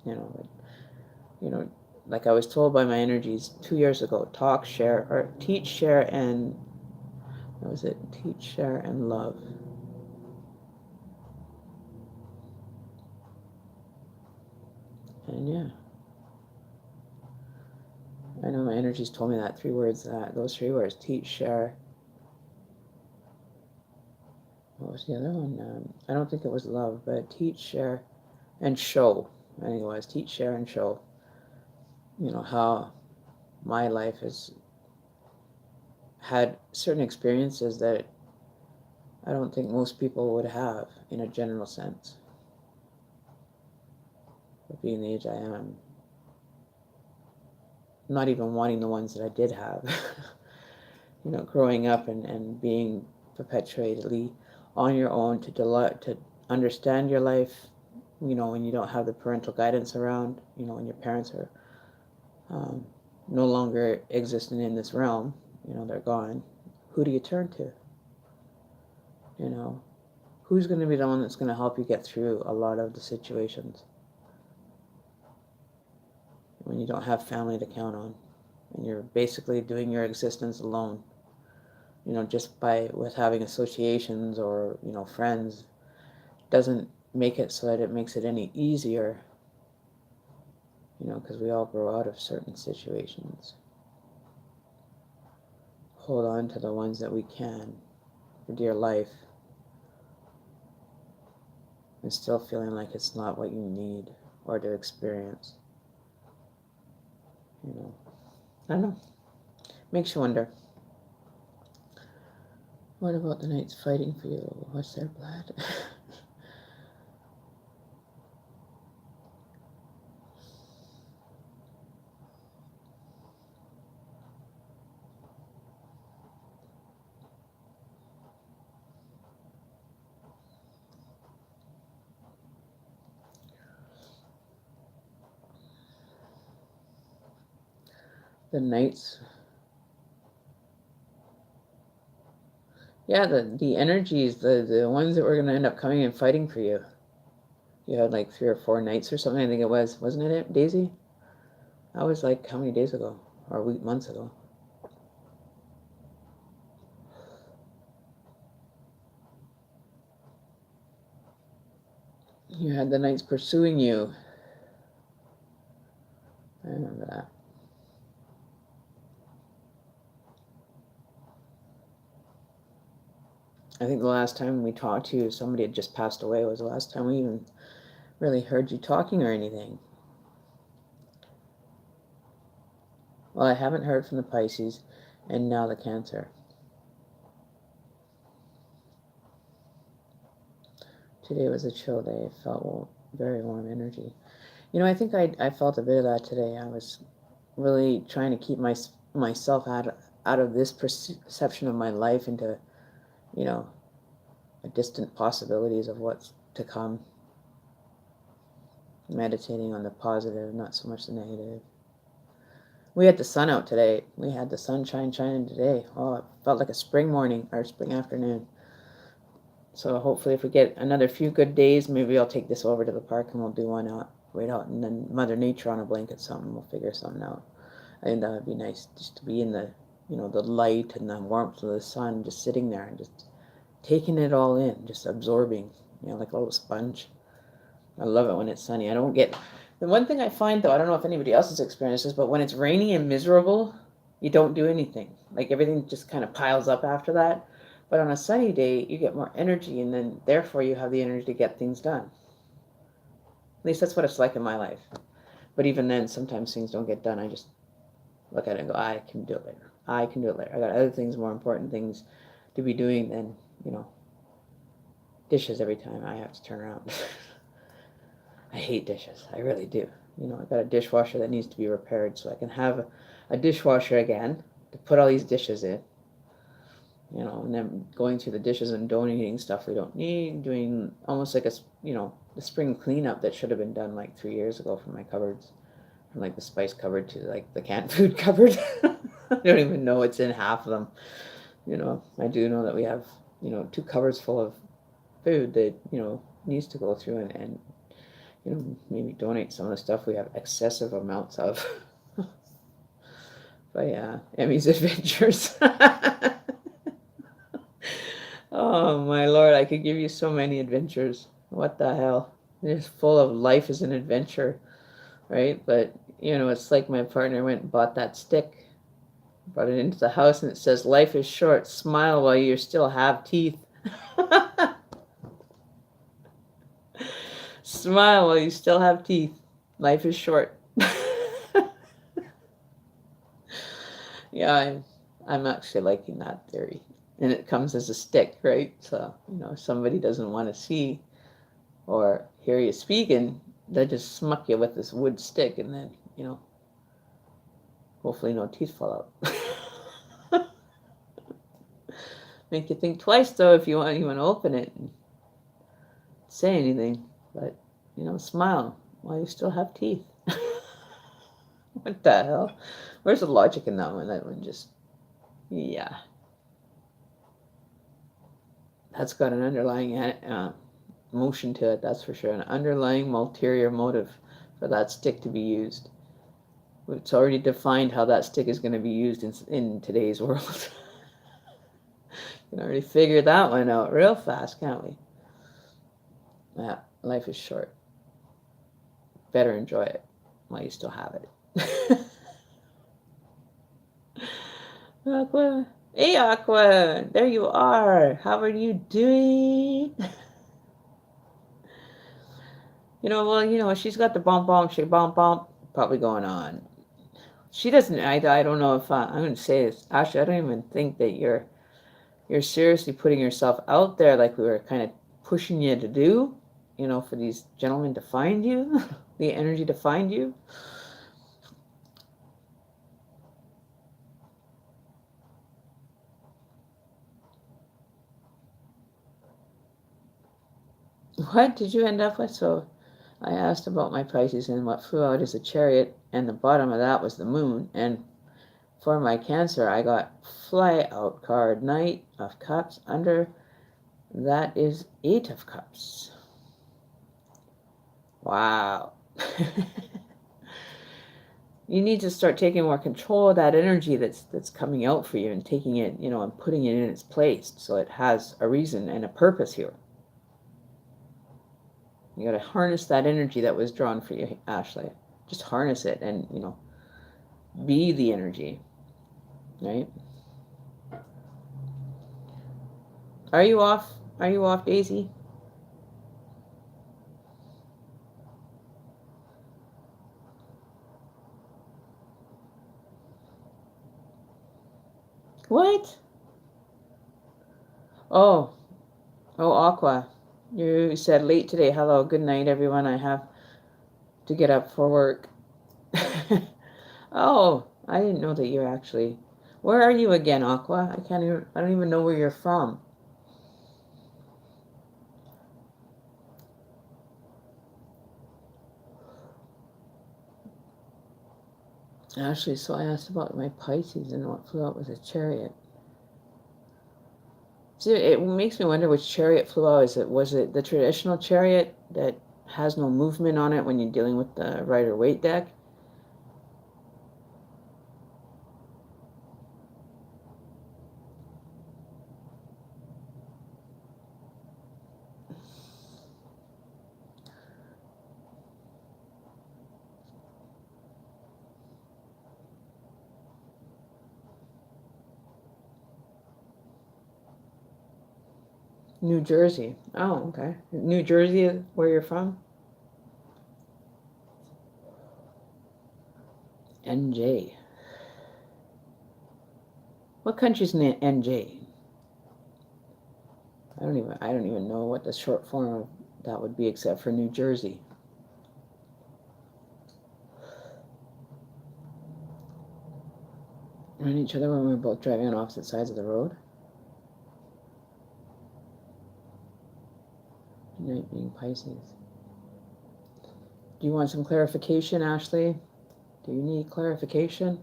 You know, like I was told by my energies 2 years ago, talk, share, or teach, share, and what was it? Teach, share, and love. And yeah. I know my energies told me that 3 words, those 3 words, teach, share. What was the other one? I don't think it was love, but teach, share, and show. I think it was teach, share, and show. You know, how my life has had certain experiences that I don't think most people would have in a general sense. But being the age I am, not even wanting the ones that I did have. You know, growing up and being perpetuatedly on your own to understand your life, you know, when you don't have the parental guidance around, you know, when your parents are no longer existing in this realm, you know, they're gone. Who do you turn to? You know, who's going to be the one that's going to help you get through a lot of the situations when you don't have family to count on and you're basically doing your existence alone? You know, just with having associations or, you know, friends doesn't make it so that it makes it any easier, you know, because we all grow out of certain situations. Hold on to the ones that we can for dear life and still feeling like it's not what you need or to experience. You know, I don't know. Makes you wonder. What about the knights fighting for you? What's their blood? The knights. Yeah, the energies, the ones that were going to end up coming and fighting for you. You had like 3 or 4 nights or something, I think it was. Wasn't it, Daisy? That was like how many days ago? Or months ago? You had the knights pursuing you. I remember that. I think the last time we talked to you, somebody had just passed away. Was the last time we even really heard you talking or anything. Well, I haven't heard from the Pisces, and now the Cancer. Today was a chill day. I felt very warm energy. You know, I think I felt a bit of that today. I was really trying to keep myself out of this perception of my life into, you know, distant possibilities of what's to come. Meditating on the positive, not so much the negative. We had the sun out today. We had the sunshine shining today. Oh, it felt like a spring morning or spring afternoon. So hopefully if we get another few good days, maybe I'll take this over to the park and we'll do one out, right out in the Mother Nature on a blanket, something. We'll figure something out. I think that would be nice, just to be in the, you know, the light and the warmth of the sun, just sitting there and just taking it all in, just absorbing, you know, like a little sponge. I love it when it's sunny. I don't get... The one thing I find, though, I don't know if anybody else has experienced this, but when it's rainy and miserable, you don't do anything. Like, everything just kind of piles up after that. But on a sunny day, you get more energy, and then, therefore, you have the energy to get things done. At least that's what it's like in my life. But even then, sometimes things don't get done. I just look at it and go, I can do it later. I can do it later. I got other things, more important things to be doing than, you know, dishes every time I have to turn around. I hate dishes. I really do. You know, I got a dishwasher that needs to be repaired so I can have a dishwasher again to put all these dishes in. You know, and then going through the dishes and donating stuff we don't need, doing almost like you know, the spring cleanup that should have been done like 3 years ago from my cupboards. From like the spice cupboard to like the canned food cupboard. I don't even know what's in half of them. You know, I do know that we have, you know, 2 cupboards full of food that, you know, needs to go through and you know, maybe donate some of the stuff we have excessive amounts of. But yeah, Emmy's adventures. Oh my Lord, I could give you so many adventures. What the hell? It's full of life is an adventure. right? But, you know, it's like my partner went and bought that stick, brought it into the house, and it says, life is short, smile while you still have teeth. Smile while you still have teeth. Life is short. Yeah, I'm actually liking that theory. And it comes as a stick, right? So, you know, if somebody doesn't want to see or hear you speaking, they just smuck you with this wood stick, and then, you know, hopefully no teeth fall out. Make you think twice, though, if you want to even open it and say anything. But, you know, smile while you still have teeth. What the hell? Where's the logic in that one? That one just, yeah. That's got an underlying motion to it, that's for sure. An underlying ulterior motive for that stick to be used. It's already defined how that stick is going to be used in today's world. You can already figure that one out real fast, can't we? Yeah, life is short. Better enjoy it while you still have it. Aqua. Hey, Aqua. There you are. How are you doing? You know, well, you know, she's got the bump, she bump, probably going on. She doesn't, I don't know if, I'm going to say this, actually, I don't even think that you're seriously putting yourself out there like we were kind of pushing you to do, you know, for these gentlemen to find you, the energy to find you. What did you end up with? So I asked about my Pisces, and what flew out is a chariot, and the bottom of that was the moon. And for my Cancer, I got fly out card, Knight of Cups. Under that is 8 of Cups. Wow. You need to start taking more control of that energy that's coming out for you, and taking it, you know, and putting it in its place so it has a reason and a purpose here. You got to harness that energy that was drawn for you, Ashley. Just harness it and, you know, be the energy, right? Are you off? Are you off, Daisy? What? Oh, Aqua. You said late today. Hello, good night, everyone. I have to get up for work. Oh, I didn't know that you're actually. Where are you again, Aqua? I don't even know where you're from. Actually, so I asked about my Pisces, and what flew out was a chariot. See, it makes me wonder which chariot flew out. Was it the traditional chariot that has no movement on it when you're dealing with the Rider-Waite deck? New Jersey. Oh, okay. New Jersey is where you're from? NJ. What country's in NJ? I don't even know what the short form of that would be, except for New Jersey. Ran each other when we were both driving on opposite sides of the road. Night being Pisces. Do you want some clarification, Ashley? Do you need clarification?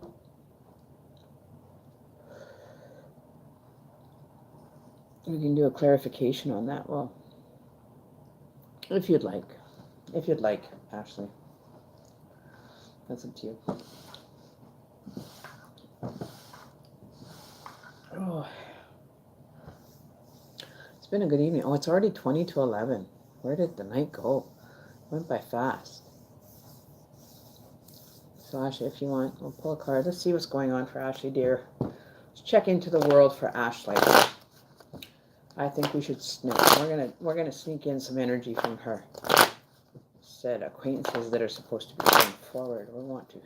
We can do a clarification on that. Well, if you'd like. If you'd like, Ashley. That's up to you. Oh. It's been a good evening. Oh, it's already 20 to 11. Where did the night go? It went by fast. So Ashley, if you want, we'll pull a card. Let's see what's going on for Ashley, dear. Let's check into the world for Ashley. I think we should sniff. We're gonna sneak in some energy from her. Said acquaintances that are supposed to be going forward. We want to.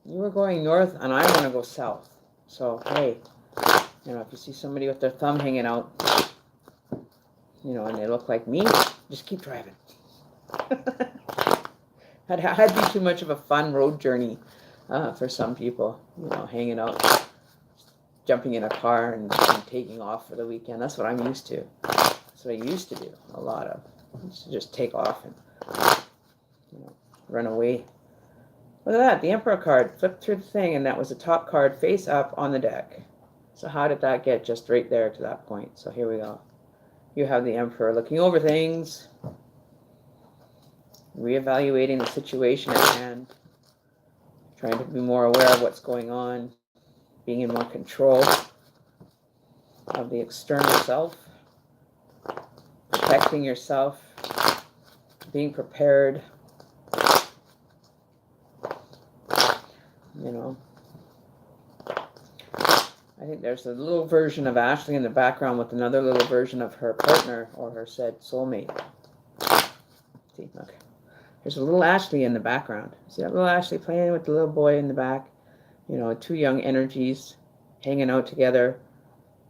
You were going north, and I want to go south. So hey, you know, if you see somebody with their thumb hanging out, you know, and they look like me, just keep driving. That'd be too much of a fun road journey for some people, you know, hanging out, jumping in a car and taking off for the weekend. That's what I'm used to. That's what I used to do a lot of. I used to just take off and, you know, run away. Look at that, the Emperor card. Flip through the thing, and that was the top card face up on the deck. So how did that get just right there to that point? So here we go. You have the Emperor looking over things, reevaluating the situation at hand, trying to be more aware of what's going on, being in more control of the external self, protecting yourself, being prepared, you know. I think there's a little version of Ashley in the background with another little version of her partner or her said soulmate. See, look. There's a little Ashley in the background. See that little Ashley playing with the little boy in the back? You know, two young energies hanging out together.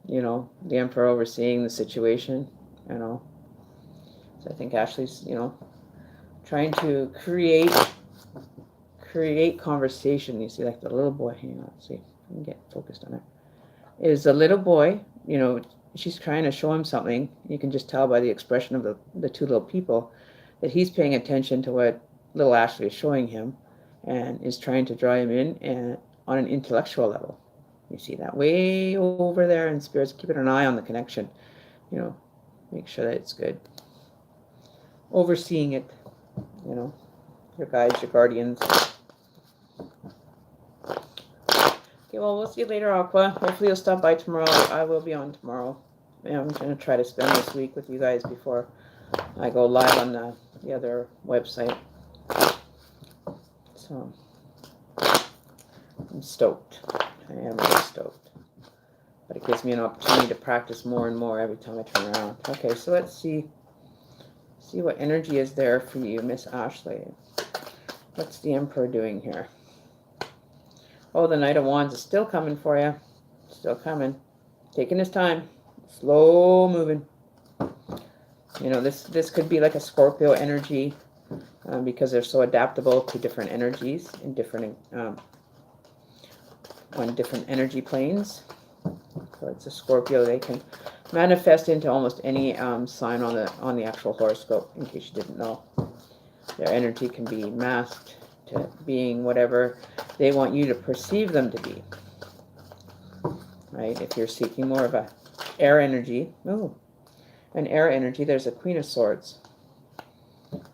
You know, the Emperor overseeing the situation, you know. So I think Ashley's, you know, trying to create conversation. You see, like the little boy hanging out. See, I can get focused on it. Is a little boy, you know, she's trying to show him something. You can just tell by the expression of the two little people that he's paying attention to what little Ashley is showing him and is trying to draw him in and on an intellectual level. You see that way over there in spirits, keeping an eye on the connection, you know, make sure that it's good. Overseeing it, you know, your guides, your guardians. Okay, well, we'll see you later, Aqua. Hopefully you'll stop by tomorrow. I will be on tomorrow. I'm going to try to spend this week with you guys before I go live on the other website. So, I'm stoked. I am really stoked. But it gives me an opportunity to practice more and more every time I turn around. Okay, so let's see what energy is there for you, Miss Ashley. What's the Emperor doing here? Oh, the Knight of Wands is still coming for you. Still coming. Taking his time. Slow moving. You know, this could be like a Scorpio energy because they're so adaptable to different energies in different on different energy planes. So it's a Scorpio. They can manifest into almost any sign on the actual horoscope. In case you didn't know, their energy can be masked to being whatever they want you to perceive them to be. Right? If you're seeking more of a air energy, an air energy, there's a Queen of Swords.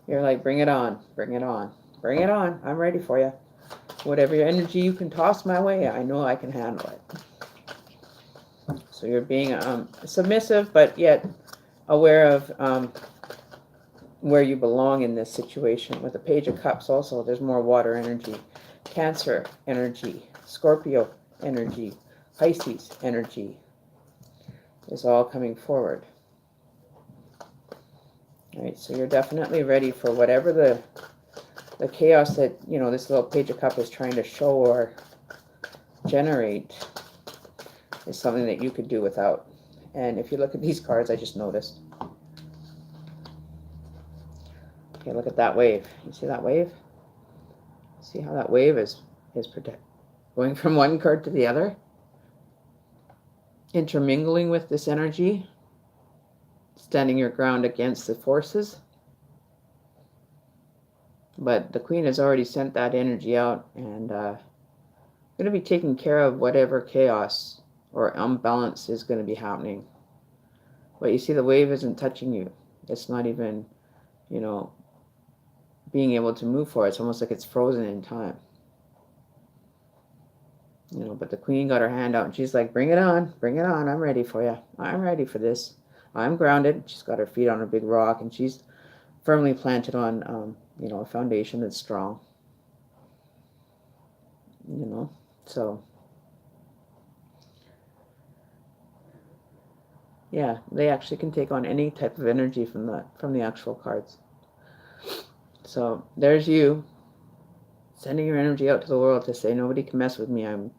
You're like, bring it on, bring it on, bring it on. I'm ready for you. Whatever your energy you can toss my way, I know I can handle it. So you're being submissive, but yet aware of where you belong in this situation. With the Page of Cups also, there's more water energy, Cancer energy, Scorpio energy, Pisces energy is all coming forward. All right, so you're definitely ready for whatever the chaos that, you know, this little Page of Cups is trying to show or generate is something that you could do without. And if you look at these cards, I just noticed. Okay, look at that wave. You see that wave? See how that wave is going from one card to the other? Intermingling with this energy, standing your ground against the forces. But the Queen has already sent that energy out and going to be taking care of whatever chaos or imbalance is going to be happening. But you see the wave isn't touching you. It's not even, you know, being able to move forward. It's almost like it's frozen in time. You know, but the Queen got her hand out and she's like, bring it on, I'm ready for you. I'm ready for this. I'm grounded. She's got her feet on a big rock and she's firmly planted on, a foundation that's strong, so yeah, they actually can take on any type of energy from the actual cards. So there's you sending your energy out to the world to say, nobody can mess with me. I'm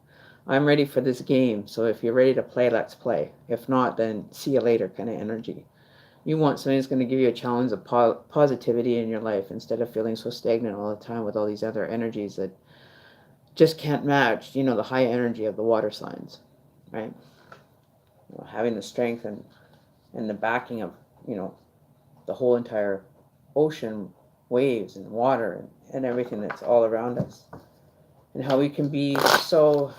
ready for this game. So if you're ready to play, let's play. If not, then see you later kind of energy. You want something that's going to give you a challenge of positivity in your life instead of feeling so stagnant all the time with all these other energies that just can't match, the high energy of the water signs, right? Having the strength and the backing of, the whole entire ocean, waves and water and everything that's all around us. And how we can be so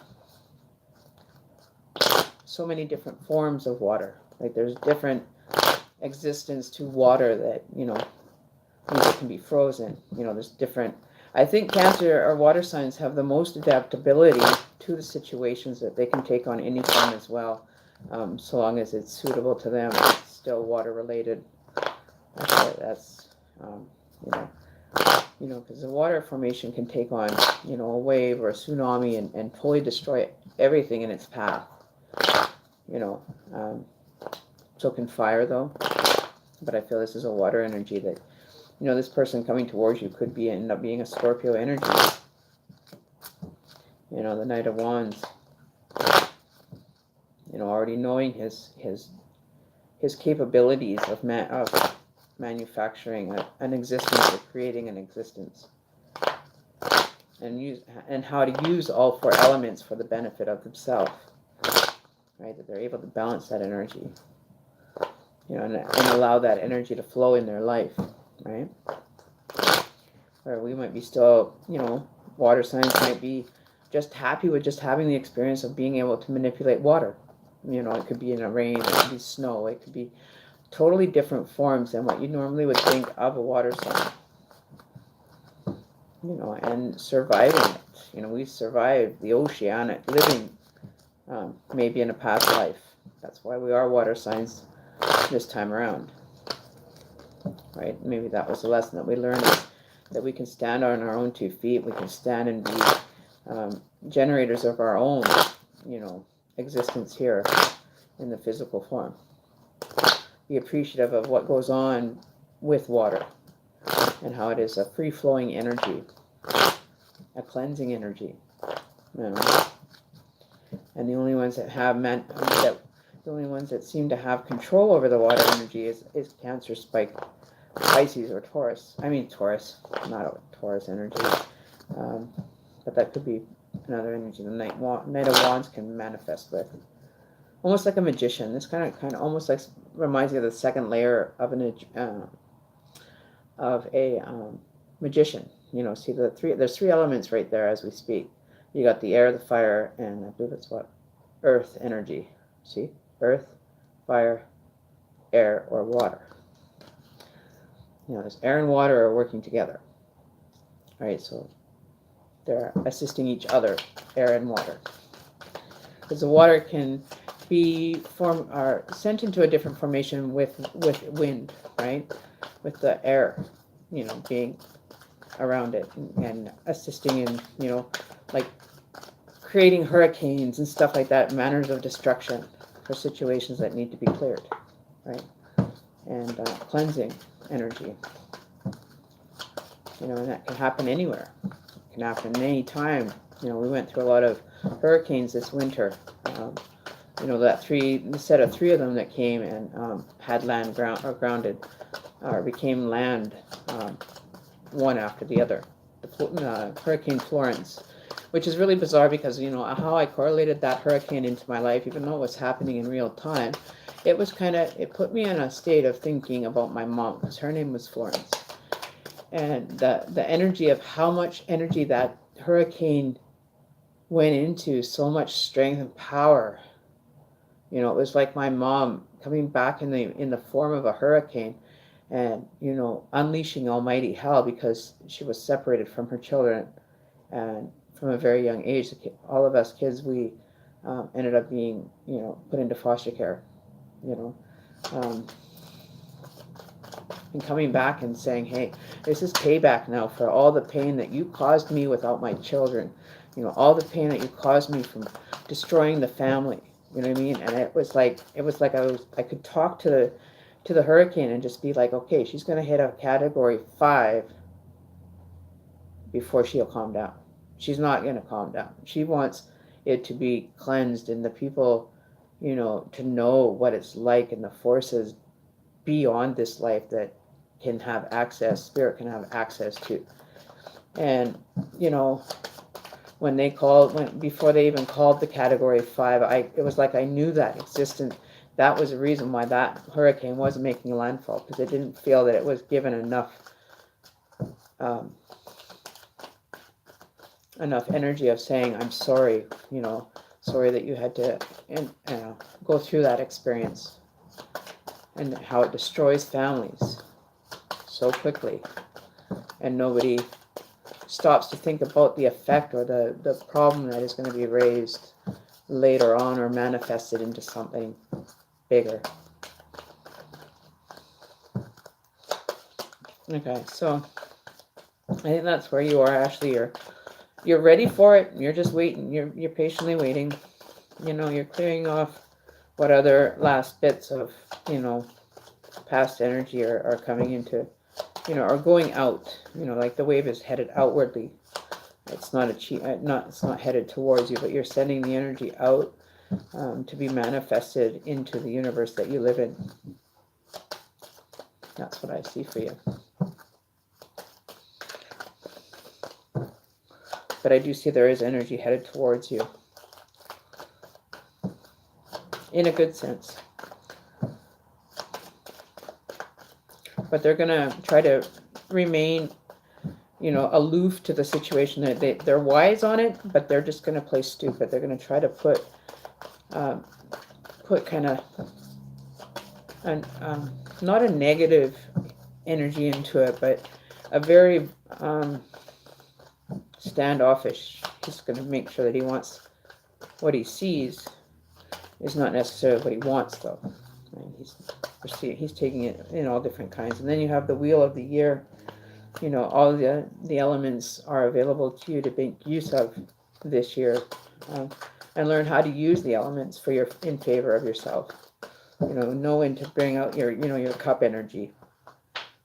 many different forms of water. Like there's different existence to water that, it can be frozen. There's different. I think Cancer or water signs have the most adaptability to the situations that they can take on any form as well, so long as it's suitable to them. It's still water related. That's because the water formation can take on, a wave or a tsunami and totally destroy everything in its path. So can fire though. But I feel this is a water energy that, this person coming towards you could end up being a Scorpio energy. The Knight of Wands. Already knowing his capabilities of manufacturing an existence, or creating an existence, and how to use all four elements for the benefit of themselves. Right, that they're able to balance that energy, and allow that energy to flow in their life, right? Where we might be still, water signs might be just happy with just having the experience of being able to manipulate water. It could be in a rain, it could be snow, it could be totally different forms than what you normally would think of a water sign. And surviving it. We survived the oceanic living, maybe in a past life. That's why we are water signs this time around. Right? Maybe that was the lesson that we learned, is that we can stand on our own 2 feet. We can stand and be generators of our own, existence here in the physical form. Be appreciative of what goes on with water and how it is a free-flowing energy, a cleansing energy. And the only ones that the only ones that seem to have control over the water energy is Cancer, Spike, Pisces, or Taurus. I mean Taurus, not a Taurus energy, but that could be another energy. The Knight of Wands can manifest with, almost like a magician. This kind of almost like reminds me of the second layer of a magician. See there's 3 elements right there as we speak. You got the air, the fire, and I believe it's earth energy. See, earth, fire, air, or water. There's air and water are working together. All right, so they're assisting each other, air and water, because the water can be sent into a different formation with wind, right? With the air, being around it and assisting in, like creating hurricanes and stuff like that, manners of destruction for situations that need to be cleared, right? And cleansing energy, and that can happen anywhere. It can happen any time. We went through a lot of hurricanes this winter. The set of 3 of them that came and had land grounded, or became land, one after the other. Hurricane Florence, which is really bizarre because, how I correlated that hurricane into my life, even though it was happening in real time, it put me in a state of thinking about my mom, because her name was Florence. And the energy of how much energy that hurricane went into, so much strength and power. It was like my mom coming back in the form of a hurricane, and unleashing almighty hell, because she was separated from her children, and from a very young age, all of us kids, we ended up being put into foster care. and coming back and saying, hey, this is payback now for all the pain that you caused me without my children. You know, all the pain that you caused me from destroying the family. You know what I mean? And it was like I could talk to the hurricane and just be like, okay, she's going to hit a category 5 before she'll calm down. She's not going to calm down. She wants it to be cleansed and the people, you know, to know what it's like and the forces beyond this life that can have access, spirit can have access to. And, you know, when they called, before they even called the category 5, it was like I knew that existed. That was the reason why that hurricane wasn't making landfall, because it didn't feel that it was given enough enough energy of saying, I'm sorry, you know, sorry that you had to go through that experience, and how it destroys families so quickly, and nobody stops to think about the effect or the problem that is going to be raised later on or manifested into something bigger. Okay, so I think that's where you are, Ashley. You're ready for it. You're just waiting. You're patiently waiting. You know, you're clearing off what other last bits of, you know, past energy are coming into, you know, are going out. You know, like the wave is headed outwardly. It's not it's not headed towards you, but you're sending the energy out to be manifested into the universe that you live in. That's what I see for you. But I do see there is energy headed towards you. In a good sense. But they're going to try to remain, you know, aloof to the situation. They're wise on it, but they're just going to play stupid. They're going to try to put kind of not a negative energy into it, but a very standoffish. He's going to make sure that he wants what he sees is not necessarily what he wants, though. And he's taking it in all different kinds. And then you have the wheel of the year. You know, all the elements are available to you to make use of this year, and learn how to use the elements in favor of yourself. You know when to bring out your cup energy,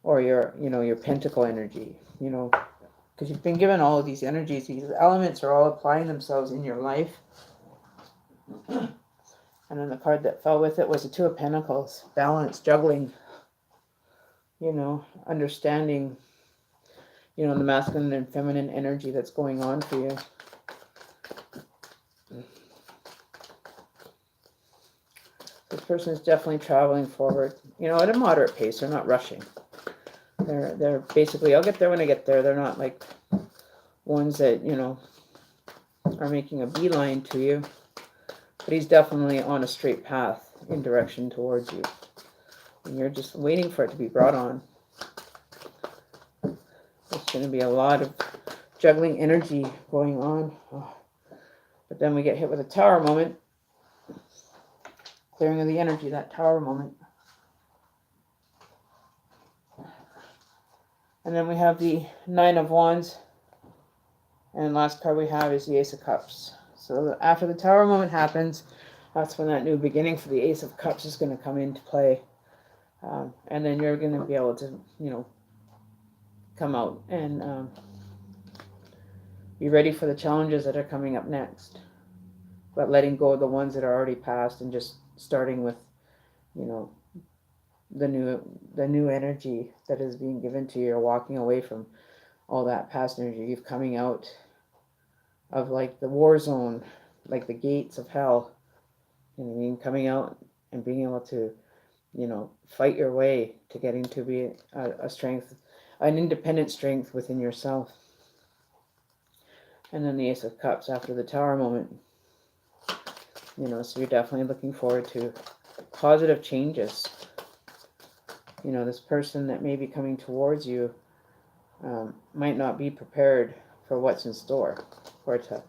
or your pentacle energy. You know, because you've been given all of these energies. These elements are all applying themselves in your life. And then the card that fell with it was the Two of Pentacles. Balance, juggling, you know, understanding, you know, the masculine and feminine energy that's going on for you. This person is definitely traveling forward, you know, at a moderate pace. They're not rushing. They're basically, I'll get there when I get there. They're not like ones that, you know, are making a beeline to you. But he's definitely on a straight path in direction towards you. And you're just waiting for it to be brought on. There's going to be a lot of juggling energy going on. Oh. But then we get hit with a Tower moment. Clearing of the energy, that Tower moment. And then we have the Nine of Wands. And last card we have is the Ace of Cups. So after the Tower moment happens, that's when that new beginning for the Ace of Cups is going to come into play. And then you're going to be able to, you know, come out and be ready for the challenges that are coming up next. But letting go of the ones that are already past and just starting with, you know, the new energy that is being given to you. You're walking away from all that past energy. You're coming out of like the war zone, like the gates of hell. You know what I mean? Coming out and being able to, you know, fight your way to getting to be a strength, an independent strength within yourself. And then the Ace of Cups after the Tower moment. You know, so you're definitely looking forward to positive changes. You know, this person that may be coming towards you might not be prepared for what's in store, or to,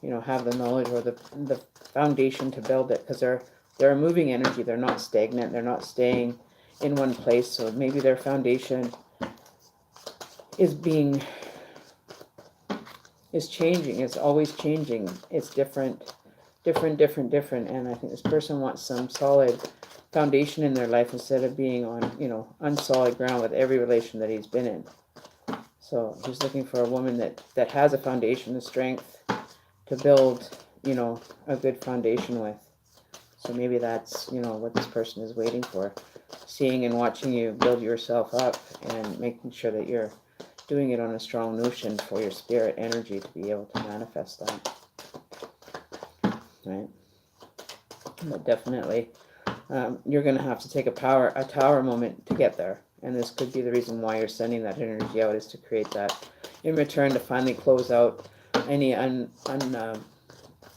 you know, have the knowledge or the foundation to build it, because they're a moving energy. They're not stagnant. They're not staying in one place. So maybe their foundation is changing. It's always changing. It's different. And I think this person wants some solid foundation in their life instead of being on, unsolid ground with every relation that he's been in. So he's looking for a woman that has a foundation, the strength to build, a good foundation with. So maybe that's, what this person is waiting for. Seeing and watching you build yourself up and making sure that you're doing it on a strong notion for your spirit energy to be able to manifest that. Right? But definitely, you're going to have to take a tower moment to get there. And this could be the reason why you're sending that energy out, is to create that in return, to finally close out any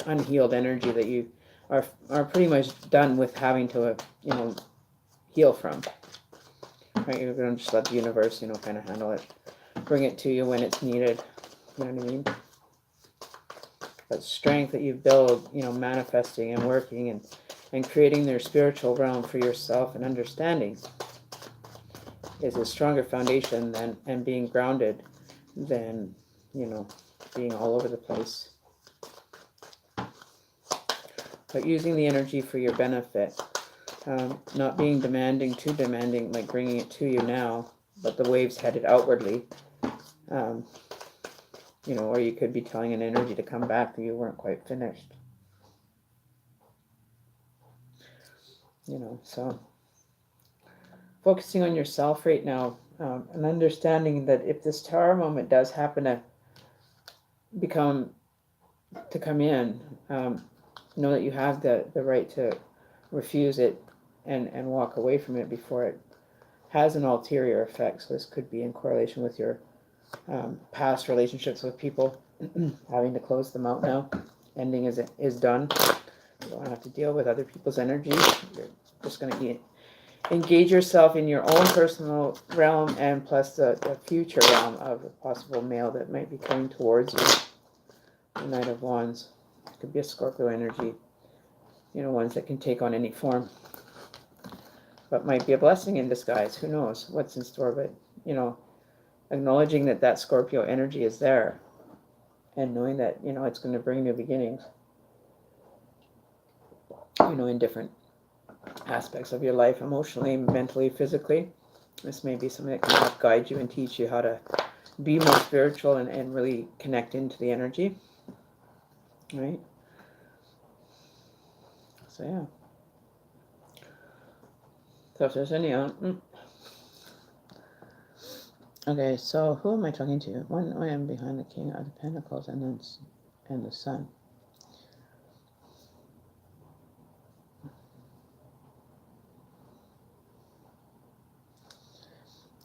unhealed energy that you are pretty much done with having to, heal from. Right? You're going to just let the universe, kind of handle it. Bring it to you when it's needed. You know what I mean? That strength that you build, manifesting and working and creating their spiritual realm for yourself and understanding is a stronger foundation and being grounded than, being all over the place. But using the energy for your benefit, not being too demanding, like bringing it to you now, but the waves headed outwardly. Or you could be telling an energy to come back that you weren't quite finished. So focusing on yourself right now, and understanding that if this tower moment does happen to come in, know that you have the right to refuse it and walk away from it before it has an ulterior effect. So this could be in correlation with your past relationships with people, having to close them out now. Ending is done. You don't have to deal with other people's energy. You're just going to engage yourself in your own personal realm, and plus the future realm of a possible male that might be coming towards you. The Knight of Wands. It could be a Scorpio energy. Ones that can take on any form. But might be a blessing in disguise. Who knows what's in store? But, acknowledging that Scorpio energy is there, and knowing that, it's going to bring new beginnings, in different aspects of your life, emotionally, mentally, physically. This may be something that can help guide you and teach you how to be more spiritual and really connect into the energy. Right? So, yeah. So if there's any... Okay, so who am I talking to? One, I am behind the King of the Pentacles and the Sun.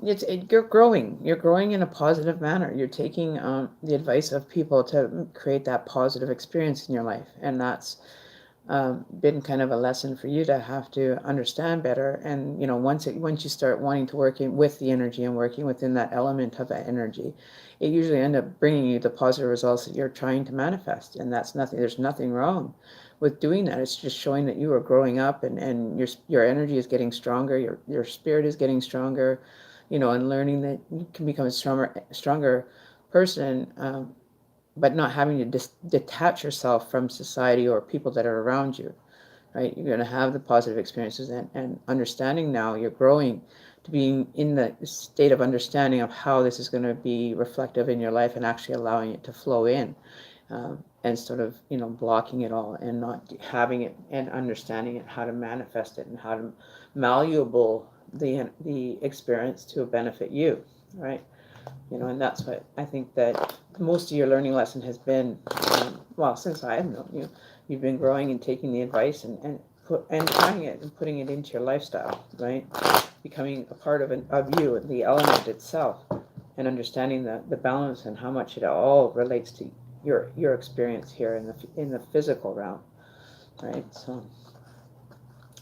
You're growing. You're growing in a positive manner. You're taking the advice of people to create that positive experience in your life, and that's been kind of a lesson for you to have to understand better. And once you start wanting to work with the energy and working within that element of that energy, it usually ends up bringing you the positive results that you're trying to manifest. And there's nothing wrong with doing that. It's just showing that you are growing up, and your energy is getting stronger, your spirit is getting stronger, and learning that you can become a stronger person, but not having to detach yourself from society or people that are around you, right? You're going to have the positive experiences and understanding now. You're growing to being in the state of understanding of how this is going to be reflective in your life, and actually allowing it to flow in, and sort of, blocking it all and not having it, and understanding it, how to manifest it and how to malleable the experience to benefit you, right? And that's what I think that most of your learning lesson has been, since I have known you, you've been growing and taking the advice and trying it and putting it into your lifestyle, right? Becoming a part of you, the element itself, and understanding the balance and how much it all relates to your experience here in the physical realm, right? So,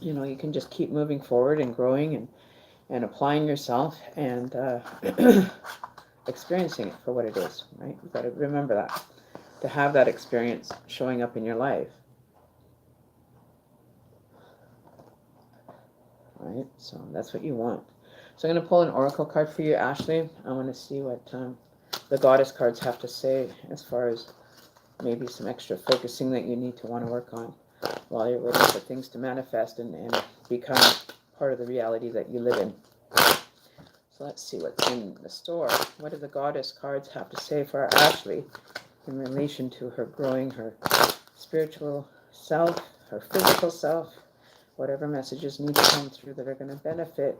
you can just keep moving forward and growing and applying yourself and experiencing it for what it is, right? You've got to remember that, to have that experience showing up in your life. right? So that's what you want. So I'm going to pull an oracle card for you, Ashley. I want to see what the goddess cards have to say as far as maybe some extra focusing that you need to want to work on while you're waiting for things to manifest and become part of the reality that you live in. So let's see what's in the store. What do the goddess cards have to say for Ashley in relation to her growing her spiritual self, her physical self, whatever messages need to come through that are going to benefit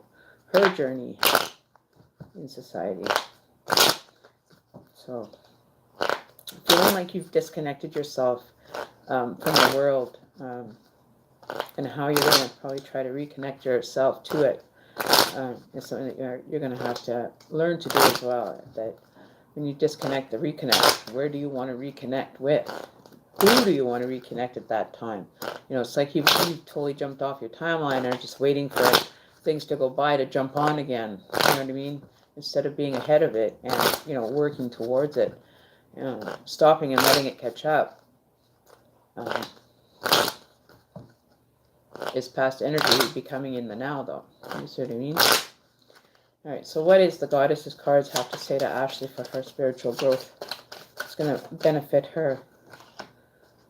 her journey in society. So, feeling like you've disconnected yourself from the world, and how you're going to probably try to reconnect yourself to it is something that you're going to have to learn to do as well. That when you disconnect, the reconnect, where do you want to reconnect with? Who do you want to reconnect at that time? It's like you've totally jumped off your timeline and are just waiting for things to go by to jump on again. You know what I mean? Instead of being ahead of it and, working towards it, stopping and letting it catch up. Is past energy becoming in the now, though. You see what I mean? All right, so what is the goddess's cards have to say to Ashley for her spiritual growth? It's going to benefit her.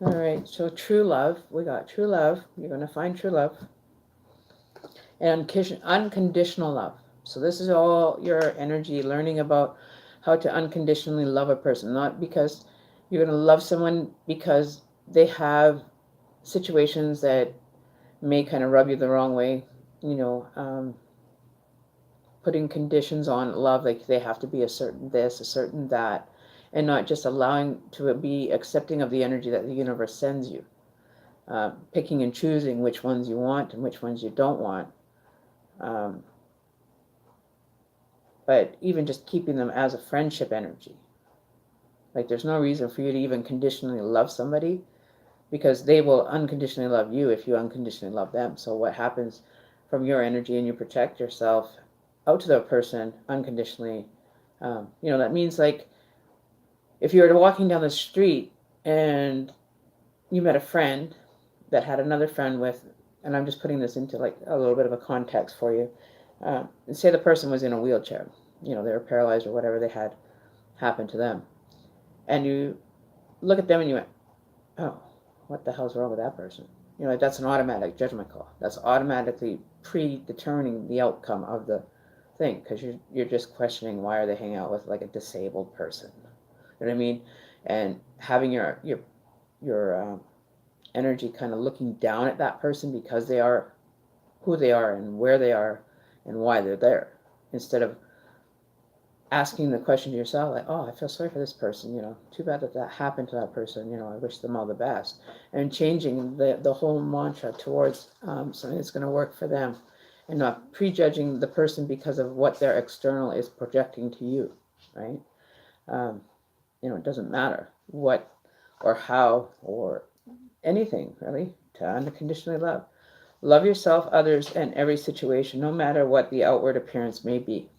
All right, so true love. We got true love. You're going to find true love. And unconditional love. So this is all your energy, learning about how to unconditionally love a person. Not because you're going to love someone because they have situations that may kind of rub you the wrong way, putting conditions on love, like they have to be a certain this, a certain that, and not just allowing to be accepting of the energy that the universe sends you, picking and choosing which ones you want and which ones you don't want, but even just keeping them as a friendship energy. Like there's no reason for you to even conditionally love somebody, because they will unconditionally love you if you unconditionally love them. So what happens from your energy, and you project yourself out to the person unconditionally, that means like if you were walking down the street and you met a friend that had another friend with, and I'm just putting this into like a little bit of a context for you, and say the person was in a wheelchair, they were paralyzed or whatever they had happened to them, and you look at them and you went, oh, what the hell's wrong with that person? That's an automatic judgment call. That's automatically predetermining the outcome of the thing, because you're just questioning, why are they hanging out with like a disabled person? You know what I mean? And having your energy kind of looking down at that person because they are who they are and where they are and why they're there, instead of asking the question to yourself, like, oh, I feel sorry for this person, too bad that happened to that person, I wish them all the best, and changing the whole mantra towards something that's going to work for them, and not prejudging the person because of what their external is projecting to you, right? It doesn't matter what or how or anything, really, to unconditionally love. Love yourself, others, and every situation, no matter what the outward appearance may be.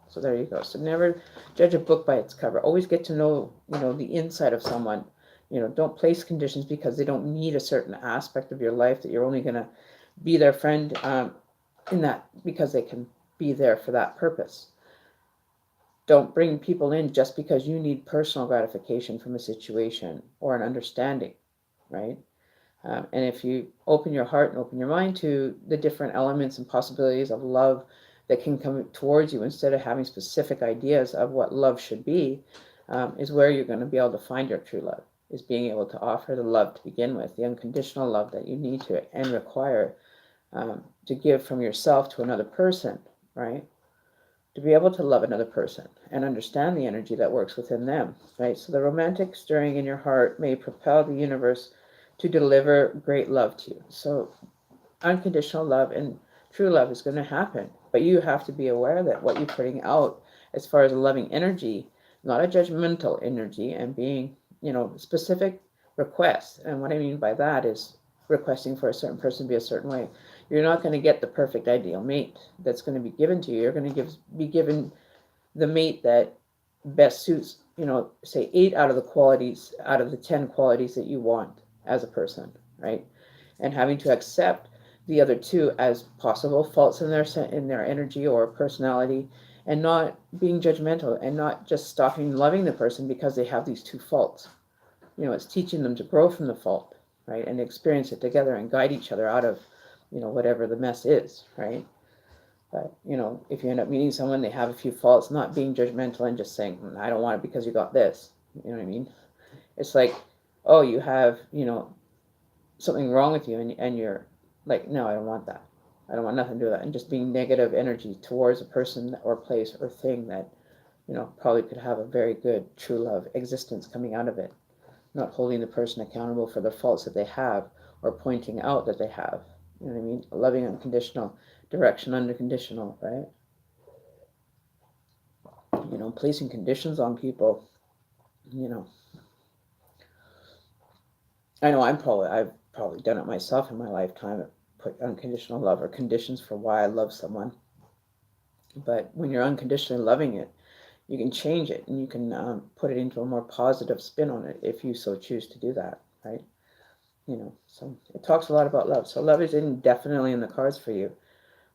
So there you go. So never judge a book by its cover. Always get to know, the inside of someone. Don't place conditions because they don't need a certain aspect of your life, that you're only going to be their friend in that because they can be there for that purpose. Don't bring people in just because you need personal gratification from a situation or an understanding, right? And if you open your heart and open your mind to the different elements and possibilities of love that can come towards you, instead of having specific ideas of what love should be, is where you're going to be able to find your true love, is being able to offer the love to begin with, the unconditional love that you need to and require to give from yourself to another person, right? To be able to love another person and understand the energy that works within them, right? So the romantic stirring in your heart may propel the universe to deliver great love to you. So unconditional love and true love is going to happen, but you have to be aware that what you're putting out as far as a loving energy, not a judgmental energy, and being, specific requests. And what I mean by that is requesting for a certain person to be a certain way. You're not going to get the perfect ideal mate that's going to be given to you. You're going to be given the mate that best suits, say 8 out of the 10 qualities that you want as a person, right? And having to accept the other two as possible faults in their energy or personality, and not being judgmental, and not just stopping loving the person because they have these two faults. It's teaching them to grow from the fault, right, and experience it together and guide each other out of, whatever the mess is, right? But, if you end up meeting someone, they have a few faults, not being judgmental and just saying, I don't want it because you got this. You know what I mean? It's like, oh, you have, something wrong with you, and you're like, no, I don't want that. I don't want nothing to do with that. And just being negative energy towards a person or place or thing that, probably could have a very good true love existence coming out of it. Not holding the person accountable for the faults that they have or pointing out that they have. You know what I mean? Loving unconditional, direction unconditional, right? Placing conditions on people, I know I've probably done it myself in my lifetime, put unconditional love or conditions for why I love someone. But when you're unconditionally loving it, you can change it, and you can put it into a more positive spin on it if you so choose to do that, right? So it talks a lot about love. So love is definitely in the cards for you,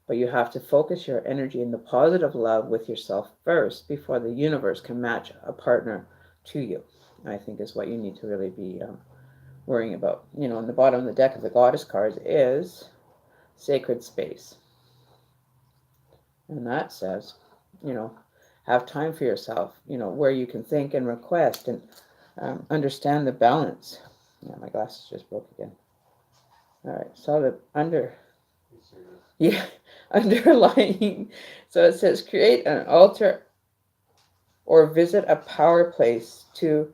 but you have to focus your energy in the positive love with yourself first before the universe can match a partner to you, I think is what you need to really be worrying about. In the bottom of the deck of the Goddess cards is sacred space. And that says, have time for yourself, where you can think and request and understand the balance. Yeah, my glasses just broke again. All right, so the underlying, so it says create an altar or visit a power place to,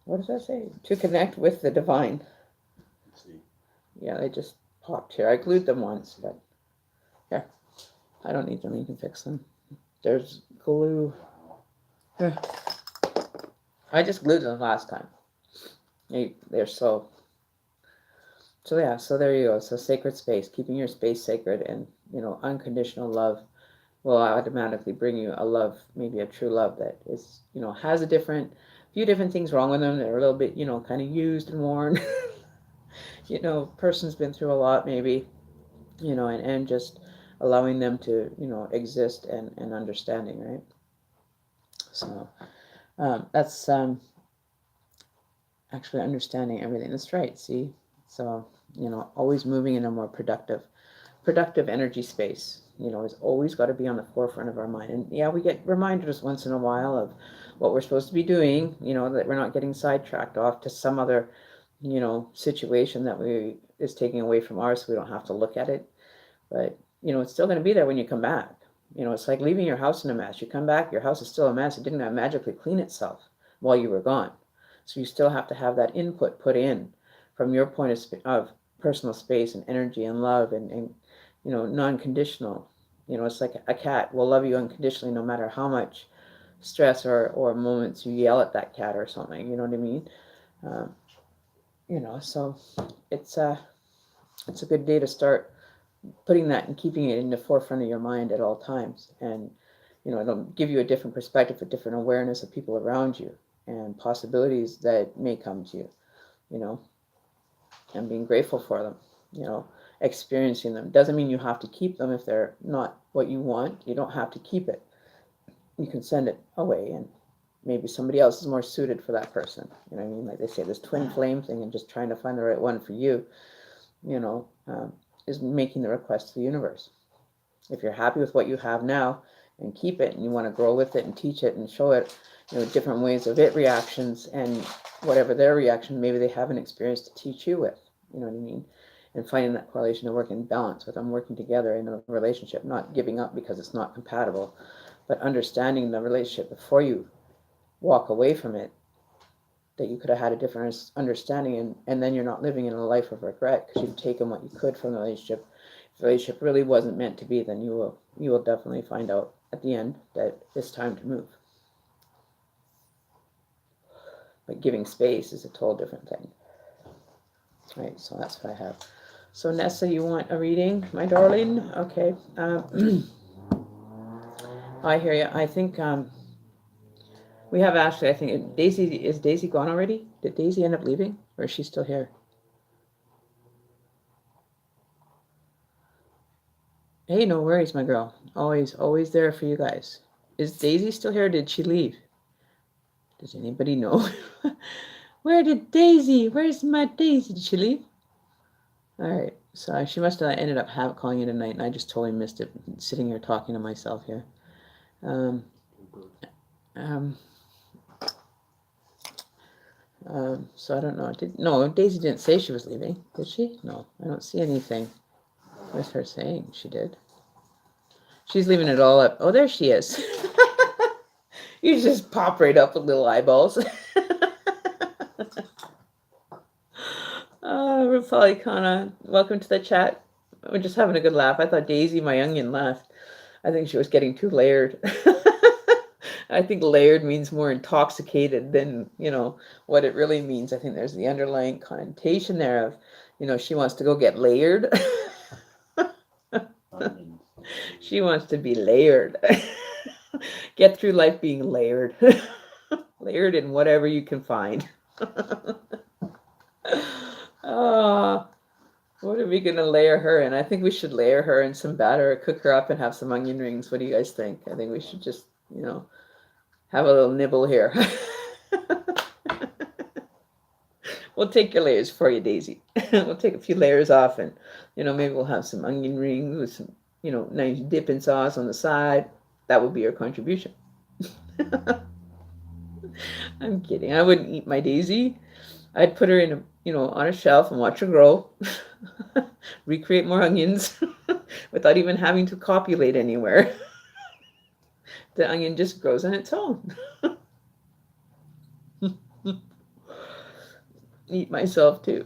what does that say? To connect with the divine. Yeah, they just popped here. I glued them once, but here, I don't need them. You can fix them. There's glue. Here. I just glued them last time. They're so yeah, so there you go. So sacred space, keeping your space sacred, and unconditional love will automatically bring you a love, maybe a true love that is, has a few different things wrong with them. They're a little bit, kind of used and worn. Person's been through a lot, maybe, and just allowing them to, exist and understanding, right? So that's actually understanding everything. That's right. See, so always moving in a more productive energy space. Is always got to be on the forefront of our mind. And yeah, we get reminders once in a while of what we're supposed to be doing. That we're not getting sidetracked off to some other situation that is taking away from ours, so we don't have to look at it. But it's still going to be there when you come back. It's like leaving your house in a mess. You come back, your house is still a mess. It didn't magically clean itself while you were gone. So you still have to have that input put in from your point of personal space and energy and love and non-conditional. It's like a cat will love you unconditionally no matter how much stress or moments you yell at that cat or something. You know what I mean? So it's a good day to start putting that and keeping it in the forefront of your mind at all times. And, it'll give you a different perspective, a different awareness of people around you and possibilities that may come to you, and being grateful for them, experiencing them. Doesn't mean you have to keep them if they're not what you want. You don't have to keep it. You can send it away, and maybe somebody else is more suited for that person. You know what I mean? Like they say, this twin flame thing, and just trying to find the right one for you, is making the request to the universe. If you're happy with what you have now and keep it, and you want to grow with it and teach it and show it, different ways of it reactions and whatever their reaction, maybe they haven't experienced to teach you with, you know what I mean? And finding that correlation to work in balance with them, working together in a relationship, not giving up because it's not compatible, but understanding the relationship before you walk away from it, that you could have had a different understanding, and then you're not living in a life of regret because you've taken what you could from the relationship. If the relationship really wasn't meant to be, then you will definitely find out at the end that it's time to move. But giving space is a total different thing. Right, so that's what I have. So Nessa, you want a reading, my darling? Okay. I hear you. I think we have Ashley. I think is Daisy gone already? Did Daisy end up leaving, or is she still here? Hey, no worries, my girl. Always there for you guys. Is Daisy still here? Or did she leave? Does anybody know? Where did Daisy? Where's my Daisy? Did she leave? All right. So she must have ended up calling it a night, and I just totally missed it. Sitting here talking to myself here. Um, um, so I don't know. No, Daisy didn't say she was leaving, did she? No, I don't see anything with her saying she did. She's leaving it all up. Oh, there she is. You just pop right up with little eyeballs. Rupalikana, welcome to the chat. We're just having a good laugh. I thought Daisy, my onion, laughed. I think she was getting too layered. I think layered means more intoxicated than, what it really means. I think there's the underlying connotation there of, she wants to go get layered. She wants to be layered. Get through life being layered. Layered in whatever you can find. What are we going to layer her in? I think we should layer her in some batter, cook her up, and have some onion rings. What do you guys think? I think we should just, have a little nibble here. We'll take your layers for you, Daisy. We'll take a few layers off, and, maybe we'll have some onion rings with some, nice dipping sauce on the side. That would be your contribution. I'm kidding. I wouldn't eat my Daisy. I'd put her in on a shelf and watch her grow. Recreate more onions without even having to copulate anywhere. The onion just grows on its own. Eat myself too.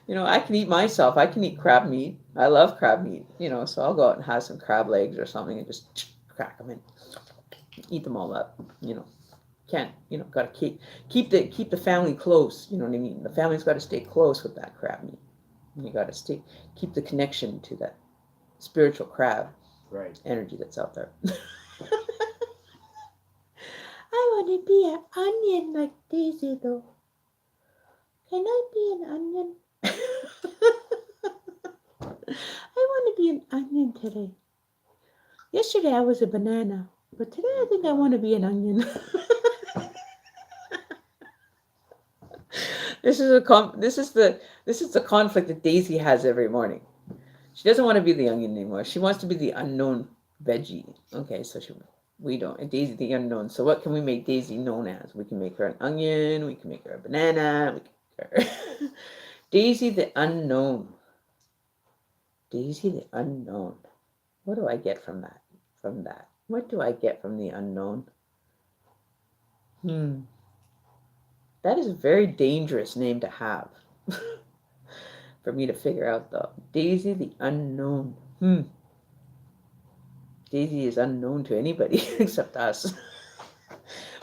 I can eat myself. I can eat crab meat. I love crab meat, so I'll go out and have some crab legs or something and just crack them in. Eat them all up, Can't, gotta keep the family close, you know what I mean? The family's gotta stay close with that crab meat. And you gotta keep the connection to that spiritual crab energy that's out there. I want to be an onion like Daisy, though. Can I be an onion? I want to be an onion today. Yesterday I was a banana, but today I think I want to be an onion. This is the conflict that Daisy has every morning. She doesn't want to be the onion anymore. She wants to be the unknown veggie. Okay, so we don't. And Daisy the unknown. So what can we make Daisy known as? We can make her an onion. We can make her a banana. We can make her Daisy the unknown. Daisy the unknown. What do I get from that? What do I get from the unknown? That is a very dangerous name to have. For me to figure out, though. Daisy the unknown. Daisy is unknown to anybody except us.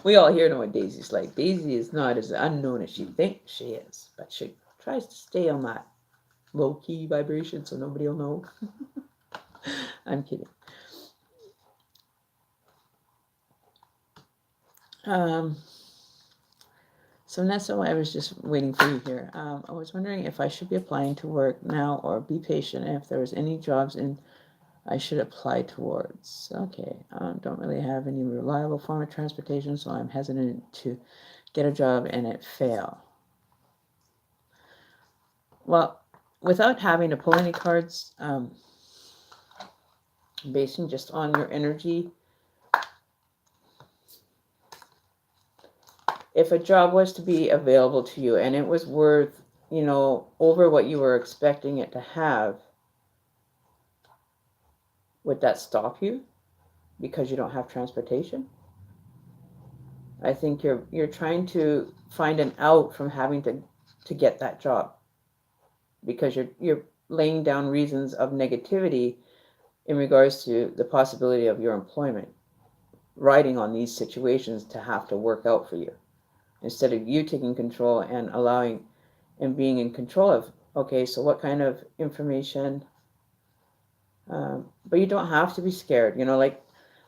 We all here know what Daisy's like. Daisy is not as unknown as she thinks she is, but she tries to stay on that low-key vibration so nobody will know. I'm kidding. So Nessa, I was just waiting for you here. I was wondering if I should be applying to work now or be patient, and if there was any jobs I should apply towards. Okay, don't really have any reliable form of transportation, so I'm hesitant to get a job and it fail. Well, without having to pull any cards, basing just on your energy, if a job was to be available to you and it was worth, over what you were expecting it to have, would that stop you because you don't have transportation? I think you're trying to find an out from having to get that job because you're laying down reasons of negativity in regards to the possibility of your employment, riding on these situations to have to work out for you, instead of you taking control and allowing and being in control of, okay, so what kind of information, but you don't have to be scared, like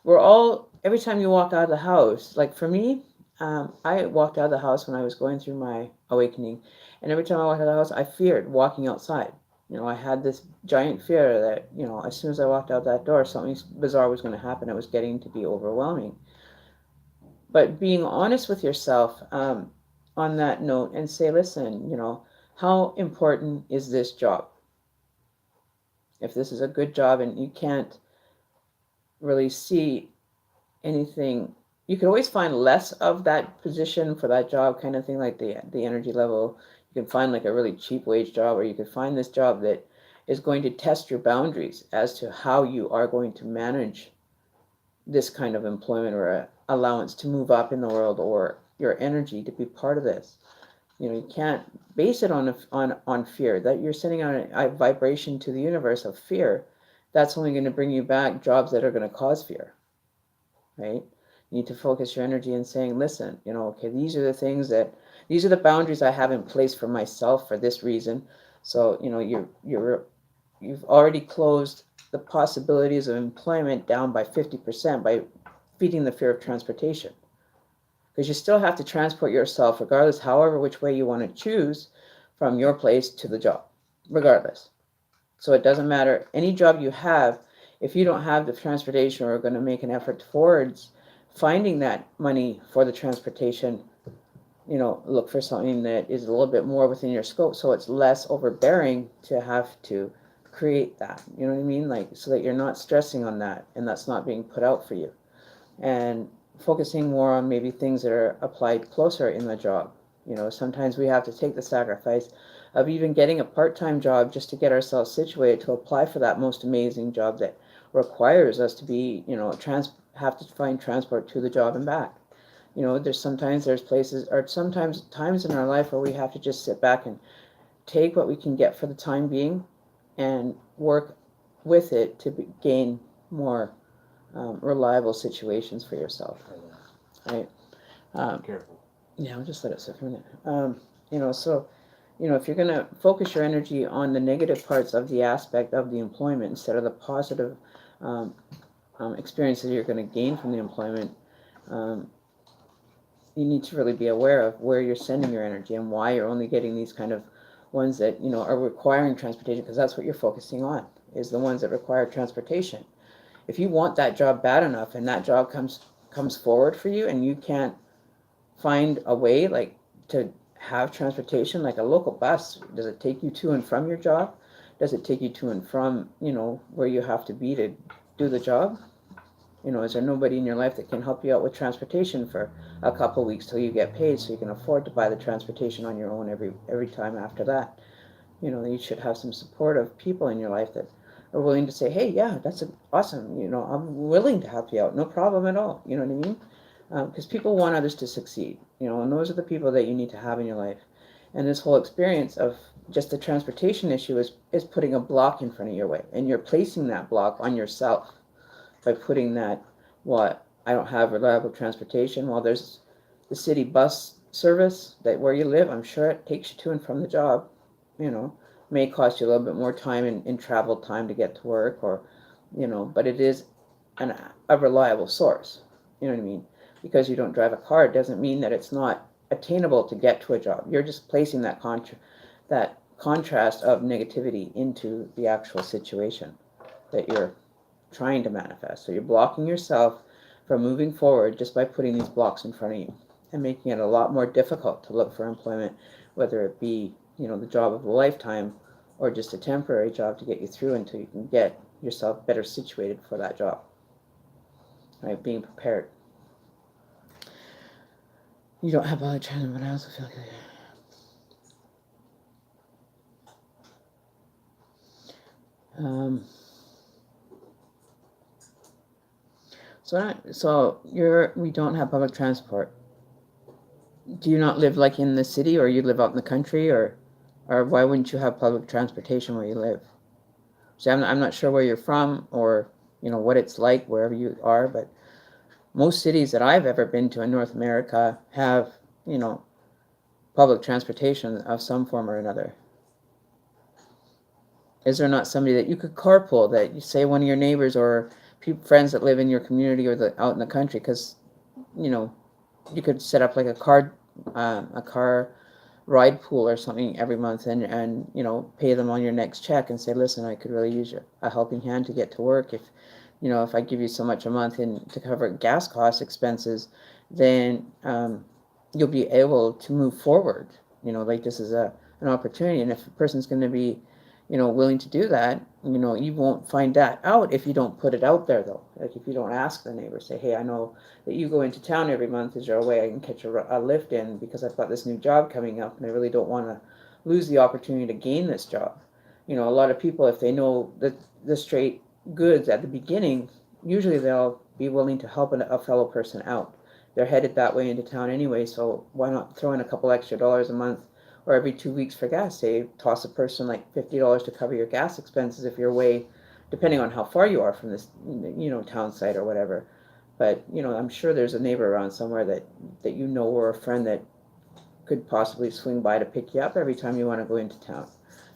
we're all, every time you walk out of the house, like for me, I walked out of the house when I was going through my awakening, and every time I walked out of the house, I feared walking outside I had this giant fear that, as soon as I walked out that door, something bizarre was going to happen. It was getting to be overwhelming. But being honest with yourself on that note and say, listen, how important is this job? If this is a good job and you can't really see anything, you could always find less of that position for that job kind of thing, like the energy level. You can find like a really cheap wage job, or you could find this job that is going to test your boundaries as to how you are going to manage this kind of employment or allowance to move up in the world, or your energy to be part of this. You can't base it on fear that you're sending out a vibration to the universe of fear. That's only going to bring you back jobs that are going to cause fear, right? You need to focus your energy in saying, listen, okay, these are the boundaries I have in place for myself for this reason. So, you've already closed the possibilities of employment down by 50% by feeding the fear of transportation. Because you still have to transport yourself regardless, however, which way you want to choose, from your place to the job, regardless. So it doesn't matter any job you have, if you don't have the transportation or are going to make an effort towards finding that money for the transportation, look for something that is a little bit more within your scope, so it's less overbearing to have to create that. You know what I mean? Like, so that you're not stressing on that and that's not being put out for you. And focusing more on maybe things that are applied closer in the job. Sometimes we have to take the sacrifice of even getting a part-time job just to get ourselves situated to apply for that most amazing job that requires us to be, have to find transport to the job and back. There's places or sometimes times in our life where we have to just sit back and take what we can get for the time being and work with it to gain more reliable situations for yourself, right? Careful. Yeah, I'll just let it sit for a minute. So, if you're going to focus your energy on the negative parts of the aspect of the employment instead of the positive experiences you're going to gain from the employment, you need to really be aware of where you're sending your energy and why you're only getting these kind of ones that, are requiring transportation, because that's what you're focusing on, is the ones that require transportation. If you want that job bad enough and that job comes forward for you and you can't find a way like to have transportation, like a local bus, does it take you to and from your job? Does it take you to and from, where you have to be to do the job? Is there nobody in your life that can help you out with transportation for a couple of weeks till you get paid so you can afford to buy the transportation on your own every time after that? You should have some supportive people in your life that are willing to say, hey, yeah, that's awesome. I'm willing to help you out. No problem at all. You know what I mean? Because people want others to succeed, and those are the people that you need to have in your life. And this whole experience of just the transportation issue is putting a block in front of your way, and you're placing that block on yourself by putting that, I don't have reliable transportation. Well, there's the city bus service that where you live, I'm sure it takes you to and from the job. May cost you a little bit more time in travel time to get to work, or but it is a reliable source. You know what I mean? Because you don't drive a car, it doesn't mean that it's not attainable to get to a job. You're just placing that contrast of negativity into the actual situation that you're trying to manifest. So you're blocking yourself from moving forward just by putting these blocks in front of you and making it a lot more difficult to look for employment, whether it be, the job of a lifetime or just a temporary job to get you through until you can get yourself better situated for that job. Right? Being prepared. You don't have all the time, but I also feel like we don't have public transport. Do you not live like in the city, or you live out in the country, or why wouldn't you have public transportation where you live? See, I'm not sure where you're from, or what it's like wherever you are, but most cities that I've ever been to in North America have, public transportation of some form or another. Is there not somebody that you could carpool, that you say one of your neighbors or friends that live in your community or out in the country? Because, you could set up like a car ride pool or something every month, and pay them on your next check and say, listen, I could really use a helping hand to get to work. If I give you so much a month to cover gas cost expenses, then you'll be able to move forward. Like this is an opportunity. And if a person's going to be, willing to do that, you won't find that out if you don't put it out there, though. Like if you don't ask the neighbor, say, hey, I know that you go into town every month. Is there a way I can catch a lift in, because I've got this new job coming up and I really don't want to lose the opportunity to gain this job. A lot of people, if they know the straight goods at the beginning, usually they'll be willing to help a fellow person out. They're headed that way into town anyway, so why not throw in a couple extra dollars a month or every 2 weeks for gas? Say, toss a person like $50 to cover your gas expenses if you're away, depending on how far you are from this, town site or whatever. But, I'm sure there's a neighbor around somewhere that or a friend that could possibly swing by to pick you up every time you want to go into town,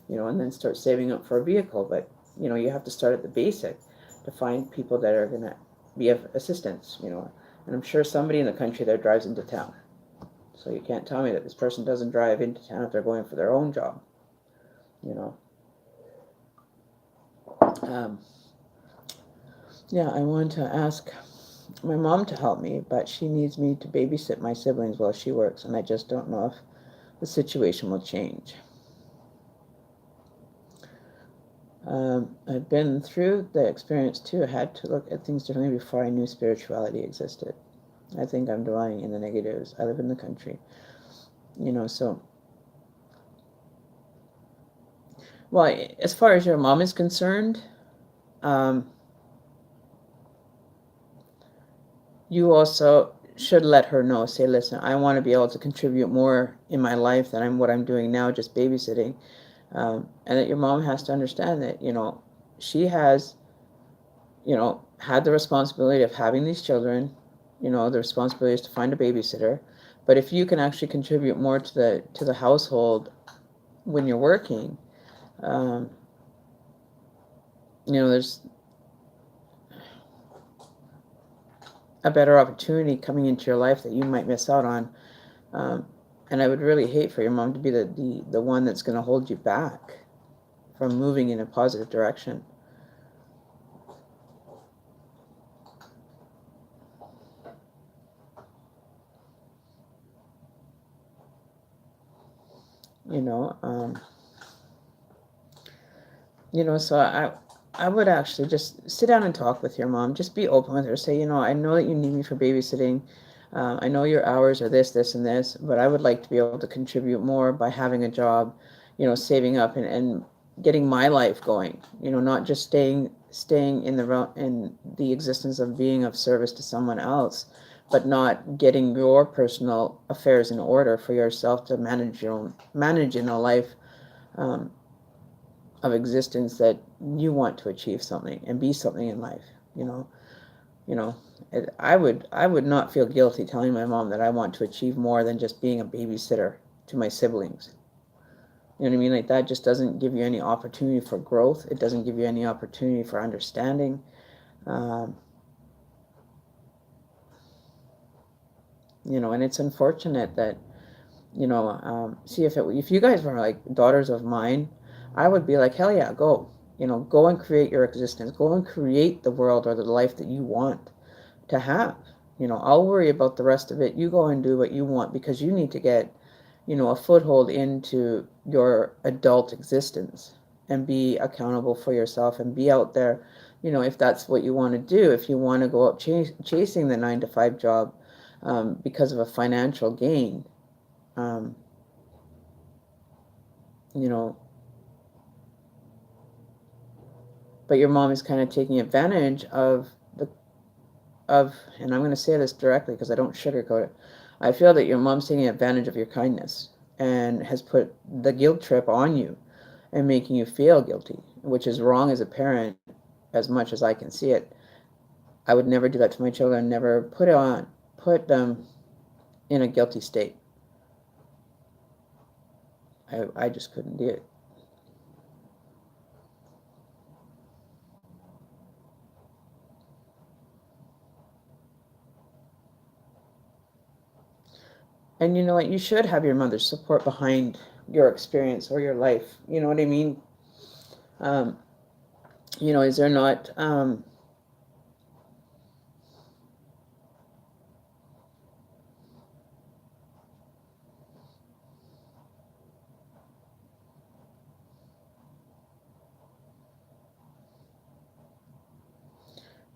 and then start saving up for a vehicle. But, you have to start at the basic to find people that are going to be of assistance, and I'm sure somebody in the country there drives into town. So you can't tell me that this person doesn't drive into town if they're going for their own job, I want to ask my mom to help me, but she needs me to babysit my siblings while she works, and I just don't know if the situation will change. I've been through the experience too. I had to look at things differently before I knew spirituality existed. I think I'm dwelling in the negatives. I live in the country, so. Well, as far as your mom is concerned, you also should let her know. Say, listen, I want to be able to contribute more in my life than what I'm doing now, just babysitting. And that your mom has to understand that, she has, had the responsibility of having these children. The responsibility is to find a babysitter. But if you can actually contribute more to the household when you're working, there's a better opportunity coming into your life that you might miss out on. And I would really hate for your mom to be the one that's going to hold you back from moving in a positive direction. So I would actually just sit down and talk with your mom. Just be open with her. Say, I know that you need me for babysitting. I know your hours are this, this, and this, but I would like to be able to contribute more by having a job, saving up and getting my life going. Not just staying in the existence of being of service to someone else, but not getting your personal affairs in order for yourself to manage in a life of existence that you want to achieve something and be something in life. I would not feel guilty telling my mom that I want to achieve more than just being a babysitter to my siblings. You know what I mean? Like, that just doesn't give you any opportunity for growth. It doesn't give you any opportunity for understanding. And it's unfortunate that, see, if you guys were like daughters of mine, I would be like, hell yeah, go. Go and create your existence. Go and create the world or the life that you want to have. I'll worry about the rest of it. You go and do what you want, because you need to get, a foothold into your adult existence and be accountable for yourself and be out there, if that's what you want to do. If you want to go up chasing the 9-to-5 job because of a financial gain, but your mom is kind of taking advantage of and I'm going to say this directly because I don't sugarcoat it. I feel that your mom's taking advantage of your kindness and has put the guilt trip on you and making you feel guilty, which is wrong as a parent, as much as I can see it. I would never do that to my children, never put them in a guilty state. I just couldn't do it. And you know what? You should have your mother's support behind your experience or your life. You know what I mean? Um, is there not?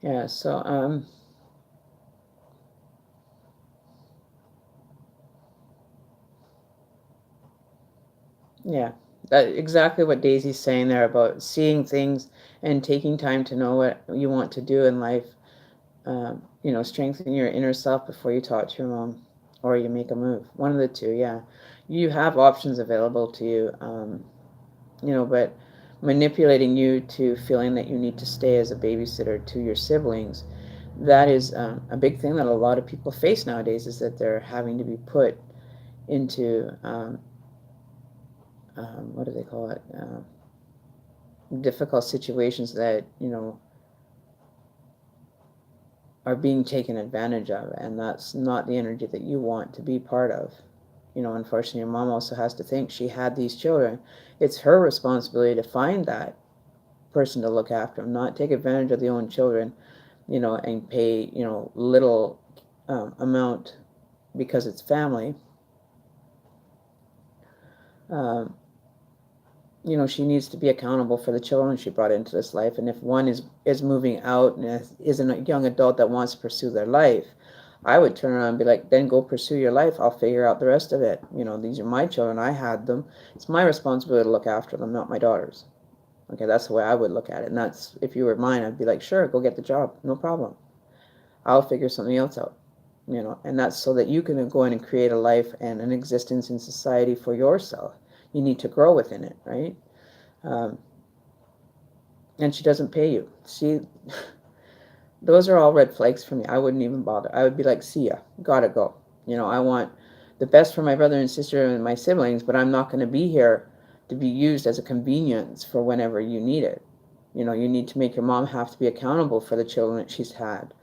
Yeah. So yeah. Exactly what Daisy's saying there about seeing things and taking time to know what you want to do in life. Strengthen your inner self before you talk to your mom or you make a move. One of the two, yeah. You have options available to you, but manipulating you to feeling that you need to stay as a babysitter to your siblings, that is a big thing that a lot of people face nowadays, is that they're having to be put into, what do they call it, difficult situations that, are being taken advantage of, and that's not the energy that you want to be part of. Unfortunately, your mom also has to think she had these children. It's her responsibility to find that person to look after them, not take advantage of the own children, and pay, little amount because it's family. Um, she needs to be accountable for the children she brought into this life. And if one is moving out and isn't a young adult that wants to pursue their life, I would turn around and be like, then go pursue your life. I'll figure out the rest of it. These are my children. I had them. It's my responsibility to look after them, not my daughter's. Okay, that's the way I would look at it. And that's, if you were mine, I'd be like, sure, go get the job. No problem. I'll figure something else out. And that's so that you can go in and create a life and an existence in society for yourself. You need to grow within it, right? Um, and she doesn't pay you. Those are all red flags for me. I wouldn't even bother. I would be like, see ya, gotta go. I want the best for my brother and sister and my siblings, but I'm not going to be here to be used as a convenience for whenever you need it. You need to make your mom have to be accountable for the children that she's had.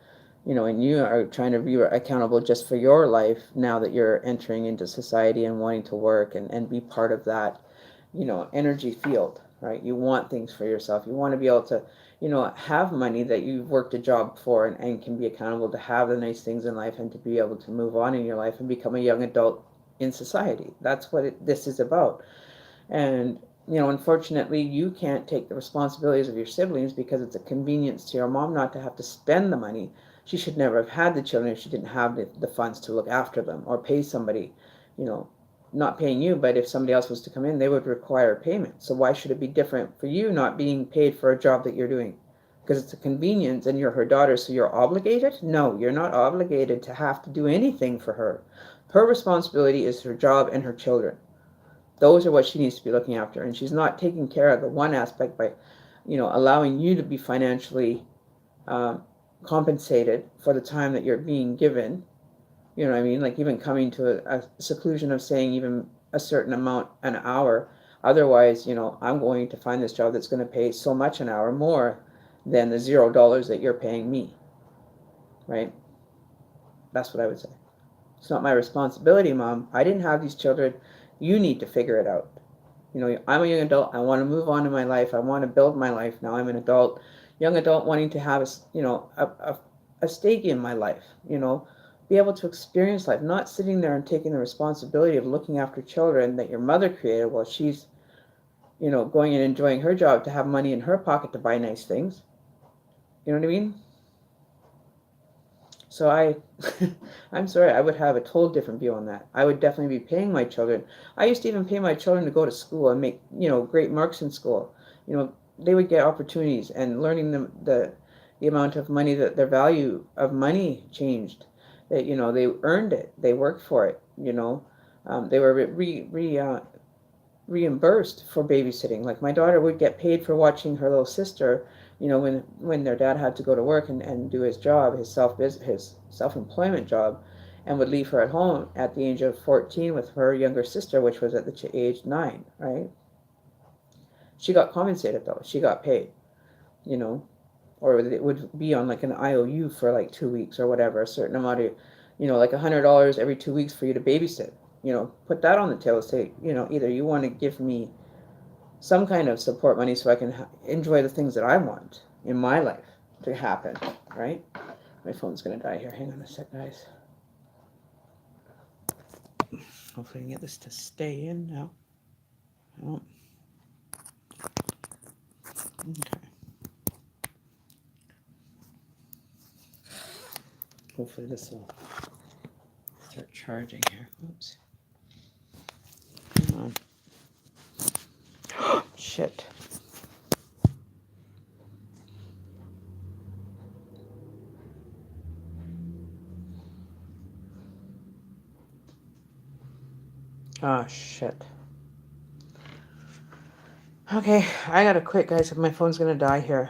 And you are trying to be accountable just for your life now that you're entering into society and wanting to work and be part of that, energy field, right? You want things for yourself. You want to be able to, have money that you've worked a job for, and can be accountable to have the nice things in life and to be able to move on in your life and become a young adult in society. That's what this is about. And, unfortunately, you can't take the responsibilities of your siblings because it's a convenience to your mom not to have to spend the money. She should never have had the children if she didn't have the funds to look after them or pay somebody, you know, not paying you, but if somebody else was to come in, they would require payment. So why should it be different for you not being paid for a job that you're doing? Because it's a convenience and you're her daughter, so you're obligated? No, you're not obligated to have to do anything for her. Her responsibility is her job and her children. Those are what she needs to be looking after. And she's not taking care of the one aspect by, allowing you to be financially um, compensated for the time that you're being given. You know what I mean? Like even coming to a seclusion of saying even a certain amount an hour. Otherwise, I'm going to find this job that's going to pay so much an hour more than the $0 that you're paying me. Right? That's what I would say. It's not my responsibility, Mom. I didn't have these children. You need to figure it out. I'm a young adult. I want to move on in my life. I want to build my life. Now I'm an adult, young adult wanting to have a stake in my life, be able to experience life, not sitting there and taking the responsibility of looking after children that your mother created while she's, going and enjoying her job to have money in her pocket to buy nice things. You know what I mean? So I'm sorry, I would have a total different view on that. I would definitely be paying my children. I used to even pay my children to go to school and make, great marks in school. They would get opportunities, and learning them the amount of money, that their value of money changed. That, they earned it. They worked for it, they were reimbursed for babysitting. Like my daughter would get paid for watching her little sister, when their dad had to go to work and do his job, his self-employment job, and would leave her at home at the age of 14 with her younger sister, which was at the age 9, right? She got compensated though. She got paid, or it would be on like an IOU for like 2 weeks or whatever, a certain amount of, you know, like $100 every 2 weeks for you to babysit. You know, put that on the table. Say, you know, either you want to give me some kind of support money so I can enjoy the things that I want in my life to happen, right? My phone's going to die here. Hang on a sec, guys. Hopefully I can get this to stay in now. Oh. Okay. Hopefully this will start charging here. Oops. Come on. Shit. Oh, shit. Okay, I gotta quit, guys. My phone's gonna die here.